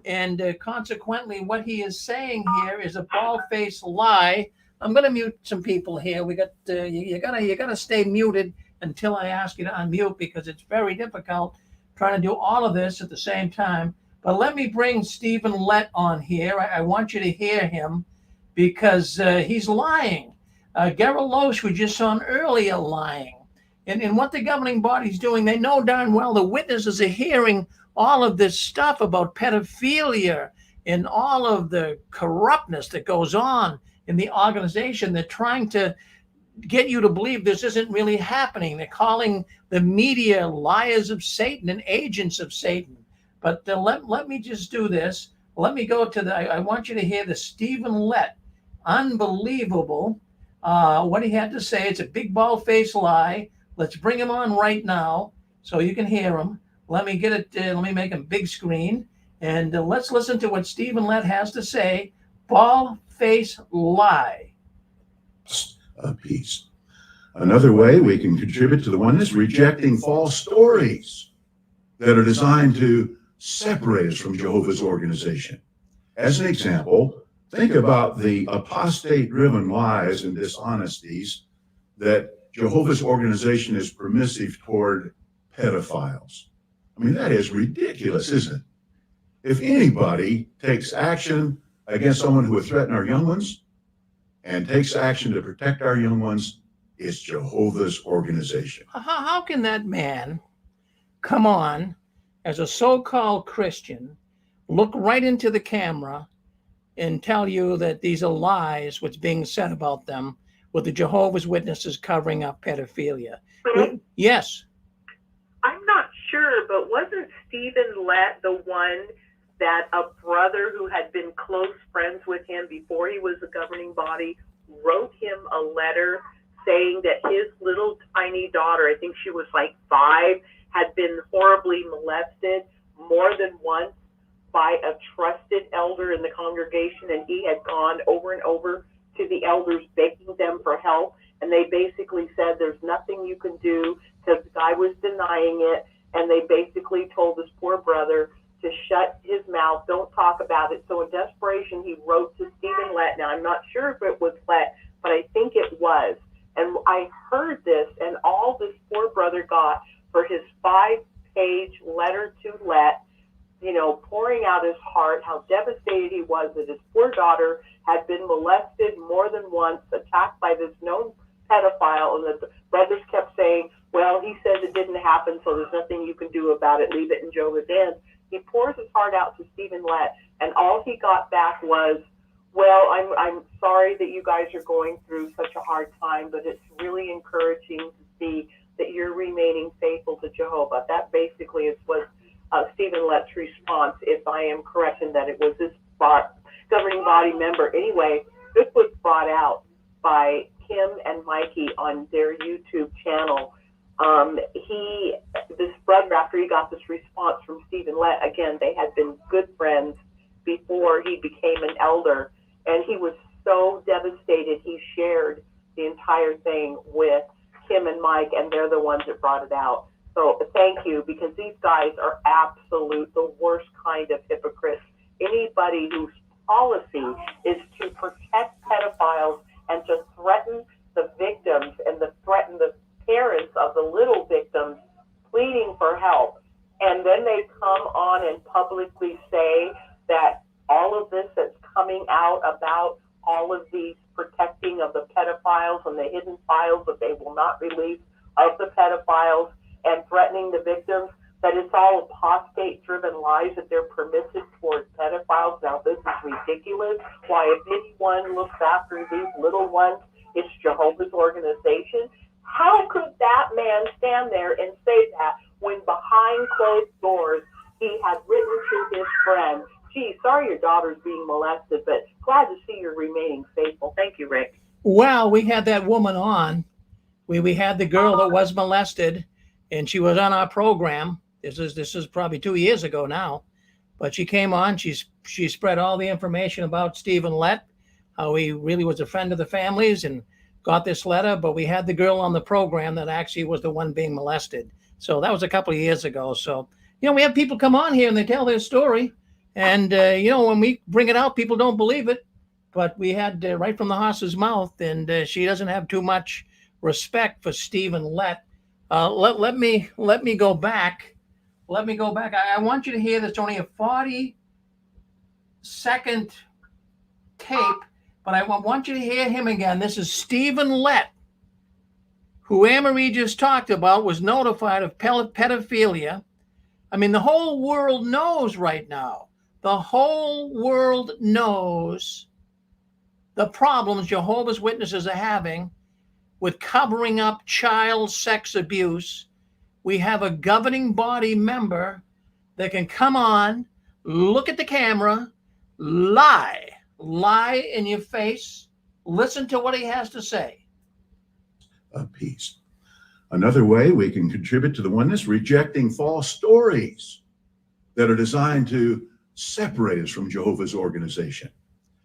Speaker 1: And consequently, what he is saying here is a bald-faced lie. I'm going to mute some people here. We got you gotta stay muted until I ask you to unmute, because it's very difficult trying to do all of this at the same time. But let me bring Stephen Lett on here. I want you to hear him, because he's lying. Gerald Loesch, we just saw earlier, lying. And what the governing body's doing, they know darn well the witnesses are hearing all of this stuff about pedophilia and all of the corruptness that goes on in the organization. They're trying to get you to believe this isn't really happening. They're calling the media liars of Satan and agents of Satan. But let me just do this. Let me go to I want you to hear the Stephen Lett. Unbelievable what he had to say. It's a big bald-faced lie. Let's bring him on right now so you can hear him. Let me get it. Let me make him big screen. And let's listen to what Stephen Lett has to say. Bald-faced lie.
Speaker 18: A piece. Another way we can contribute to the oneness, rejecting false stories that are designed to separate us from Jehovah's organization. As an example, think about the apostate-driven lies and dishonesties that Jehovah's organization is permissive toward pedophiles. I mean, that is ridiculous, isn't it? If anybody takes action against someone who would threaten our young ones and takes action to protect our young ones, it's Jehovah's organization.
Speaker 1: How can that man come on as a so-called Christian, look right into the camera and tell you that these are lies, what's being said about them, with the Jehovah's Witnesses covering up pedophilia? Yes.
Speaker 5: I'm not sure, but wasn't Stephen Lett the one that a brother who had been close friends with him before he was a governing body wrote him a letter saying that his little tiny daughter, I think she was like 5, had been horribly molested more than once by a trusted elder in the congregation, and he had gone over and over to the elders begging them for help, and they basically said there's nothing you can do because the guy was denying it, and they basically told this poor brother to shut his mouth, don't talk about it. So in desperation, he wrote to Stephen Lett. Now, I'm not sure if it was Lett, but I think it was. And I heard this, and all this poor brother got for his 5-page letter to Lett, you know, pouring out his heart, how devastated he was that his poor daughter had been molested more than once, attacked by this known pedophile, and the brothers kept saying, well, he says it didn't happen, so there's nothing you can do about it, leave it in Jehovah's hands. He pours his heart out to Stephen Lett, and all he got back was, well, I'm sorry that you guys are going through such a hard time, but it's really encouraging to see that you're remaining faithful to Jehovah. That basically was Stephen Lett's response, if I am correct in that it was this governing body member. Anyway, this was brought out by Kim and Mikey on their YouTube channel. This brother, after he got this response from Stephen Lett, again, they had been good friends before he became an elder, and he was so devastated, he shared the entire thing with Kim and Mike, and they're the ones that brought it out. So thank you, because these guys are the worst kind of hypocrites. Anybody whose policy is to protect pedophiles and to threaten the victims and to threaten the parents of the little victims pleading for help, and then they come on and publicly say that all of this that's coming out about all of these protecting of the pedophiles and the hidden files that they will not release of the pedophiles and threatening the victims, that it's all apostate-driven lies, that they're permissive towards pedophiles. Now, this is ridiculous. Why, if anyone looks after these little ones, it's Jehovah's organization. How could that man stand there and say that when behind closed doors he had written to his friend, gee, sorry your daughter's being molested, but glad to see you're remaining faithful. Thank you, Rick.
Speaker 1: Well, we had that woman on. We had the girl that was molested, and she was on our program. This is probably 2 years ago now, but she came on. She spread all the information about Stephen Lett, how he really was a friend of the families, and got this letter. But we had the girl on the program that actually was the one being molested. So that was a couple of years ago. So, you know, we have people come on here and they tell their story. And, you know, when we bring it out, people don't believe it. But we had right from the horse's mouth, and she doesn't have too much respect for Stephen Lett. Let me go back. Let me go back. I want you to hear this. Only a 40-second tape, but I want you to hear him again. This is Stephen Lett, who Anne-Marie just talked about, was notified of pedophilia. I mean, the whole world knows right now. The whole world knows the problems Jehovah's Witnesses are having with covering up child sex abuse. We have a governing body member that can come on, look at the camera, lie in your face, listen to what he has to say.
Speaker 18: A piece. Another way we can contribute to the oneness, rejecting false stories that are designed to separate us from Jehovah's organization.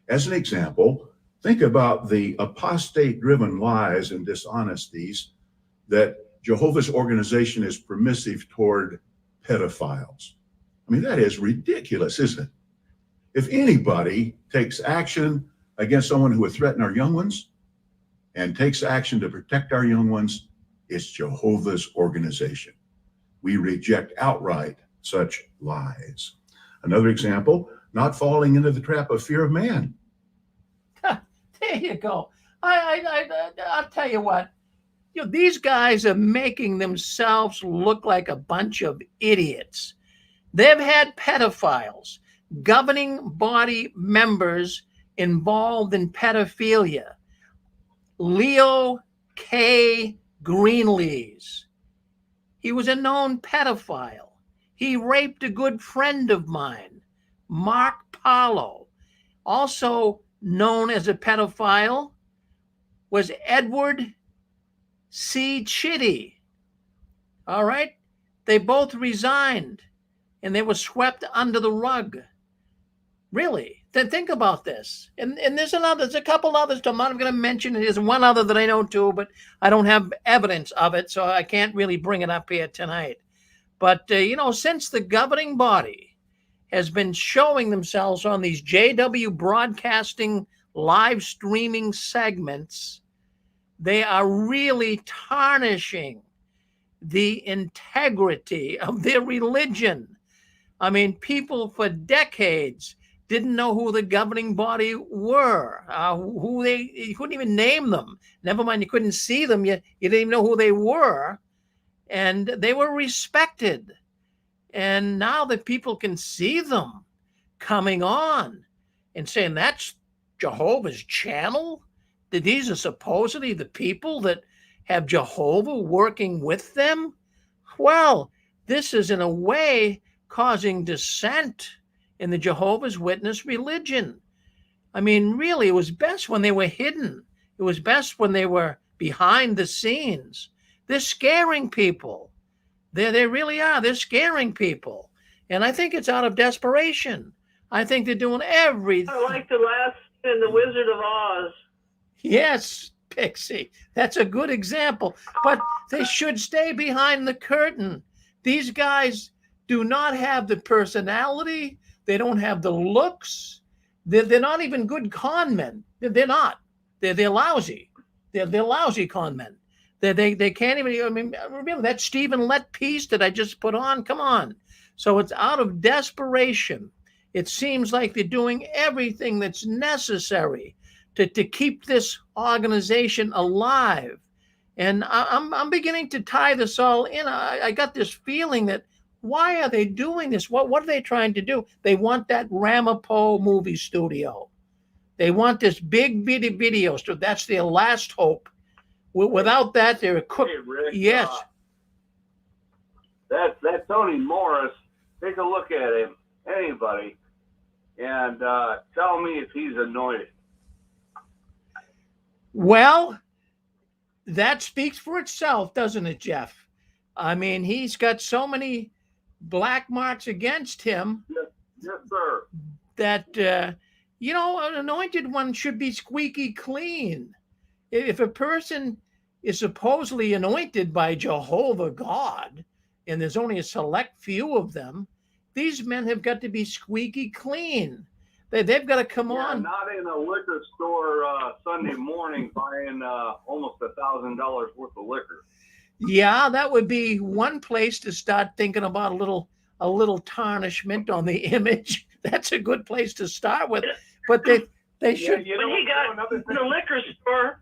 Speaker 18: As an example, think about the apostate-driven lies and dishonesties that Jehovah's organization is permissive toward pedophiles. I mean, that is ridiculous, isn't it? If anybody takes action against someone who would threaten our young ones and takes action to protect our young ones, it's Jehovah's organization. We reject outright such lies. Another example, not falling into the trap of fear of man.
Speaker 1: There you go. I'll tell you what. You know, these guys are making themselves look like a bunch of idiots. They've had pedophiles, governing body members involved in pedophilia. Leo K. Greenlees. He was a known pedophile. He raped a good friend of mine, Mark Paulo. Also known as a pedophile was Edward C. Chitty. All right? They both resigned and they were swept under the rug. Really? Then think about this. And there's a couple others I'm not going to mention. There's one other that I know too, but I don't have evidence of it, so I can't really bring it up here tonight. But, since the governing body has been showing themselves on these JW broadcasting live streaming segments, they are really tarnishing the integrity of their religion. I mean, people for decades didn't know who the governing body were, you couldn't even name them. Never mind, you couldn't see them. You didn't even know who they were. And they were respected. And now that people can see them coming on and saying that's Jehovah's channel, that these are supposedly the people that have Jehovah working with them, well, this is in a way causing dissent in the Jehovah's Witness religion. I mean, really, it was best when they were hidden. It was best when they were behind the scenes. They're scaring people. They really are. They're scaring people. And I think it's out of desperation. I think they're doing everything.
Speaker 13: I like the last in The Wizard of Oz.
Speaker 1: Yes, Pixie. That's a good example. But they should stay behind the curtain. These guys do not have the personality. They don't have the looks. They're not even good con men. They're not. They're lousy. They're lousy con men. They can't even, I mean, remember that Stephen Lett piece that I just put on? Come on. So it's out of desperation. It seems like they're doing everything that's necessary to keep this organization alive. And I'm beginning to tie this all in. I got this feeling that why are they doing this? What are they trying to do? They want that Ramapo movie studio. They want this big video. So that's their last hope. Without that, they're cooked.
Speaker 17: Hey, Rick,
Speaker 1: yes.
Speaker 17: That Tony Morris, take a look at him, anybody, and tell me if he's anointed.
Speaker 1: Well, that speaks for itself, doesn't it, Jeff? I mean, he's got so many black marks against him.
Speaker 17: Yes, sir.
Speaker 1: That, an anointed one should be squeaky clean. If a person is supposedly anointed by Jehovah God, and there's only a select few of them, these men have got to be squeaky clean. They've got to come on.
Speaker 17: Not in a liquor store Sunday morning buying almost $1,000 worth of liquor.
Speaker 1: Yeah, that would be one place to start thinking about a little tarnishment on the image. That's a good place to start with. But they should.
Speaker 13: When he got in the liquor store,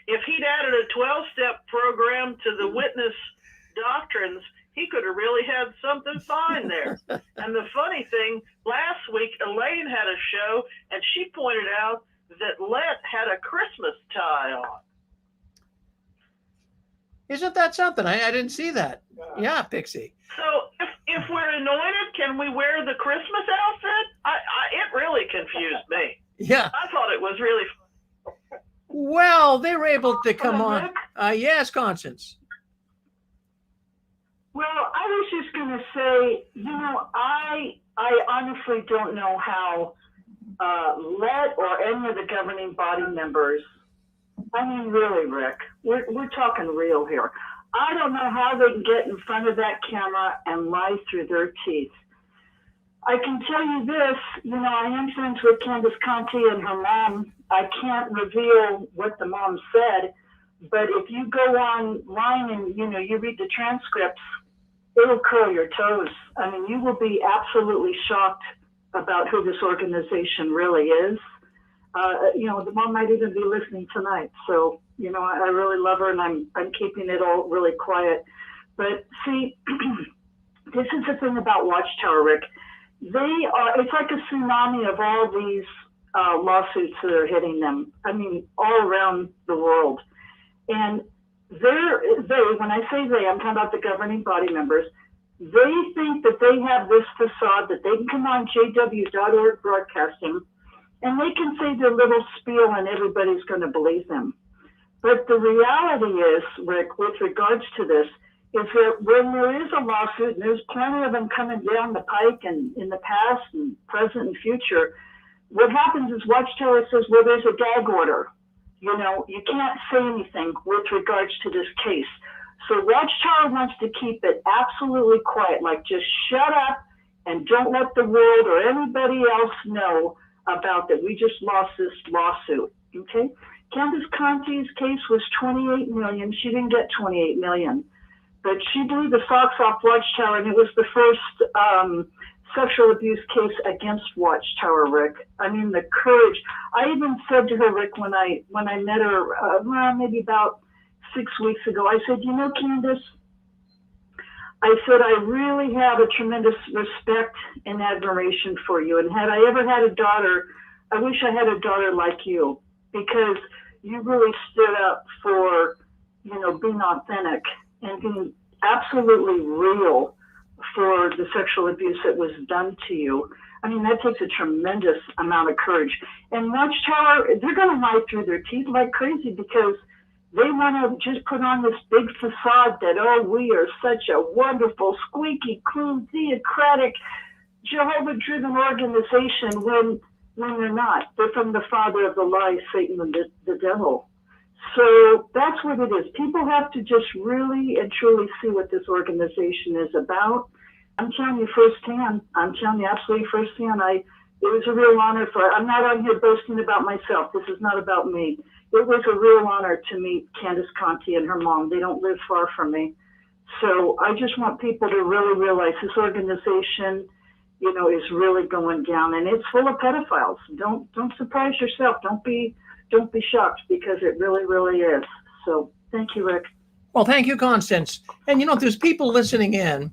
Speaker 13: if he'd added a 12-step program to the witness doctrines, he could have really had something fine there. And the funny thing, last week, Elaine had a show, and she pointed out that Lett had a Christmas tie on.
Speaker 1: Isn't that something? I didn't see that. Yeah, Pixie.
Speaker 13: So if we're anointed, can we wear the Christmas outfit? It really confused me.
Speaker 1: Yeah.
Speaker 13: I thought it was really fun.
Speaker 1: Well, they were able to come on. Yes, Constance.
Speaker 10: Well, I was just going to say, I honestly honestly don't know how Let or any of the governing body members, I mean, really, Rick, we're talking real here. I don't know how they can get in front of that camera and lie through their teeth. I can tell you this, you know, I am friends with Candace Conti and her mom. I can't reveal what the mom said, but if you go online and, you know, you read the transcripts, it'll curl your toes. I mean, you will be absolutely shocked about who this organization really is. You know, the mom might even be listening tonight. So, you know, I really love her, and I'm keeping it all really quiet. But see, this is the thing about Watchtower, Rick. It's like a tsunami of all these lawsuits that are hitting them. I mean, all around the world. And when I say they, I'm talking about the governing body members, they think that they have this facade that they can come on JW.org broadcasting and they can say their little spiel and everybody's going to believe them. But the reality is, Rick, with regards to this, is that when there is a lawsuit, and there's plenty of them coming down the pike and in the past and present and future, what happens is Watchtower says, well, there's a gag order. You know, you can't say anything with regards to this case. So Watchtower wants to keep it absolutely quiet, like just shut up and don't let the world or anybody else know about that. We just lost this lawsuit, okay? Candace Conti's case was $28 million. She didn't get $28 million. But she blew the socks off Watchtower, and it was the first sexual abuse case against Watchtower, Rick. I mean, the courage. I even said to her, Rick, when I met her, maybe about 6 weeks ago, I said, you know, Candace, I said, I really have a tremendous respect and admiration for you. And had I ever had a daughter, I wish I had a daughter like you, because you really stood up for, you know, being authentic and being absolutely real for the sexual abuse that was done to you. I mean, that takes a tremendous amount of courage. And Watchtower, they're going to lie through their teeth like crazy because they want to just put on this big facade that, oh, we are such a wonderful, squeaky, clean, theocratic, Jehovah-driven organization when they're not. They're from the father of the lie, Satan and the devil. So that's what it is. People have to just really and truly see what this organization is about. I'm telling you firsthand. I'm telling you absolutely firsthand. It was a real honor I'm not on here boasting about myself. This is not about me. It was a real honor to meet Candace Conti and her mom. They don't live far from me. So I just want people to really realize this organization, you know, is really going down, and it's full of pedophiles. Don't surprise yourself. Don't be shocked, because it really, really is. So thank you, Rick.
Speaker 1: Well, thank you, Constance. And, you know, there's people listening in,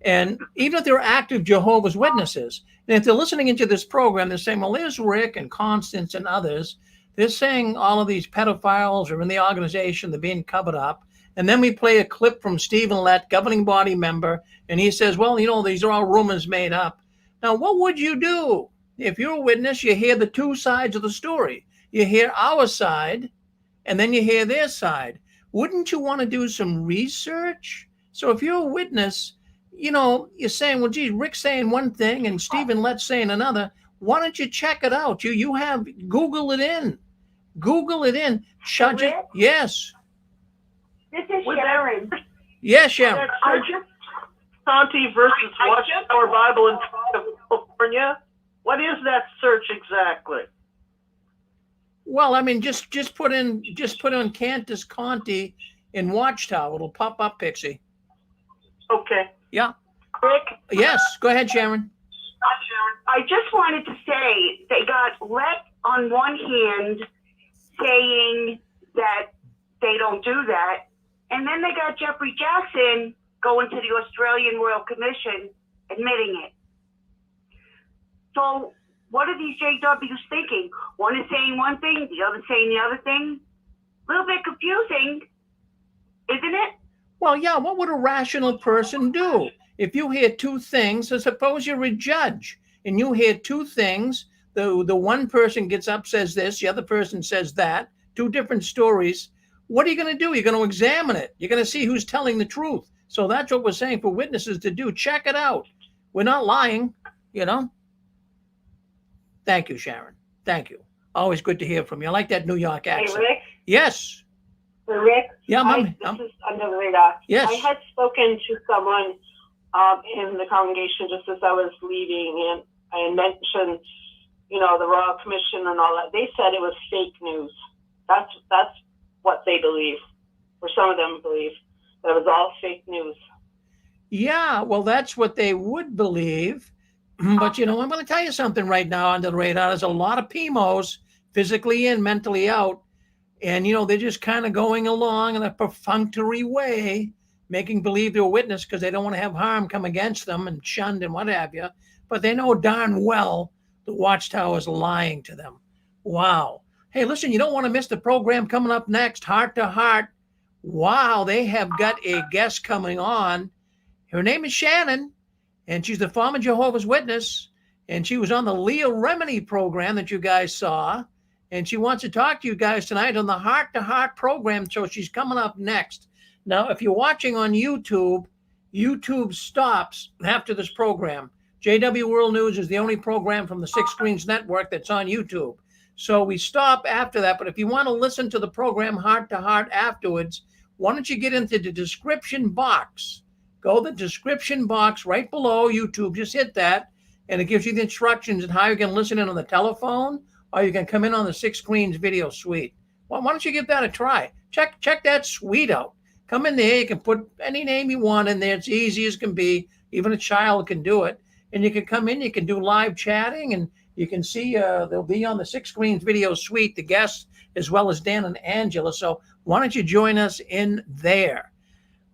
Speaker 1: and even if they're active Jehovah's Witnesses, and if they're listening into this program, they're saying, well, there's Rick and Constance and others. They're saying all of these pedophiles are in the organization, they're being covered up. And then we play a clip from Stephen Lett, governing body member, and he says, well, you know, these are all rumors made up. Now, what would you do? If you're a witness, you hear the two sides of the story. You hear our side, and then you hear their side. Wouldn't you want to do some research? So if you're a witness, you know, you're saying, well, geez, Rick's saying one thing and Stephen Lett's saying another. Why don't you check it out? You have, Google it in. Google it in. Shut it. Yes.
Speaker 12: This is Sharon.
Speaker 1: Yes, Sharon.
Speaker 13: Conti versus Watchtower Bible in California. What is that search exactly?
Speaker 1: Well, I mean, just put in Candace Conti in Watchtower. It'll pop up, Pixie.
Speaker 13: Okay.
Speaker 1: Yeah.
Speaker 12: Rick?
Speaker 1: Yes. Go ahead, Sharon.
Speaker 12: I just wanted to say they got Let on one hand saying that they don't do that, and then they got Jeffrey Jackson going to the Australian Royal Commission admitting it. So what are these JWs thinking? One is saying one thing, the other saying the other thing. A little bit confusing, isn't it?
Speaker 1: Well, yeah, what would a rational person do? If you hear two things, so suppose you're a judge and you hear two things, the one person gets up, says this, the other person says that, two different stories. What are you going to do? You're going to examine it. You're going to see who's telling the truth. So that's what we're saying for witnesses to do. Check it out. We're not lying, you know. Thank you, Sharon. Thank you. Always good to hear from you. I like that New York accent.
Speaker 19: Hey, Rick.
Speaker 1: Yes.
Speaker 19: Rick.
Speaker 1: Yeah,
Speaker 19: This is under the radar.
Speaker 1: Yes.
Speaker 19: I had spoken to someone in the congregation just as I was leaving, and I mentioned, the Royal Commission and all that. They said it was fake news. That's what they believe, or some of them believe, that it was all fake news.
Speaker 1: Yeah, well, that's what they would believe. But, I'm going to tell you something right now under the radar. There's a lot of PMOs, physically in, mentally out. And, they're just kind of going along in a perfunctory way, making believe they're a witness because they don't want to have harm come against them and shunned and what have you. But they know darn well the Watchtower is lying to them. Wow. Hey, listen, you don't want to miss the program coming up next, Heart to Heart. Wow, they have got a guest coming on. Her name is Shannon, and she's the former Jehovah's Witness, and she was on the Leah Remini program that you guys saw, and she wants to talk to you guys tonight on the Heart to Heart program, so she's coming up next. Now, if you're watching on YouTube, YouTube stops after this program. JW World News is the only program from the Six Screens Network that's on YouTube. So we stop after that, but if you want to listen to the program Heart to Heart afterwards, why don't you get into the description box? Go to the description box right below YouTube. Just hit that, and it gives you the instructions on how you can listen in on the telephone, or you can come in on the Six Screens video suite. Well, why don't you give that a try? Check that suite out. Come in there. You can put any name you want in there. It's easy as can be. Even a child can do it. And you can come in. You can do live chatting, and you can see they'll be on the Six Screens video suite, the guests, as well as Dan and Angela. So why don't you join us in there?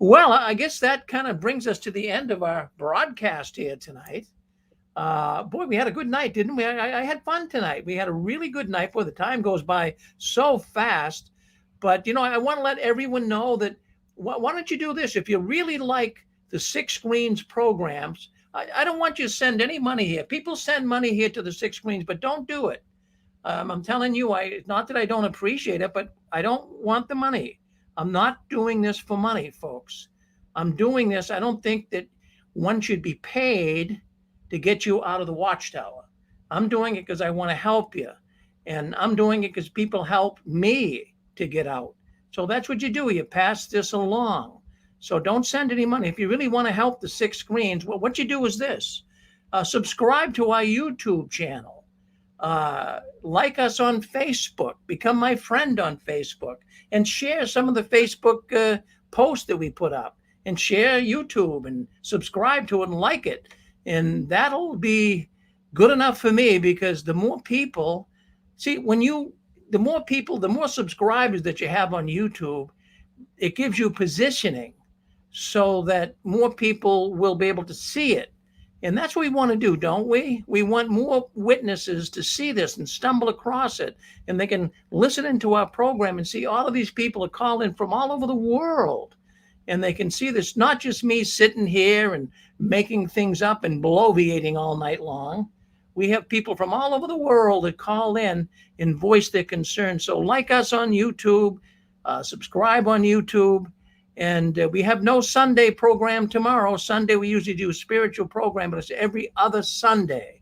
Speaker 1: Well, I guess that kind of brings us to the end of our broadcast here tonight. Boy, we had a good night, didn't we? I had fun tonight. We had a really good night. Boy, the time goes by so fast. But, I want to let everyone know that why don't you do this? If you really like the Six Screens programs, I don't want you to send any money here. People send money here to the Six Screens, but don't do it. I'm telling you, not that I don't appreciate it, but I don't want the money. I'm not doing this for money, folks. I'm doing this. I don't think that one should be paid to get you out of the Watchtower. I'm doing it because I want to help you. And I'm doing it because people help me to get out. So that's what you do. You pass this along. So don't send any money. If you really want to help the Six Screens, well, what you do is this. Subscribe to our YouTube channel. Like us on Facebook. Become my friend on Facebook. And share some of the Facebook posts that we put up. And share YouTube and subscribe to it and like it. And that'll be good enough for me, because the more people, see, the more subscribers that you have on YouTube, it gives you positioning so that more people will be able to see it. And that's what we want to do, don't we? We want more witnesses to see this and stumble across it. And they can listen into our program and see all of these people are calling from all over the world. And they can see this, not just me sitting here and making things up and bloviating all night long. We have people from all over the world that call in and voice their concerns. So like us on YouTube, subscribe on YouTube. And we have no Sunday program tomorrow. Sunday, we usually do a spiritual program, but it's every other Sunday.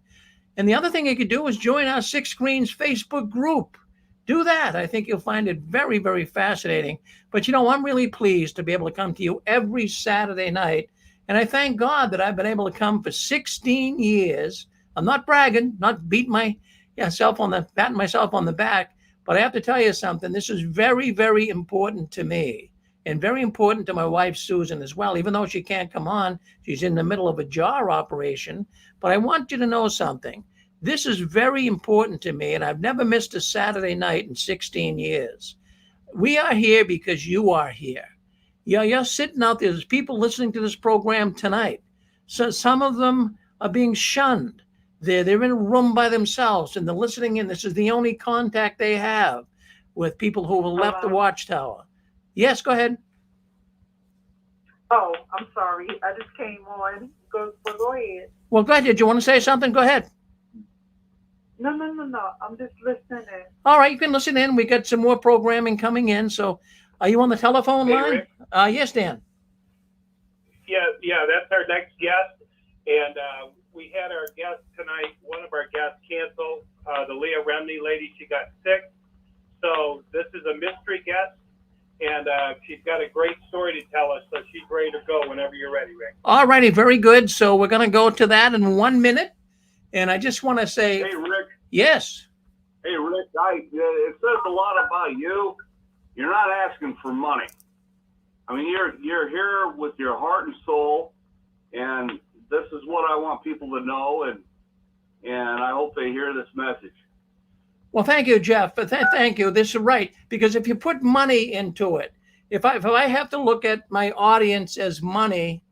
Speaker 1: And the other thing you could do is join our Six Screens Facebook group. Do that. I think you'll find it very, very fascinating. But, I'm really pleased to be able to come to you every Saturday night. And I thank God that I've been able to come for 16 years. I'm not bragging, not patting myself on the back. But I have to tell you something. This is very, very important to me. And very important to my wife, Susan, as well. Even though she can't come on, she's in the middle of a jaw operation. But I want you to know something. This is very important to me, and I've never missed a Saturday night in 16 years. We are here because you are here. You're sitting out there. There's people listening to this program tonight. So some of them are being shunned. They're in a room by themselves, and they're listening in. This is the only contact they have with people who have left the Watchtower. Yes, go ahead.
Speaker 20: Oh, I'm sorry. I just came on. Go ahead.
Speaker 1: Well, go ahead. Did you want to say something? Go ahead.
Speaker 20: No. I'm just listening in.
Speaker 1: All right, you can listen in. We got some more programming coming in. So are you on the telephone line?
Speaker 3: Rick?
Speaker 1: Yes, Dan.
Speaker 3: Yeah, that's our next guest. And we had our guest tonight. One of our guests canceled. the Leah Remney lady, she got sick. So this is a mystery guest, and she's got a great story to tell us. So she's ready to go whenever you're ready, Rick.
Speaker 1: All righty, very good. So we're going to go to that in 1 minute. And I just want to say,
Speaker 17: Hey, Rick.
Speaker 1: yes.
Speaker 17: Hey, Rick, it says a lot about you. You're not asking for money. I mean, you're here with your heart and soul, and this is what I want people to know, and I hope they hear this message.
Speaker 1: Well, thank you, Jeff. Thank you. This is right. Because if you put money into it, if I have to look at my audience as money,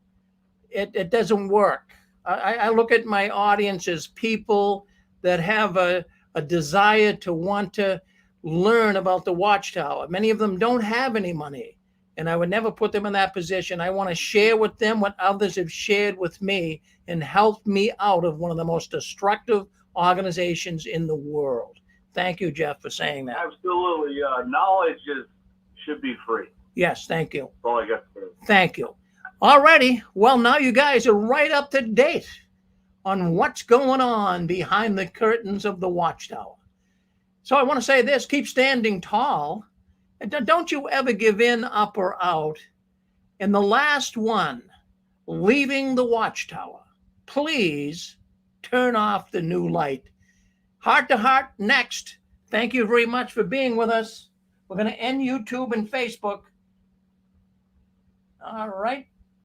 Speaker 1: it doesn't work. I look at my audience as people that have a desire to want to learn about the Watchtower. Many of them don't have any money, and I would never put them in that position. I want to share with them what others have shared with me and helped me out of one of the most destructive organizations in the world. Thank you, Jeff, for saying that.
Speaker 17: Absolutely. Knowledge should be free.
Speaker 1: Yes, thank you.
Speaker 17: That's all I got to say.
Speaker 1: Thank you. All righty. Well, now you guys are right up to date on what's going on behind the curtains of the Watchtower. So I want to say this, keep standing tall. And don't you ever give in, up or out. And the last one, leaving the Watchtower, please turn off the new light. Heart to Heart next. Thank you very much for being with us. We're going to end YouTube and Facebook. All right.